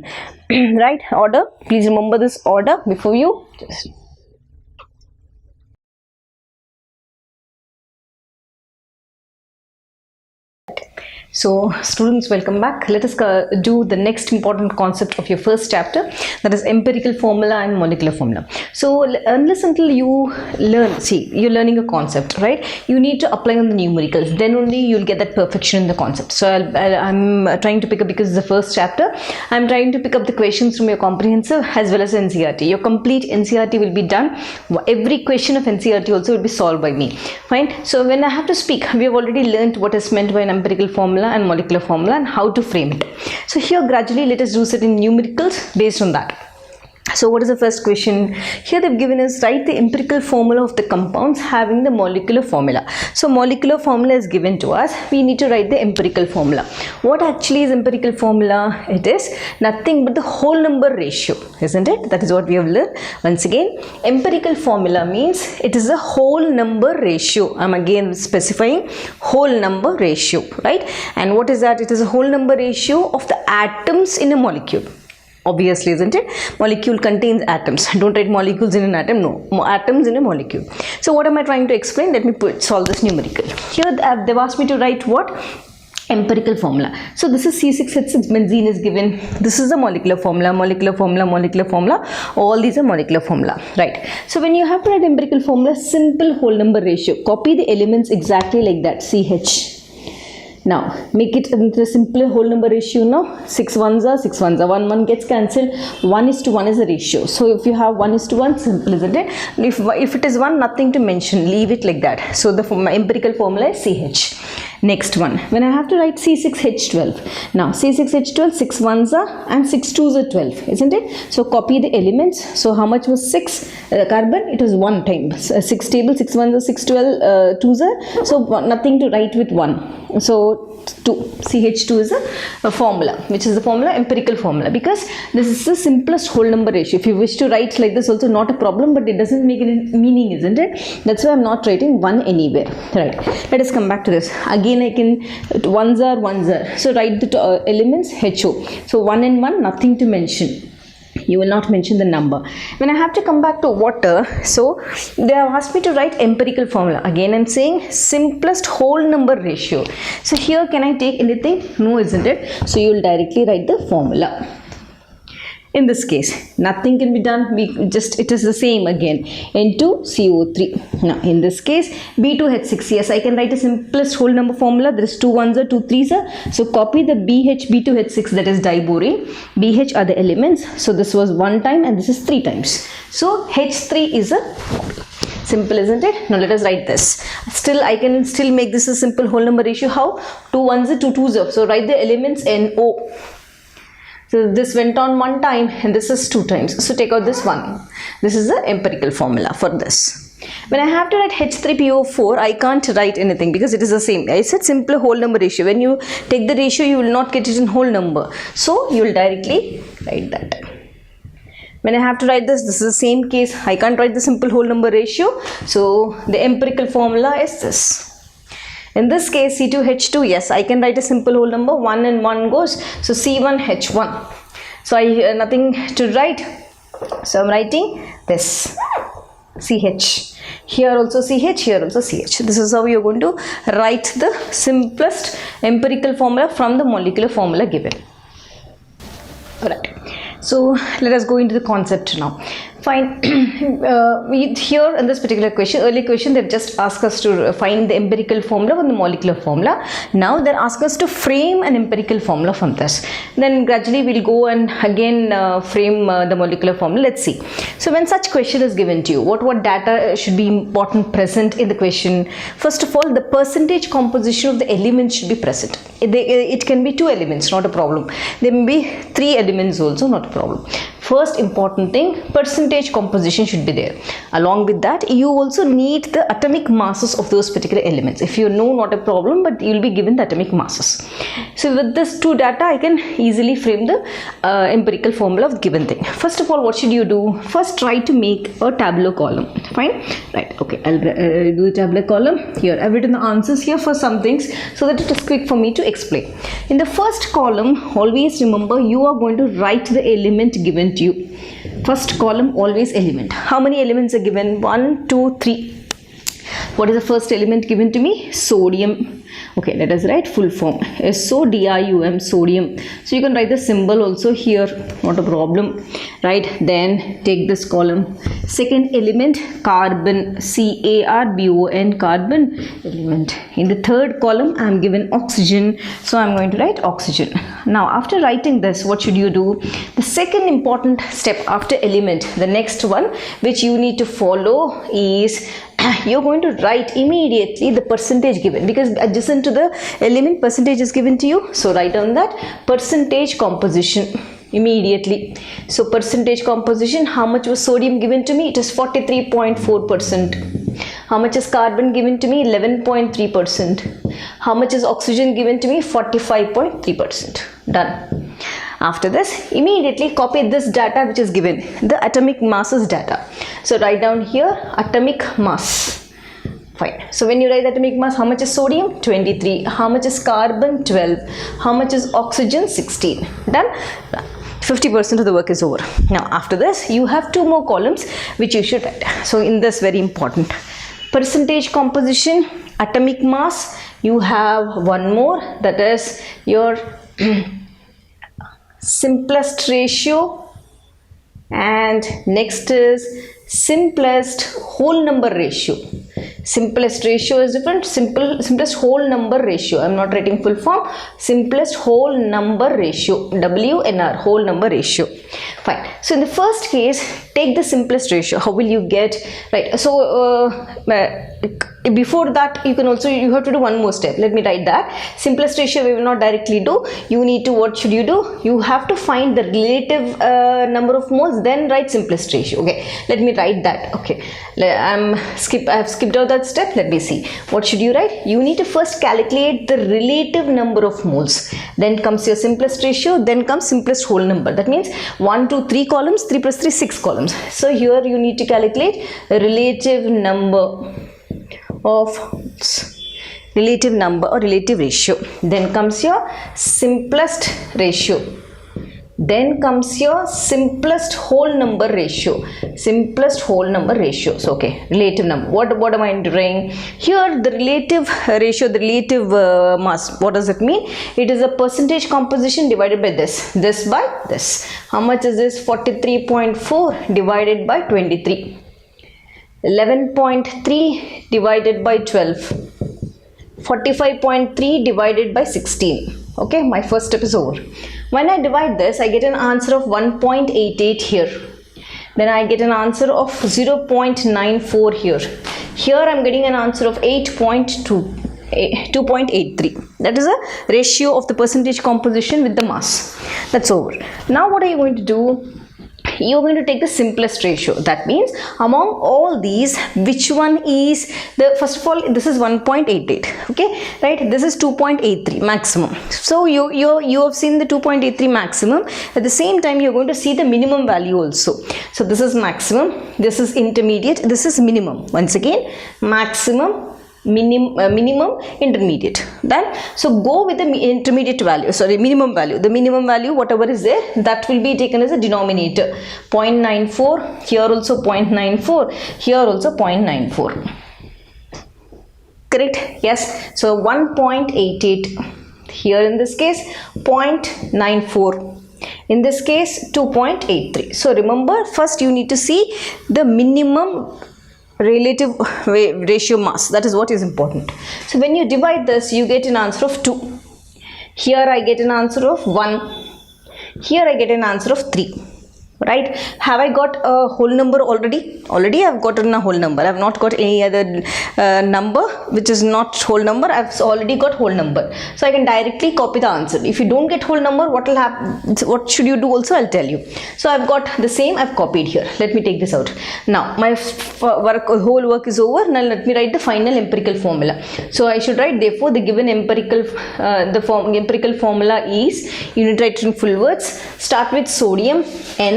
Speaker 1: Right, order, please remember this order before you just. So students, welcome back. Let us do the next important concept of your first chapter, that is empirical formula and molecular formula. So unless until you learn, see, you're learning a concept, right? You need to apply on the numericals, then only you'll get that perfection in the concept. So I'm trying to pick up, because it's the first chapter, I'm trying to pick up the questions from your comprehensive as well as NCERT. Your complete NCERT will be done. Every question of NCERT also will be solved by me. Fine. So when I have to speak, we have already learned what is meant by an empirical formula and molecular formula and how to frame it. So here gradually let us do certain numericals based on that. So what is the first question? Here they've given us, write the empirical formula of the compounds having the molecular formula. So molecular formula is given to us. We need to write the empirical formula. What actually is empirical formula? It is nothing but the whole number ratio, isn't it? That is what we have learned. Once again, empirical formula means it is a whole number ratio. I'm again specifying whole number ratio, right? And what is that? It is a whole number ratio of the atoms in a molecule. Obviously, isn't it? Molecule contains atoms. Don't write molecules in an atom. No, atoms in a molecule. So what am I trying to explain? Let me solve this numerical. Here they've asked me to write what? Empirical formula. So this is C6H6 benzene is given. This is the molecular formula, molecular formula, molecular formula. All these are molecular formula, right? So when you have to write empirical formula, simple whole number ratio. Copy the elements exactly like that. CH. Now make it into a simple whole number ratio. Now 6 ones are 6 ones are 1 gets cancelled. 1:1 is the ratio. So if you have 1:1, simple, isn't it? If it is 1, nothing to mention, leave it like that. So the empirical formula is CH. Next one, when I have to write C6H12. Now C6H12, 6 1s are and 6 2s are 12, isn't it? So copy the elements. So how much was 6 carbon? It was 1 time. 6 table, 6 1s are 6 12 2s are. So nothing to write with 1. So 2, CH2 is a formula, which is the formula, empirical formula, because this is the simplest whole number ratio. If you wish to write like this also, not a problem, but it doesn't make any meaning, isn't it? That's why I'm not writing 1 anywhere. Right, let us come back to this. Again I can, 1s are, so write the elements HO. So 1 and 1, nothing to mention. You will not mention the number. When I have to come back to water, so they have asked me to write empirical formula. Again I'm saying simplest whole number ratio. So here can I take anything? No, isn't it? So you will directly write the formula. In this case, nothing can be done. It is the same again. N2CO3. Now, in this case, B2H6. Yes, I can write a simplest whole number formula. There is 2 1s are, 2 3s are. So copy the BH, B2H6, that is diborane. BH are the elements. So this was 1 time and this is 3 times. So H3 is a simple, isn't it? Now let us write this. Still, I can still make this a simple whole number ratio. How? 2 1s are, 2 2s are. So write the elements NO. So this went on 1 time and this is 2 times. So take out this 1. This is the empirical formula for this. When I have to write H3PO4, I can't write anything because it is the same. I said simple whole number ratio. When you take the ratio, you will not get it in whole number. So you will directly write that. When I have to write this is the same case. I can't write the simple whole number ratio. So the empirical formula is this. In this case, C2H2, yes, I can write a simple whole number. 1 and 1 goes. So C1H1. So I have nothing to write. So I'm writing this. CH. Here also CH, here also CH. This is how you're going to write the simplest empirical formula from the molecular formula given. Alright. So let us go into the concept now. Fine. Here in this particular question, early question, they've just asked us to find the empirical formula from the molecular formula. Now they're asking us to frame an empirical formula from this. Then gradually we'll go and again frame the molecular formula. Let's see. So when such question is given to you, what data should be important present in the question? First of all, the percentage composition of the elements should be present. It can be 2 elements, not a problem. There may be 3 elements also, not a problem. First important thing, percentage composition should be there. Along with that, you also need the atomic masses of those particular elements. If you know, not a problem, but you will be given the atomic masses. So with this 2 data, I can easily frame the empirical formula of the given thing. First of all, what should you do? First, try to make a tabular column. Fine? Right. Okay. I'll do the tabular column. Here, I've written the answers here for some things so that it is quick for me to explain. In the first column, always remember you are going to write the element given to you. First column, always element. How many elements are given? 1, 2, 3. What is the first element given to me? Sodium. Okay, let us write full form. SODIUM, sodium. So you can write the symbol also here, not a problem. Right, then take this column. Second element, carbon, CARBON, carbon element. In the third column, I am given oxygen. So I am going to write oxygen. Now, after writing this, what should you do? The second important step after element, the next one, which you need to follow is you're going to write immediately the percentage given, because adjacent to the element percentage is given to you. So write on that percentage composition immediately. So percentage composition, how much was sodium given to me? It is 43.4%. How much is carbon given to me? 11.3%. How much is oxygen given to me? 45.3%. Done. After this, immediately copy this data which is given, the atomic masses data. So write down here atomic mass. Fine. So when you write atomic mass, how much is sodium? 23. How much is carbon? 12. How much is oxygen? 16. Done? 50% of the work is over. Now after this, you have 2 more columns which you should write. So in this, very important. Percentage composition, atomic mass, you have 1 more, that is your simplest ratio, and next is simplest whole number ratio. Simplest ratio is different. Simplest whole number ratio. I'm not writing full form. Simplest whole number ratio. WNR, whole number ratio. Fine. So in the first case, take the simplest ratio. How will you get? Right. So before that you have to do one more step. Let me write that. Simplest ratio we will not directly do. You need to, what should you do? You have to find the relative number of moles, then write simplest ratio. Okay, let me write that. Okay, I have skipped out that step. Let me see. What should you write? You need to first calculate the relative number of moles, then comes your simplest ratio, then comes simplest whole number. That means 1, 2, 3 columns, 3 plus 3, 6 columns. So here you need to calculate the relative number of relative number or relative ratio. Then comes your simplest ratio. Then comes your simplest whole number ratio. Simplest whole number ratio. So okay, relative number. What am I doing here? The relative ratio, the relative mass. What does it mean? It is a percentage composition divided by this. This by this. How much is this? 43.4 divided by 23. 11.3 divided by 12. 45.3 divided by 16. Okay, my first step is over. When I divide this, I get an answer of 1.88 here. Then I get an answer of 0.94 here. Here I am getting an answer of 2.83. That is a ratio of the percentage composition with the mass. That's over. Now what are you going to do? You're going to take the simplest ratio. That means among all these, which one is the, first of all, this is 1.88, okay, right? This is 2.83 maximum. So you have seen the 2.83 maximum. At the same time, you're going to see the minimum value also. So this is maximum, this is intermediate, this is minimum. Once again, maximum, minimum, intermediate. Then so go with the intermediate value, sorry, minimum value. The minimum value, whatever is there, that will be taken as a denominator. 0.94, here also 0.94, here also 0.94. Correct? Yes. So 1.88. Here in this case 0.94. In this case 2.83. So remember, first you need to see the minimum relative ratio mass. That is what is important. So when you divide this, you get an answer of 2. Here I get an answer of 1. Here I get an answer of 3. Right? Have I got a whole number already? Already I have gotten a whole number. I have not got any other number which is not whole number. I have already got whole number. So I can directly copy the answer. If you don't get whole number, what will happen? What should you do also? I'll tell you. So I've got the same. I've copied here. Let me take this out. Now my whole work is over. Now let me write the final empirical formula. So I should write, therefore the given empirical empirical formula is, unit write in full words. Start with sodium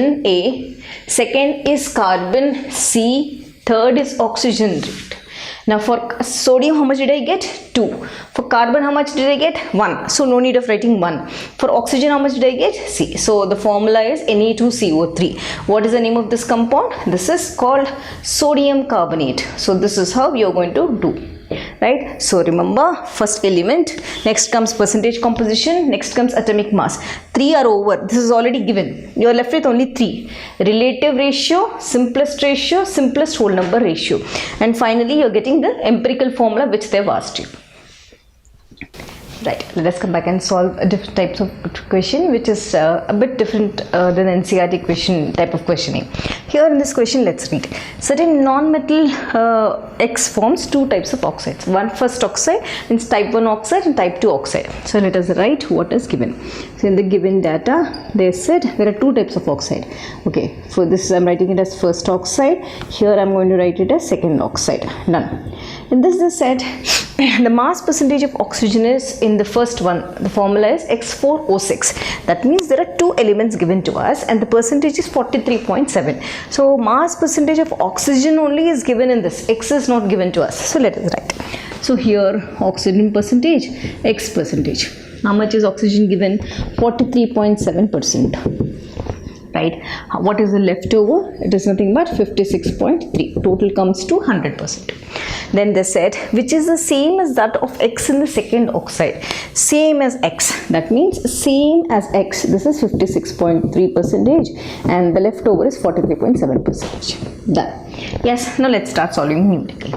Speaker 1: Na, second is carbon C, third is oxygen. Now for sodium, how much did I get? 2. For carbon, how much did I get? 1. So no need of writing 1. For oxygen, how much did I get? C. So the formula is Na2CO3. What is the name of this compound? This is called sodium carbonate. So this is how you are going to do. Right? So remember, first element, next comes percentage composition, next comes atomic mass. 3 are over. This is already given. You are left with only 3. Relative ratio, simplest whole number ratio. And finally, you are getting the empirical formula which they have asked you. Right, let us come back and solve a different types of question which is a bit different than NCERT question type of questioning. Here in this question, let's read. Certain non-metal X forms 2 types of oxides. One first oxide means type 1 oxide and type 2 oxide. So let us write what is given. So in the given data, they said there are 2 types of oxide. Okay, for this I am writing it as first oxide. Here I am going to write it as second oxide. Done. In this they said the mass percentage of oxygen is in the first one. The formula is X4O6. That means there are 2 elements given to us and the percentage is 43.7. So mass percentage of oxygen only is given in this. X is not given to us. So let us write. So here oxygen percentage, X percentage. How much is oxygen given? 43.7%. Right? What is the leftover? It is nothing but 56.3. Total comes to 100%. Then they said, which is the same as that of X in the second oxide. Same as X. That means same as X. This is 56.3% and the leftover is 43.7%. Done. Yes, now let's start solving numerically.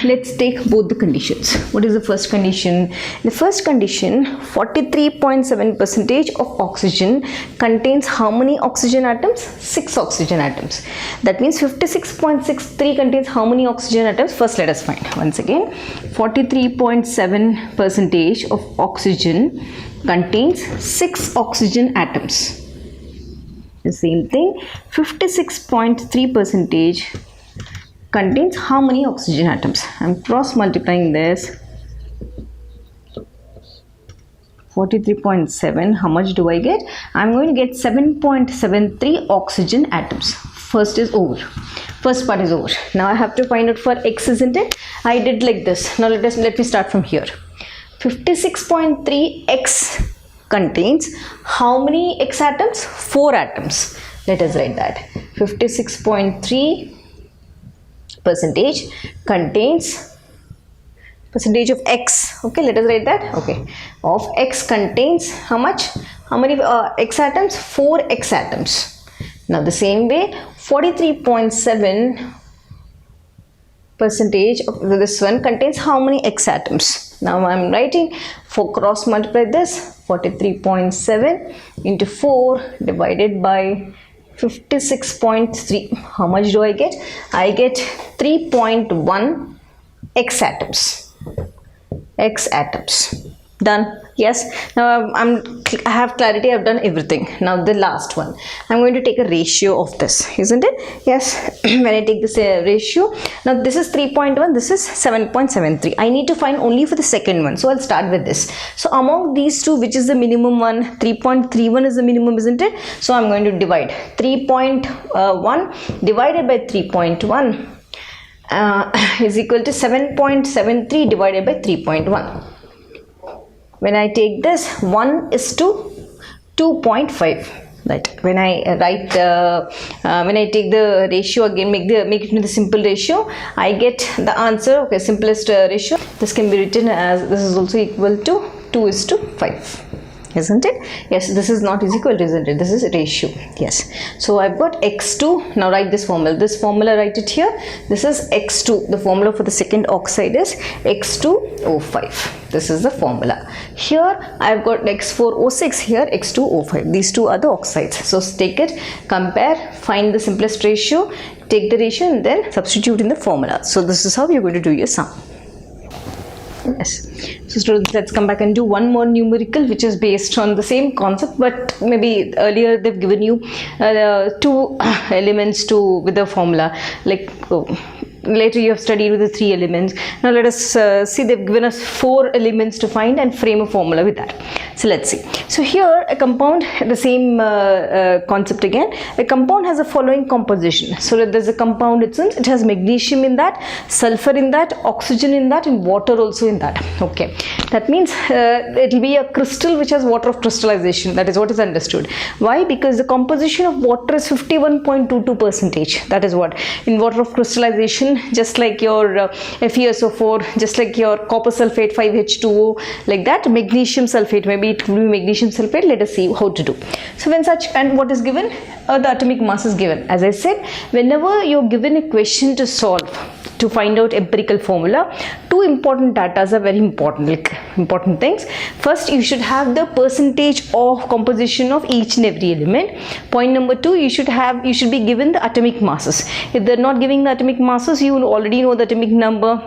Speaker 1: let's take both the conditions. What is the first condition? The first condition, 43.7% of oxygen contains how many oxygen atoms? 6 oxygen atoms. That means 56.63 contains how many oxygen atoms? First let us find. Once again, 43.7% of oxygen contains 6 oxygen atoms. The same thing, 56.3% contains how many oxygen atoms? I'm cross multiplying this. 43.7, how much do I get? I'm going to get 7.73 oxygen atoms. First is over. First part is over. Now I have to find out for X, isn't it? I did like this. Now let me start from here. 56.3 X contains how many X atoms? 4 atoms. Let us write that. 56.3% contains percentage of X. Okay, let us write that. Okay, of X contains how much? How many X atoms? 4 X atoms. Now the same way, 43.7% of this one contains how many X atoms? Now I am writing, for cross multiply this, 43.7 into 4 divided by 56.3. How much do I get? I get 3.1 X atoms. X atoms. Done. Yes. Now I have clarity. I've done everything. Now the last one. I'm going to take a ratio of this, isn't it? Yes. When I take this ratio, now this is 3.1. This is 7.73. I need to find only for the second one. So I'll start with this. So among these two, which is the minimum one? 3.31 is the minimum, isn't it? So I'm going to divide 3.1 divided by 3.1 is equal to 7.73 divided by 3.1. When I take this, 1 is to 2.5. Right. When I write, when I take the ratio again, make it into the simple ratio, I get the answer. Okay, simplest ratio. This can be written as, this is also equal to 2:5. Isn't it? Yes, this is not is equal to, isn't it? This is a ratio. Yes. So I've got X2. Now write this formula. This formula, write it here. This is X2. The formula for the second oxide is X2O5. This is the formula. Here I've got X4O6. Here X2O5. These two are the oxides. So take it, compare, find the simplest ratio, take the ratio and then substitute in the formula. So this is how you're going to do your sum. Yes. So students, let's come back and do one more numerical which is based on the same concept, but maybe earlier they've given you 2 elements with the formula, like later you have studied with the 3 elements. Now let us see, they've given us 4 elements to find and frame a formula with that. So let's see. So here a compound, the same concept again. A compound has the following composition. So there's a compound itself. It has magnesium in that, sulfur in that, oxygen in that, and water also in that. Okay. That means it will be a crystal which has water of crystallization. That is what is understood. Why? Because the composition of water is 51.22%. That is what in water of crystallization, just like your FeSO4, just like your copper sulfate 5H2O, like that, magnesium sulfate, maybe it will be magnesium sulfate. Let us see how to do. So when such, and what is given? The atomic mass is given. As I said, whenever you're given a question to solve, to find out empirical formula, 2 important data are very important, like important things. First, you should have the percentage of composition of each and every element. Point number 2, you should be given the atomic masses. If they're not giving the atomic masses, you will already know the atomic number.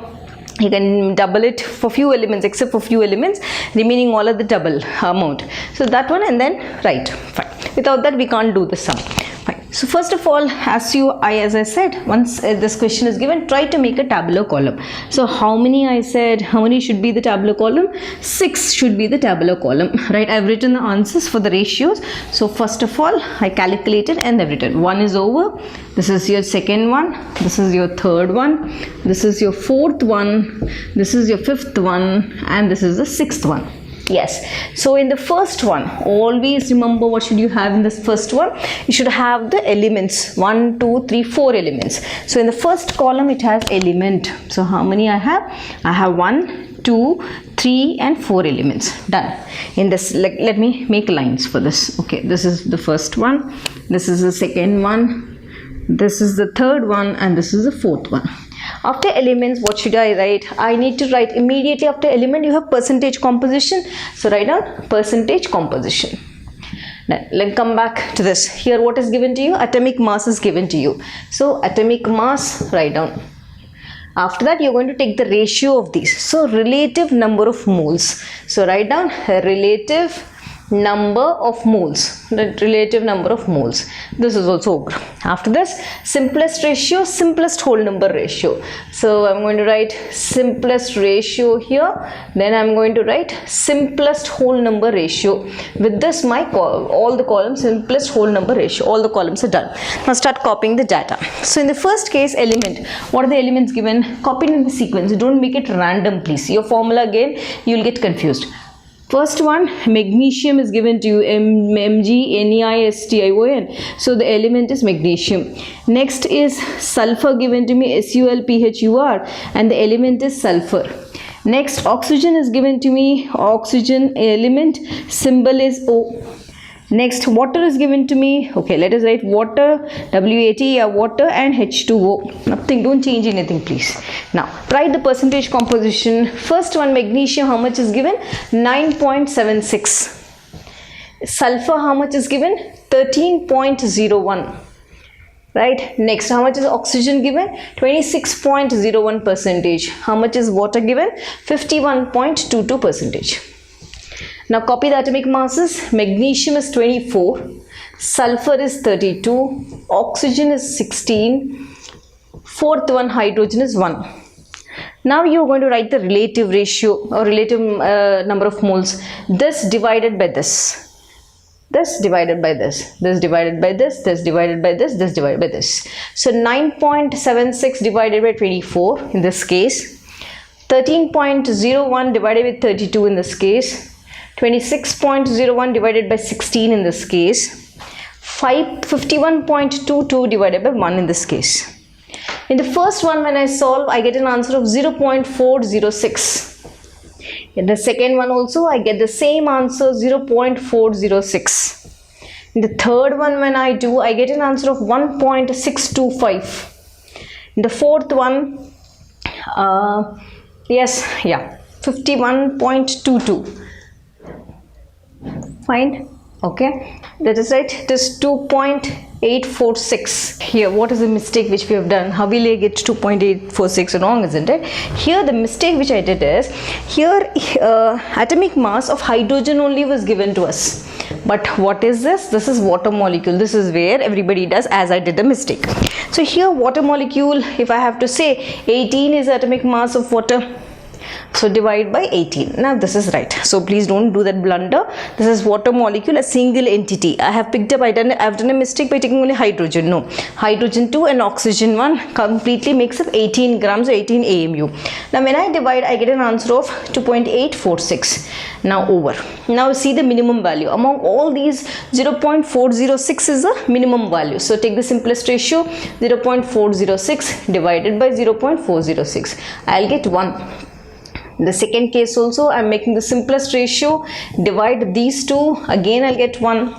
Speaker 1: You can double it for few elements, except for few elements, remaining all of the double amount. So that one, and then write. Fine. Without that, we can't do the sum. Fine. So first of all, as I said, once this question is given, try to make a tabular column. So how many I said, how many should be the tabular column? 6 should be the tabular column, right? I've written the answers for the ratios. So first of all, I calculated and I've written 1 is over. This is your second one. This is your third one. This is your fourth one. This is your fifth one. And this is the sixth one. Yes. So in the first one, always remember what should you have in this first one? You should have the elements. 1, 2, 3, 4 elements. So in the first column, it has element. So how many I have? I have 1, 2, 3 and 4 elements. Done. In this, let me make lines for this. Okay, this is the first one. This is the second one. This is the third one, and this is the fourth one. After elements, what should I write? I need to write immediately after element you have percentage composition. So write down percentage composition. Now let's come back to this. Here what is given to you? Atomic mass is given to you. So atomic mass, write down. After that, you're going to take the ratio of these. So relative number of moles. So write down relative number of moles. The relative number of moles. This is also over. After this, simplest ratio, simplest whole number ratio. So I'm going to write simplest ratio here. Then I'm going to write simplest whole number ratio. With this, my all the columns, simplest whole number ratio. All the columns are done. Now start copying the data. So in the first case, element. What are the elements given? Copied in the sequence. Don't make it random, please. Your formula again, you'll get confused. First one, magnesium is given to you, Mg-Neistion. So the element is magnesium. Next is sulfur given to me, Sulphur, and the element is sulfur. Next, oxygen is given to me, oxygen element, symbol is O. Next, water is given to me. Okay, let us write water, WAT, water, and H2O. Nothing, don't change anything, please. Now, write the percentage composition. First one, magnesium, how much is given? 9.76. Sulfur, how much is given? 13.01. Right. Next, how much is oxygen given? 26.01%. How much is water given? 51.22%. Now copy the atomic masses. Magnesium is 24, sulfur is 32, oxygen is 16, fourth one hydrogen is 1. Now you are going to write the relative ratio or relative number of moles. This divided by this. This divided by this. This divided by this. This divided by this. This divided by this. So 9.76 divided by 24 in this case. 13.01 divided by 32 in this case. 26.01 divided by 16 in this case, 51.22 divided by 1 in this case. In the first one, when I solve, I get an answer of 0.406. In the second one also, I get the same answer, 0.406. In the third one, when I do, I get an answer of 1.625. In the fourth one, 51.22. Fine. Okay, that is right. It is 2.846. Here, what is the mistake which we have done? How will I get 2.846 wrong, isn't it? Here, the mistake which I did is, here atomic mass of hydrogen only was given to us. But what is this? This is water molecule. This is where everybody does as I did the mistake. So here, water molecule, if I have to say, 18 is atomic mass of water. So divide by 18. Now this is right. So please don't do that blunder. This is water molecule, a single entity. I have picked up, I've done a mistake by taking only hydrogen. No, hydrogen 2 and oxygen 1 completely makes up 18 grams or 18 AMU. Now when I divide, I get an answer of 2.846. Now over. Now see the minimum value. Among all these, 0.406 is the minimum value. So take the simplest ratio, 0.406 divided by 0.406. I'll get 1. The second case also, I am making the simplest ratio, divide these two, again I'll get 1.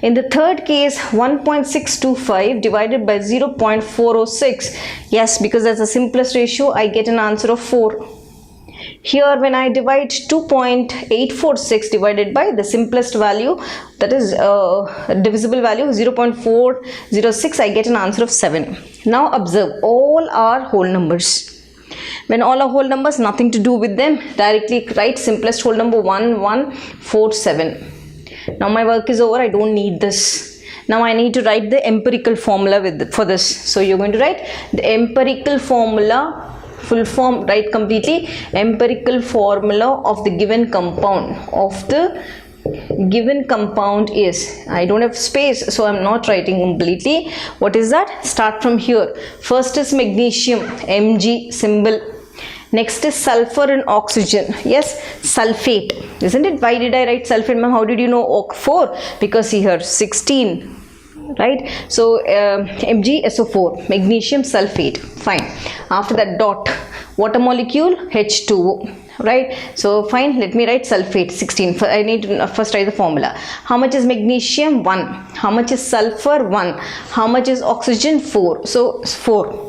Speaker 1: In the third case, 1.625 divided by 0.406, yes, because that's the simplest ratio, I get an answer of 4. Here when I divide 2.846 divided by the simplest value, that is divisible value 0.406, I get an answer of 7. Now observe, all are whole numbers. When all are whole numbers, nothing to do with them. Directly write simplest whole number 1147. Now my work is over. I don't need this. Now I need to write the empirical formula for this. So you're going to write the empirical formula, full form, write completely. Empirical formula of the given compound. Of the given compound is, I don't have space, so I'm not writing completely. What is that? Start from here. First is magnesium, Mg symbol. Next is sulfur and oxygen. Yes, sulfate, isn't it? Why did I write sulfate, ma'am? How did you know O4? Because here 16, right? So MgSO4, magnesium sulfate. Fine. After that, dot, water molecule, H2O. Right, so fine, let me write sulfate 16. I need to first write the formula. How much is magnesium? 1. How much is sulfur? 1. How much is oxygen? 4. So 4.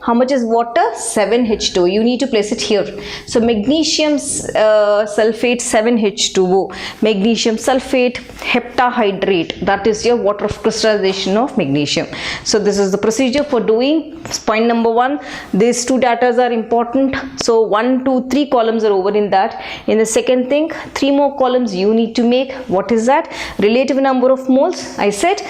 Speaker 1: How much is water? 7H2O. You need to place it here. So magnesium sulfate 7H2O. Magnesium sulfate heptahydrate. That is your water of crystallization of magnesium. So this is the procedure for doing. Point number 1. These two data are important. So 1, 2, 3 columns are over in that. In the second thing, 3 more columns you need to make. What is that? Relative number of moles. I said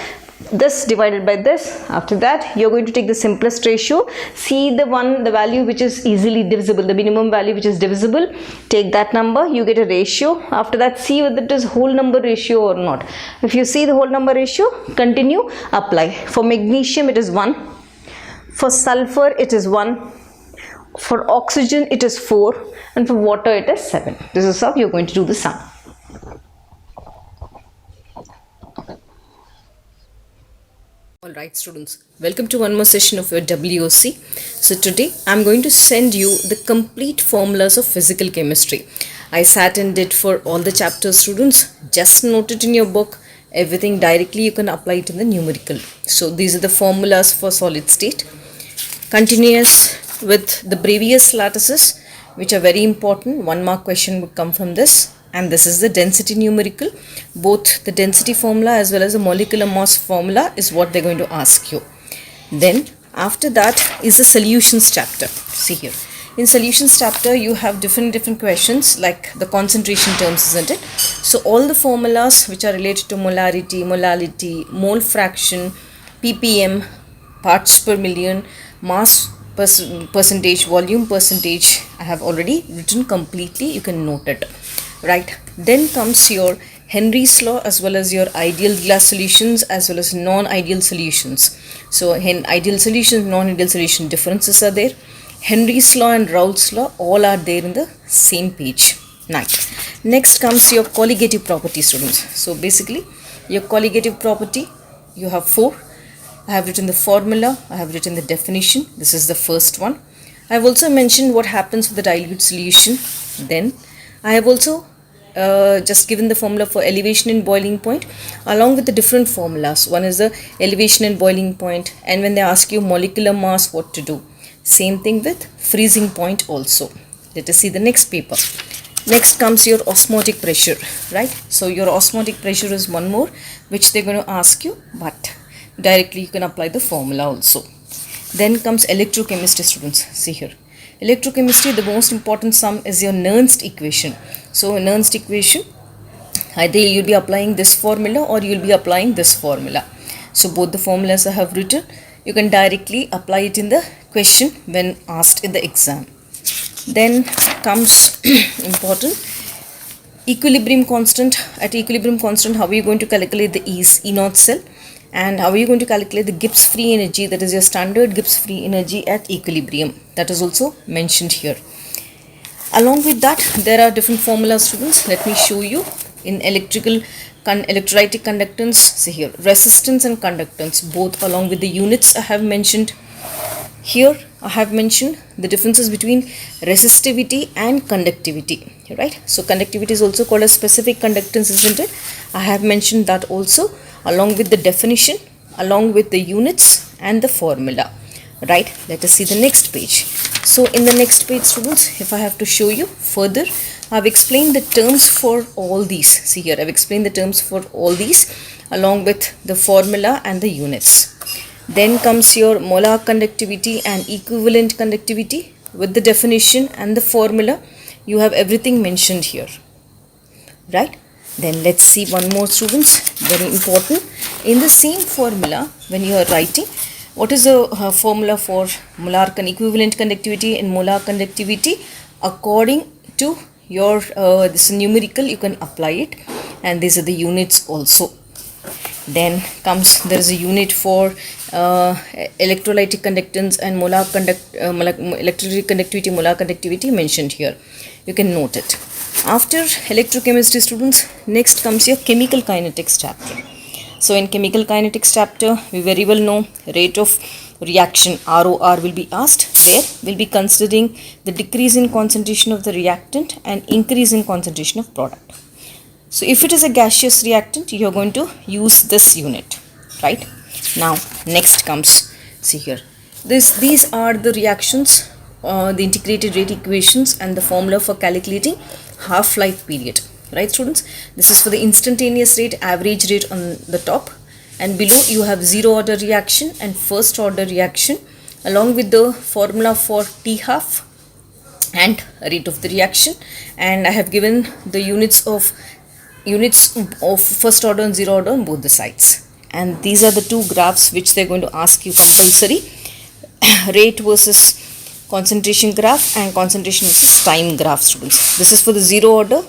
Speaker 1: this divided by this. After that, you're going to take the simplest ratio. See the value which is easily divisible, the minimum value which is divisible. Take that number, you get a ratio. After that, see whether it is whole number ratio or not. If you see the whole number ratio, continue, apply. For magnesium, it is 1. For sulfur, it is 1. For oxygen, it is 4. And for water, it is 7. This is how you're going to do the sum. Alright students, welcome to one more session of your WOC. So today I'm going to send you the complete formulas of physical chemistry. I sat and did for all the chapters students. Just note it in your book. Everything directly you can apply it in the numerical. So these are the formulas for solid state. Continuous with the previous lattices which are very important. 1 mark question would come from this. And this is the density numerical. Both the density formula as well as the molecular mass formula is what they're going to ask you. Then after that is the solutions chapter. See here. In solutions chapter you have different questions like the concentration terms, isn't it? So all the formulas which are related to molarity, molality, mole fraction, ppm, parts per million, mass percentage, volume percentage, I have already written completely. You can note it. Right, then comes your Henry's law as well as your ideal glass solutions as well as non-ideal solutions. So ideal solution, non-ideal solution differences are there. Henry's law and Raoult's law all are there in the same page. Next comes your colligative property students. So basically your colligative property, you have 4. I have written the formula, I have written the definition. This is the first one. I have also mentioned what happens with the dilute solution. Then I have also just given the formula for elevation and boiling point along with the different formulas. One is the elevation and boiling point, and when they ask you molecular mass, what to do. Same thing with freezing point also. Let us see the next paper. Next comes your osmotic pressure, right? So your osmotic pressure is one more which they're going to ask you, but directly you can apply the formula also. Then comes electrochemistry students. See here. Electrochemistry, the most important sum is your Nernst equation. So Nernst equation, either you'll be applying this formula or you'll be applying this formula. So both the formulas I have written, you can directly apply it in the question when asked in the exam. Then comes important equilibrium constant. At equilibrium constant, how are you going to calculate the E0 cell? And how are you going to calculate the Gibbs free energy, that is your standard Gibbs free energy at equilibrium. That is also mentioned here. Along with that, there are different formulas students. Let me show you. In electrolytic conductance, see here, resistance and conductance, both along with the units I have mentioned. Here I have mentioned the differences between resistivity and conductivity, right? So conductivity is also called as specific conductance, isn't it? I have mentioned that also, along with the definition, along with the units and the formula, right? Let us see the next page. So in the next page students, if I have to show you further, I have explained the terms for all these. See here, I have explained the terms for all these along with the formula and the units. Then comes your molar conductivity and equivalent conductivity with the definition and the formula. You have everything mentioned here, right? Then let's see one more students, very important. In the same formula, when you are writing, what is the formula for molar equivalent conductivity and molar conductivity? According to your this numerical, you can apply it, and these are the units also. Then comes, there is a unit for electrolytic conductance and electrolytic conductivity, molar conductivity mentioned here. You can note it. After electrochemistry students, next comes your chemical kinetics chapter. So in chemical kinetics chapter, we very well know rate of reaction, ROR, will be asked. There we'll be considering the decrease in concentration of the reactant and increase in concentration of product. So if it is a gaseous reactant, you are going to use this unit, right? Now next comes, see here, These are the reactions, the integrated rate equations and the formula for calculating half-life period. Right, students? This is for the instantaneous rate, average rate on the top, and below you have zero order reaction and first order reaction, along with the formula for T half and rate of the reaction. And I have given the units of first order and zero order on both the sides. And these are the two graphs which they're going to ask you compulsory: rate versus concentration graph and concentration versus time graph, students. This is for the zero order,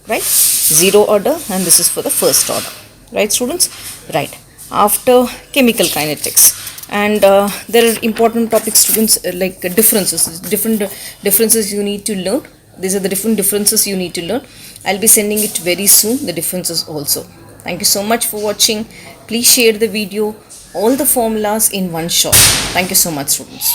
Speaker 1: right? Zero order, and this is for the first order, right, students? Right. After chemical kinetics, and there are important topics, students, like different differences you need to learn. These are the different differences you need to learn. I'll be sending it very soon, the differences also. Thank you so much for watching. Please share the video, all the formulas in one shot. Thank you so much, students.